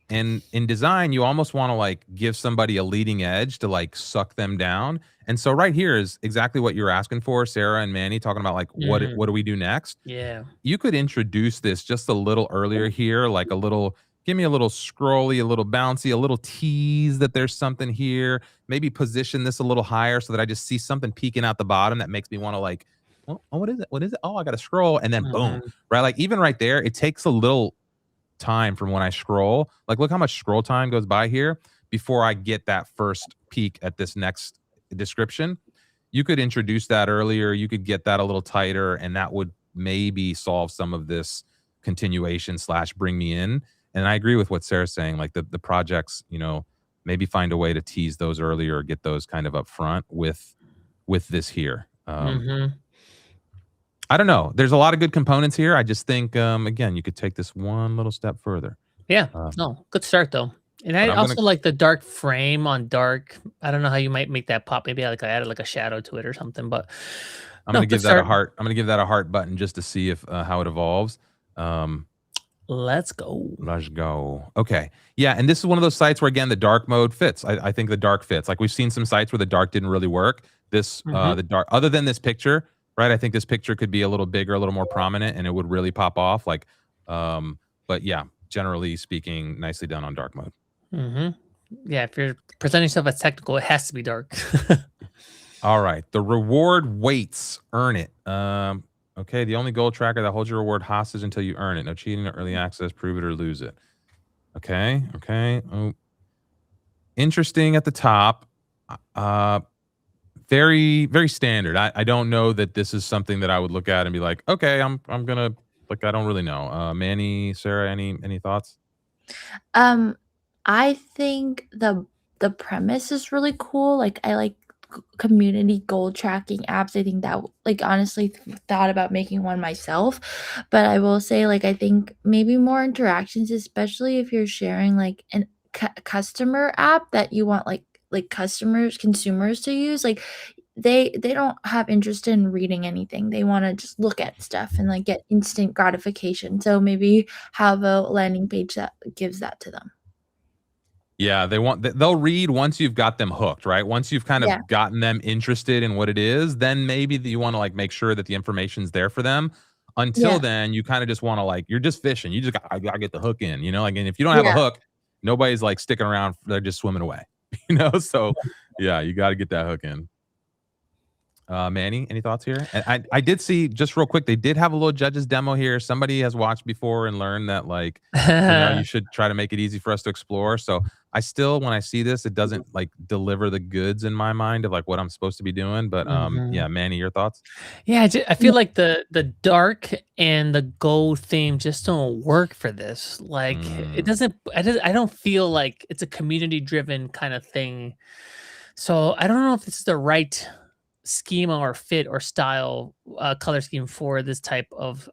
And in design, you almost want to like give somebody a leading edge to like suck them down. And so right here is exactly what you're asking for, Sarah and Manny, talking about like what do we do next? Yeah. You could introduce this just a little earlier here, like a little, give me a little scrolly, a little bouncy, a little tease that there's something here. Maybe position this a little higher so that I just see something peeking out the bottom that makes me want to like, oh, what is it? What is it? Oh, I got to scroll. And then boom, right? Like even right there, it takes a little time from when I scroll. Like look how much scroll time goes by here before I get that first peek at this next description. You could introduce that earlier. You could get that a little tighter, and that would maybe solve some of this continuation / bring me in. And I agree with what Sarah's saying, like the projects, maybe find a way to tease those earlier or get those kind of up front with this here. I don't know. There's a lot of good components here. I just think, again, you could take this one little step further. Yeah. No, good start though. And I also like the dark frame on dark. I don't know how you might make that pop. Maybe like I added like a shadow to it or something, but I'm going to give that a heart. I'm going to give that a heart button just to see if how it evolves. Let's go. Let's go. Okay. Yeah. And this is one of those sites where, again, the dark mode fits. I think the dark fits. Like we've seen some sites where the dark didn't really work. The dark, other than this picture, right? I think this picture could be a little bigger, a little more prominent, and it would really pop off. Like, but yeah, generally speaking, nicely done on dark mode. Yeah. If you're presenting yourself as technical, it has to be dark. All right. The reward waits. Earn it. Okay, the only goal tracker that holds your reward hostage until you earn it. No cheating, no early access, prove it or lose it. Okay. Oh. Interesting at the top. Very, very standard. I don't know that this is something that I would look at and be like, okay, I'm gonna like, I don't really know. Manny, Sarah, any thoughts? I think the premise is really cool. Like I like community goal tracking apps. I think that like honestly thought about making one myself, but I will say like I think maybe more interactions, especially if you're sharing like an customer app that you want like consumers to use. Like they don't have interest in reading anything. They want to just look at stuff and like get instant gratification. So maybe have a landing page that gives that to them. Yeah, they'll read once you've got them hooked, right? Once you've kind Yeah. of gotten them interested in what it is, then maybe you want to like make sure that the information's there for them. Until Yeah. then, you kind of just want to like, you're just fishing. You just gotta get the hook in, you know? Like, and if you don't have a Yeah. hook, nobody's like sticking around. They're just swimming away, you know? So yeah, you got to get that hook in. Manny, any thoughts here? And I did see, just real quick, they did have a little judges demo here. Somebody has watched before and learned that like, you know, you should try to make it easy for us to explore. So I still, when I see this, it doesn't like deliver the goods in my mind of like what I'm supposed to be doing. But yeah, Manny, your thoughts? Yeah, I feel like the dark and the gold theme just don't work for this. Like it doesn't. I don't feel like it's a community driven kind of thing. So I don't know if this is the right schema or fit or style color scheme for this type of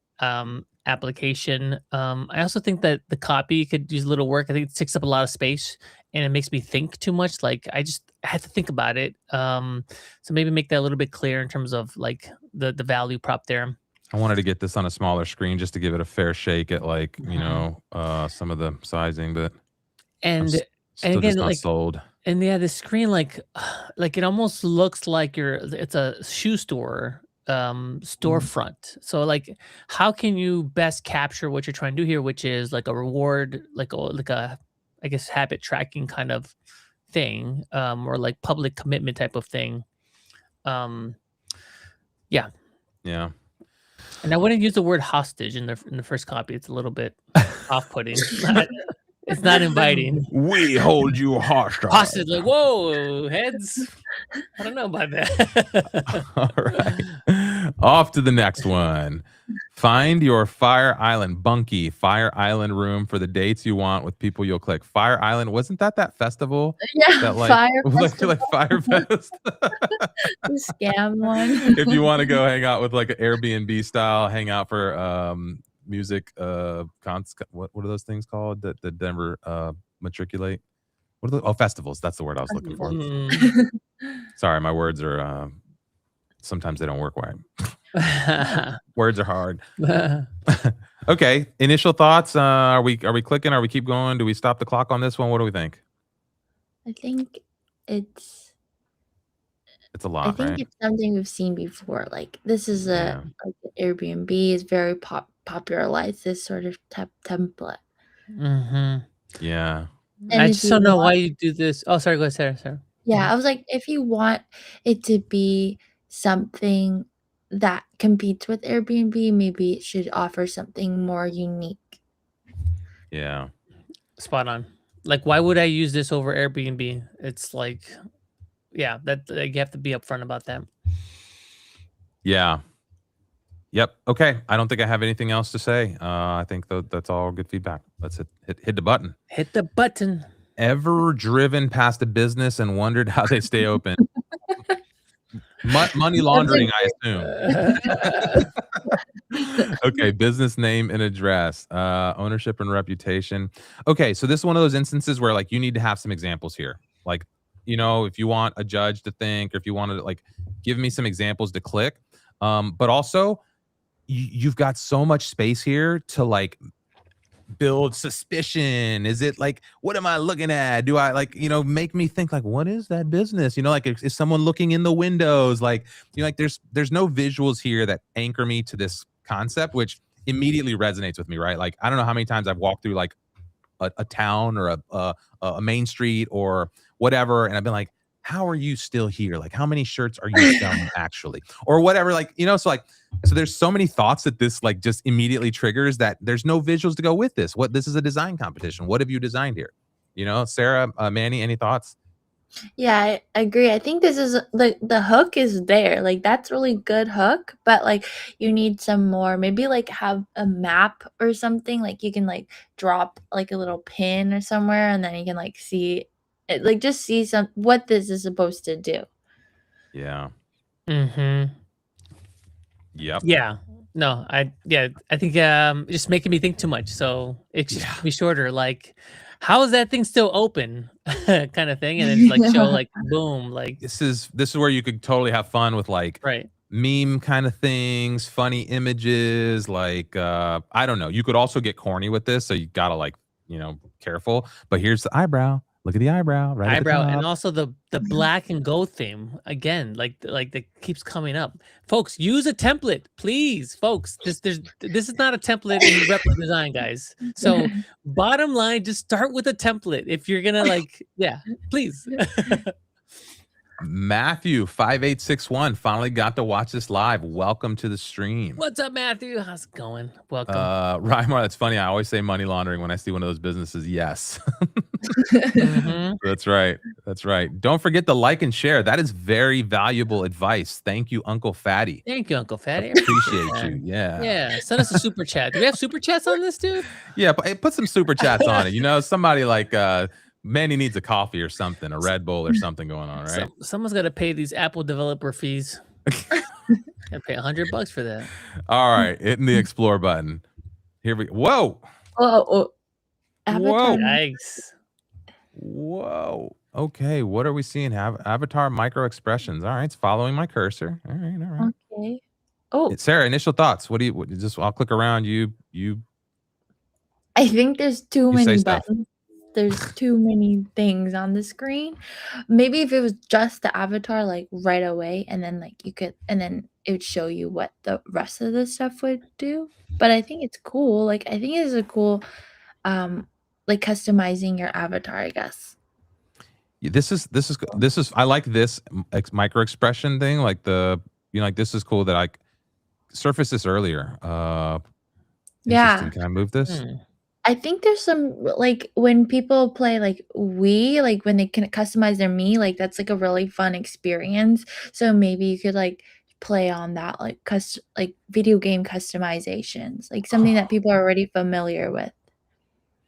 application. I also think that the copy could use a little work. I think it takes up a lot of space and it makes me think too much. Like I had to think about it. So maybe make that a little bit clearer in terms of like the value prop there. I wanted to get this on a smaller screen just to give it a fair shake at like, you know, some of the sizing, but and still again, just not like sold. And yeah, the screen like it almost looks like it's a shoe store storefront. So like how can you best capture what you're trying to do here, which is like a reward, like a I guess habit tracking kind of thing, or like public commitment type of thing. Yeah. Yeah. And I wouldn't use the word hostage in the first copy. It's a little bit off-putting. It's not inviting. We hold you hostage. Hostage, like, whoa, heads. I don't know about that. All right. Off to the next one. Find your Fire Island Bunky Fire Island room for the dates you want with people you'll click. Fire Island, wasn't that festival? Yeah, That like Fire like Festival. Fire Fest. The scam one. If you want to go hang out with like an Airbnb style, hang out for music what are those things called that the Denver matriculate? What are festivals? That's the word I was looking for. Sorry, my words are sometimes they don't work right. Words are hard. Okay, initial thoughts. Are we clicking? Are we keep going? Do we stop the clock on this one? What do we think? I think it's a lot, right? it's something we've seen before. Like this is like Airbnb is very popularized this sort of template. Yeah. And I if just you don't know why want- you do this. Oh, sorry, go ahead, Sarah. Yeah, I was like, if you want it to be something that competes with Airbnb, maybe it should offer something more unique. Yeah. Spot on. Like, why would I use this over Airbnb? It's like, yeah, that you have to be upfront about that. Yeah. Yep. Okay. I don't think I have anything else to say. I think that's all good feedback. Let's hit the button. Hit the button. Ever driven past a business and wondered how they stay open? Money laundering, I assume. Okay, business name and address, ownership and reputation. Okay, so this is one of those instances where like you need to have some examples here. Like, you know, if you want a judge to think, or if you want to like give me some examples to click, but also you've got so much space here to like build suspicion. Is it like, what am I looking at? Do I like, you know, make me think like, what is that business? You know, like is someone looking in the windows? Like, you know, like there's no visuals here that anchor me to this concept, which immediately resonates with me, right? Like, I don't know how many times I've walked through like a town or a main street or whatever, and I've been like, how are you still here? Like, how many shirts are you selling actually? Or whatever, like, you know, so there's so many thoughts that this like just immediately triggers that there's no visuals to go with this. This is a design competition. What have you designed here? You know, Sarah, Manny, any thoughts? Yeah, I agree. I think this is the hook is there. Like that's really good hook, but like you need some more. Maybe like have a map or something. Like you can like drop like a little pin or somewhere, and then you can like see it. Like just see what this is supposed to do. Yeah. Mm-hmm. Yep. Yeah. No, I think just making me think too much. So it just Yeah. be shorter. Like, how is that thing still open? Kind of thing. And then just like show like boom, like This is where you could totally have fun with like right. meme kind of things, funny images, like I don't know. You could also get corny with this, so you gotta like, careful. But here's the eyebrow. Look at the eyebrow right at the Eyebrow, and top. also the black and gold theme again, like that keeps coming up. Folks, use a template, please. Folks, this is not a template in Replit design, guys. So bottom line, just start with a template if you're gonna like, yeah, please. Matthew 5861 finally got to watch this live. Welcome to the stream. What's up, Matthew? How's it going? Welcome. Rymar, that's funny. I always say money laundering when I see one of those businesses. Yes. Mhm. That's right. That's right. Don't forget to like and share. That is very valuable advice. Thank you, Uncle Fatty. Thank you, Uncle Fatty. Appreciate you. Yeah. Yeah. Send us a super chat. Do we have super chats on this, dude? Yeah, put some super chats on it. Somebody like Manny needs a coffee or something, a Red Bull or something going on, right? Someone's got to pay these Apple developer fees. Gotta pay $100 for that. All right, hitting the explore button. Here we go. Whoa. Oh, Whoa. Yikes. Whoa. Okay, what are we seeing? Avatar micro expressions. All right, it's following my cursor. All right. Okay. Oh, Sarah, initial thoughts. I'll click around you. I think there's too You say many stuff. buttons. There's too many things on the screen. Maybe if it was just the avatar like right away, and then then it would show you what the rest of the stuff would do. But I think it's cool. Like I think it's a cool like customizing your avatar, I guess. This is I like this micro expression thing. Like like this is cool that I surfaced this earlier. Yeah. Interesting. Can I move this? I think there's some like when people play like Wii, like when they can customize their Mii, like that's like a really fun experience. So maybe you could like play on that, like video game customizations, like something that people are already familiar with.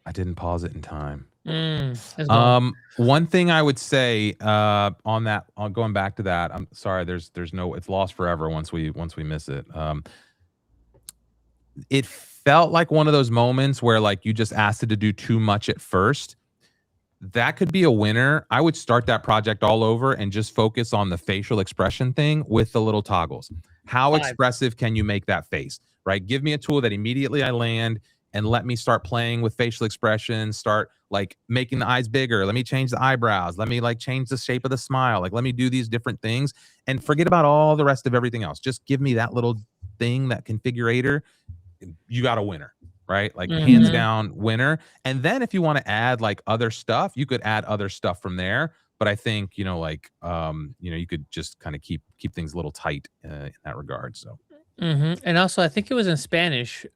I didn't pause it in time. As well. One thing I would say on that, going back to that, I'm sorry, there's no, it's lost forever once we miss it. It felt like one of those moments where like you just asked it to do too much at first. That could be a winner. I would start that project all over and just focus on the facial expression thing with the little toggles. How expressive can you make that face, right? Give me a tool that immediately I land and let me start playing with facial expressions, start like making the eyes bigger. Let me change the eyebrows. Let me like change the shape of the smile. Like, let me do these different things and forget about all the rest of everything else. Just give me that little thing, that configurator. You got a winner, right? Like hands down winner. And then if you want to add like other stuff, you could add other stuff from there. But I think, you could just kind of keep things a little tight in that regard. So. And also, I think it was in Spanish.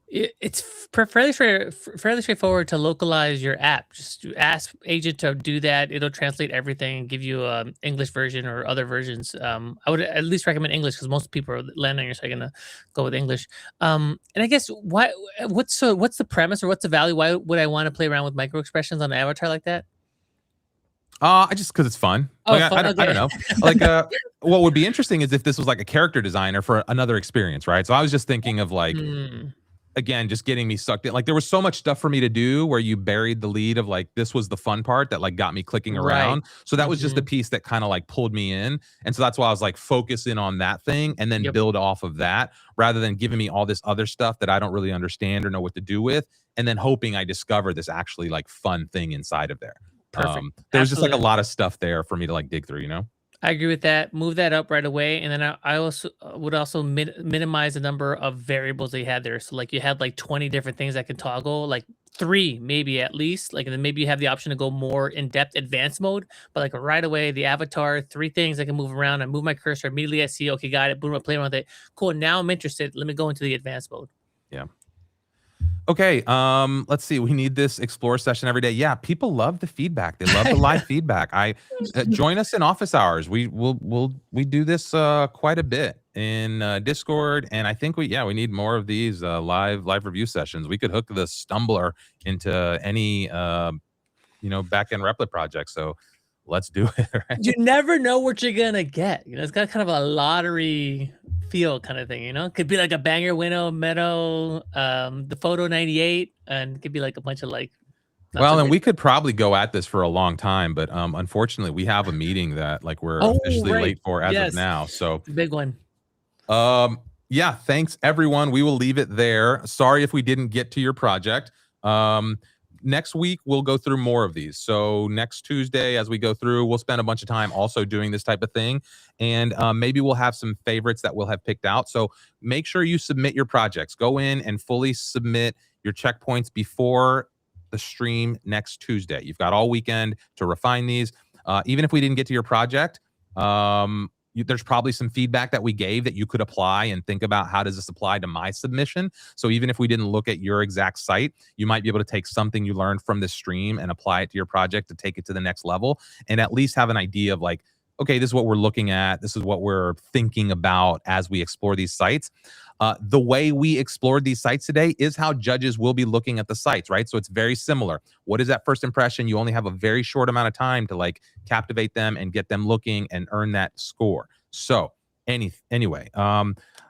It's fairly straightforward to localize your app. Just ask agent to do that. It'll translate everything and give you an English version or other versions. I would at least recommend English because most people are landing, so you're gonna go with English. And I guess what's the premise or what's the value? Why would I want to play around with micro expressions on an avatar like that? Just because it's fun. Oh, like, fun. I don't know. Like, what would be interesting is if this was like a character designer for another experience, right? So I was just thinking of like, again, just getting me sucked in. Like there was so much stuff for me to do where you buried the lead of like, this was the fun part that like got me clicking around. So that was just the piece that kind of like pulled me in. And so that's why I was like, focus in on that thing and then build off of that rather than giving me all this other stuff that I don't really understand or know what to do with. And then hoping I discover this actually like fun thing inside of there. Perfect. There was just like a lot of stuff there for me to like dig through, I agree with that. Move that up right away. And then I also would also minimize the number of variables that you had there. So like you had like 20 different things that could toggle, like 3 maybe at least. Like, and then maybe you have the option to go more in-depth advanced mode. But like right away, the avatar, 3 things I can move around. I move my cursor immediately. I see, okay, got it. Boom, I play around with it. Cool. Now I'm interested. Let me go into the advanced mode. Yeah. Okay, let's see. We need this explore session every day. Yeah, people love the feedback. They love the live feedback. Join us in office hours. We do this quite a bit in Discord, and I think we need more of these live review sessions. We could hook the Stumbler into any back-end Replit project. So let's do it. Right? You never know what you're gonna get. It's got kind of a lottery feel kind of thing. Could be like a banger winnow meadow, the photo 98, and it could be like a bunch of like. Well, and we could probably go at this for a long time, but unfortunately, we have a meeting that like we're officially late for as of now. So it's a big one. Yeah, thanks everyone. We will leave it there. Sorry if we didn't get to your project. Next week, we'll go through more of these. So next Tuesday, as we go through, we'll spend a bunch of time also doing this type of thing. And maybe we'll have some favorites that we'll have picked out. So make sure you submit your projects. Go in and fully submit your checkpoints before the stream next Tuesday. You've got all weekend to refine these. Even if we didn't get to your project, there's probably some feedback that we gave that you could apply and think about how does this apply to my submission. So even if we didn't look at your exact site, you might be able to take something you learned from this stream and apply it to your project to take it to the next level and at least have an idea of like, okay, this is what we're looking at. This is what we're thinking about as we explore these sites. The way we explored these sites today is how judges will be looking at the sites, right? So it's very similar. What is that first impression? You only have a very short amount of time to like captivate them and get them looking and earn that score. So anyway,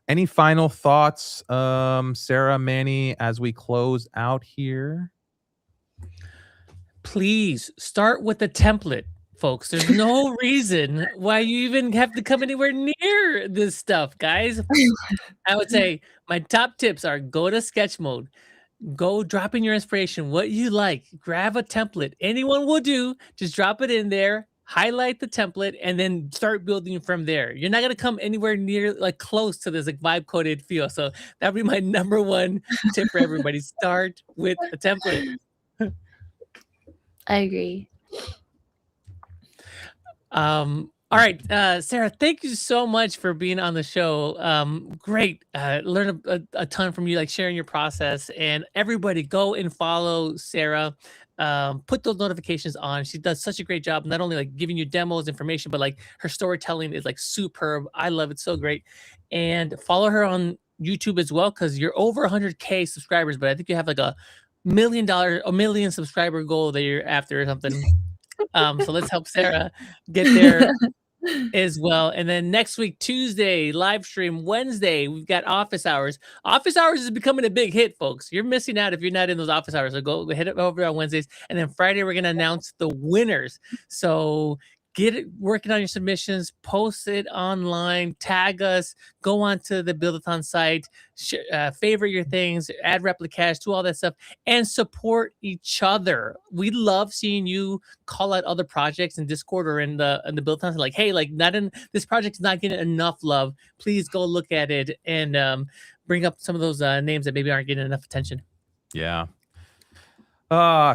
any final thoughts, Sarah, Manny, as we close out here? Please start with the template. Folks, there's no reason why you even have to come anywhere near this stuff, guys. I would say my top tips are go to sketch mode, go drop in your inspiration, what you like, grab a template. Anyone will do. Just drop it in there, highlight the template, and then start building from there. You're not going to come anywhere near like close to this like vibe coded feel. So that would be my number one tip for everybody. Start with a template. I agree. All right, Sarah, thank you so much for being on the show. Great. Learn a ton from you, like sharing your process. And everybody go and follow Sarah. Put those notifications on. She does such a great job, not only like giving you demos, information, but like her storytelling is like superb. I love it. So great. And follow her on YouTube as well, because you're over 100K subscribers, but I think you have like a $1 million subscriber goal that you're after or something. So let's help Sarah get there as well. And then next week, Tuesday, live stream. Wednesday, we've got office hours. Office hours is becoming a big hit, folks. You're missing out if you're not in those office hours. So go hit it over on Wednesdays. And then Friday, we're going to announce the winners. So get it working on your submissions, post it online, tag us, go on to the Buildathon site, favorite your things, add Replicash, do all that stuff, and support each other. We love seeing you call out other projects in Discord or in the Buildathon. Like, hey, like this project's not getting enough love. Please go look at it and bring up some of those names that maybe aren't getting enough attention. Yeah.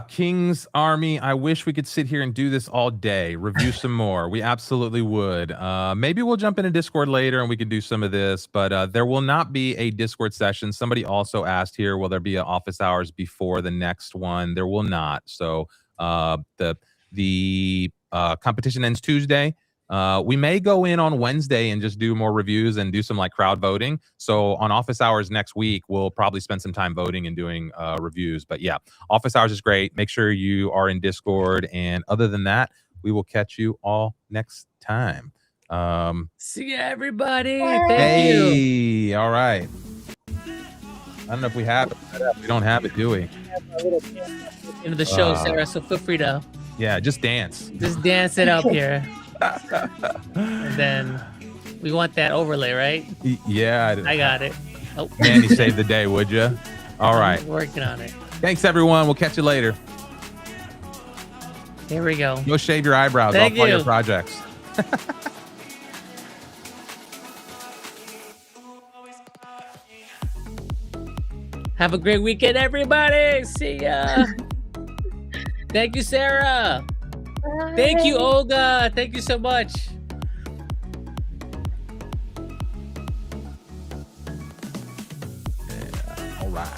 King's Army. I wish we could sit here and do this all day. Review some more. We absolutely would. Maybe we'll jump into Discord later and we can do some of this, but there will not be a Discord session. Somebody also asked here, will there be an office hours before the next one? There will not. So the competition ends Tuesday. We may go in on Wednesday and just do more reviews and do some like crowd voting. So on office hours next week, we'll probably spend some time voting and doing reviews. But yeah, office hours is great. Make sure you are in Discord. And other than that, we will catch you all next time. See ya, everybody. Thank you. All right. I don't know if we have it. We don't have it, do we? Into the show, Sarah. So feel free to. Yeah, just dance. Just dance it up here. And then we want that overlay, right? Yeah. I got it. Oh. Manny, save the day, would you? All right. I'm working on it. Thanks, everyone. We'll catch you later. Here we go. Go shave your eyebrows Thank off all you. your projects. Have a great weekend, everybody. See ya. Thank you, Sarah. Bye. Thank you, Olga. Thank you so much. Yeah, all right.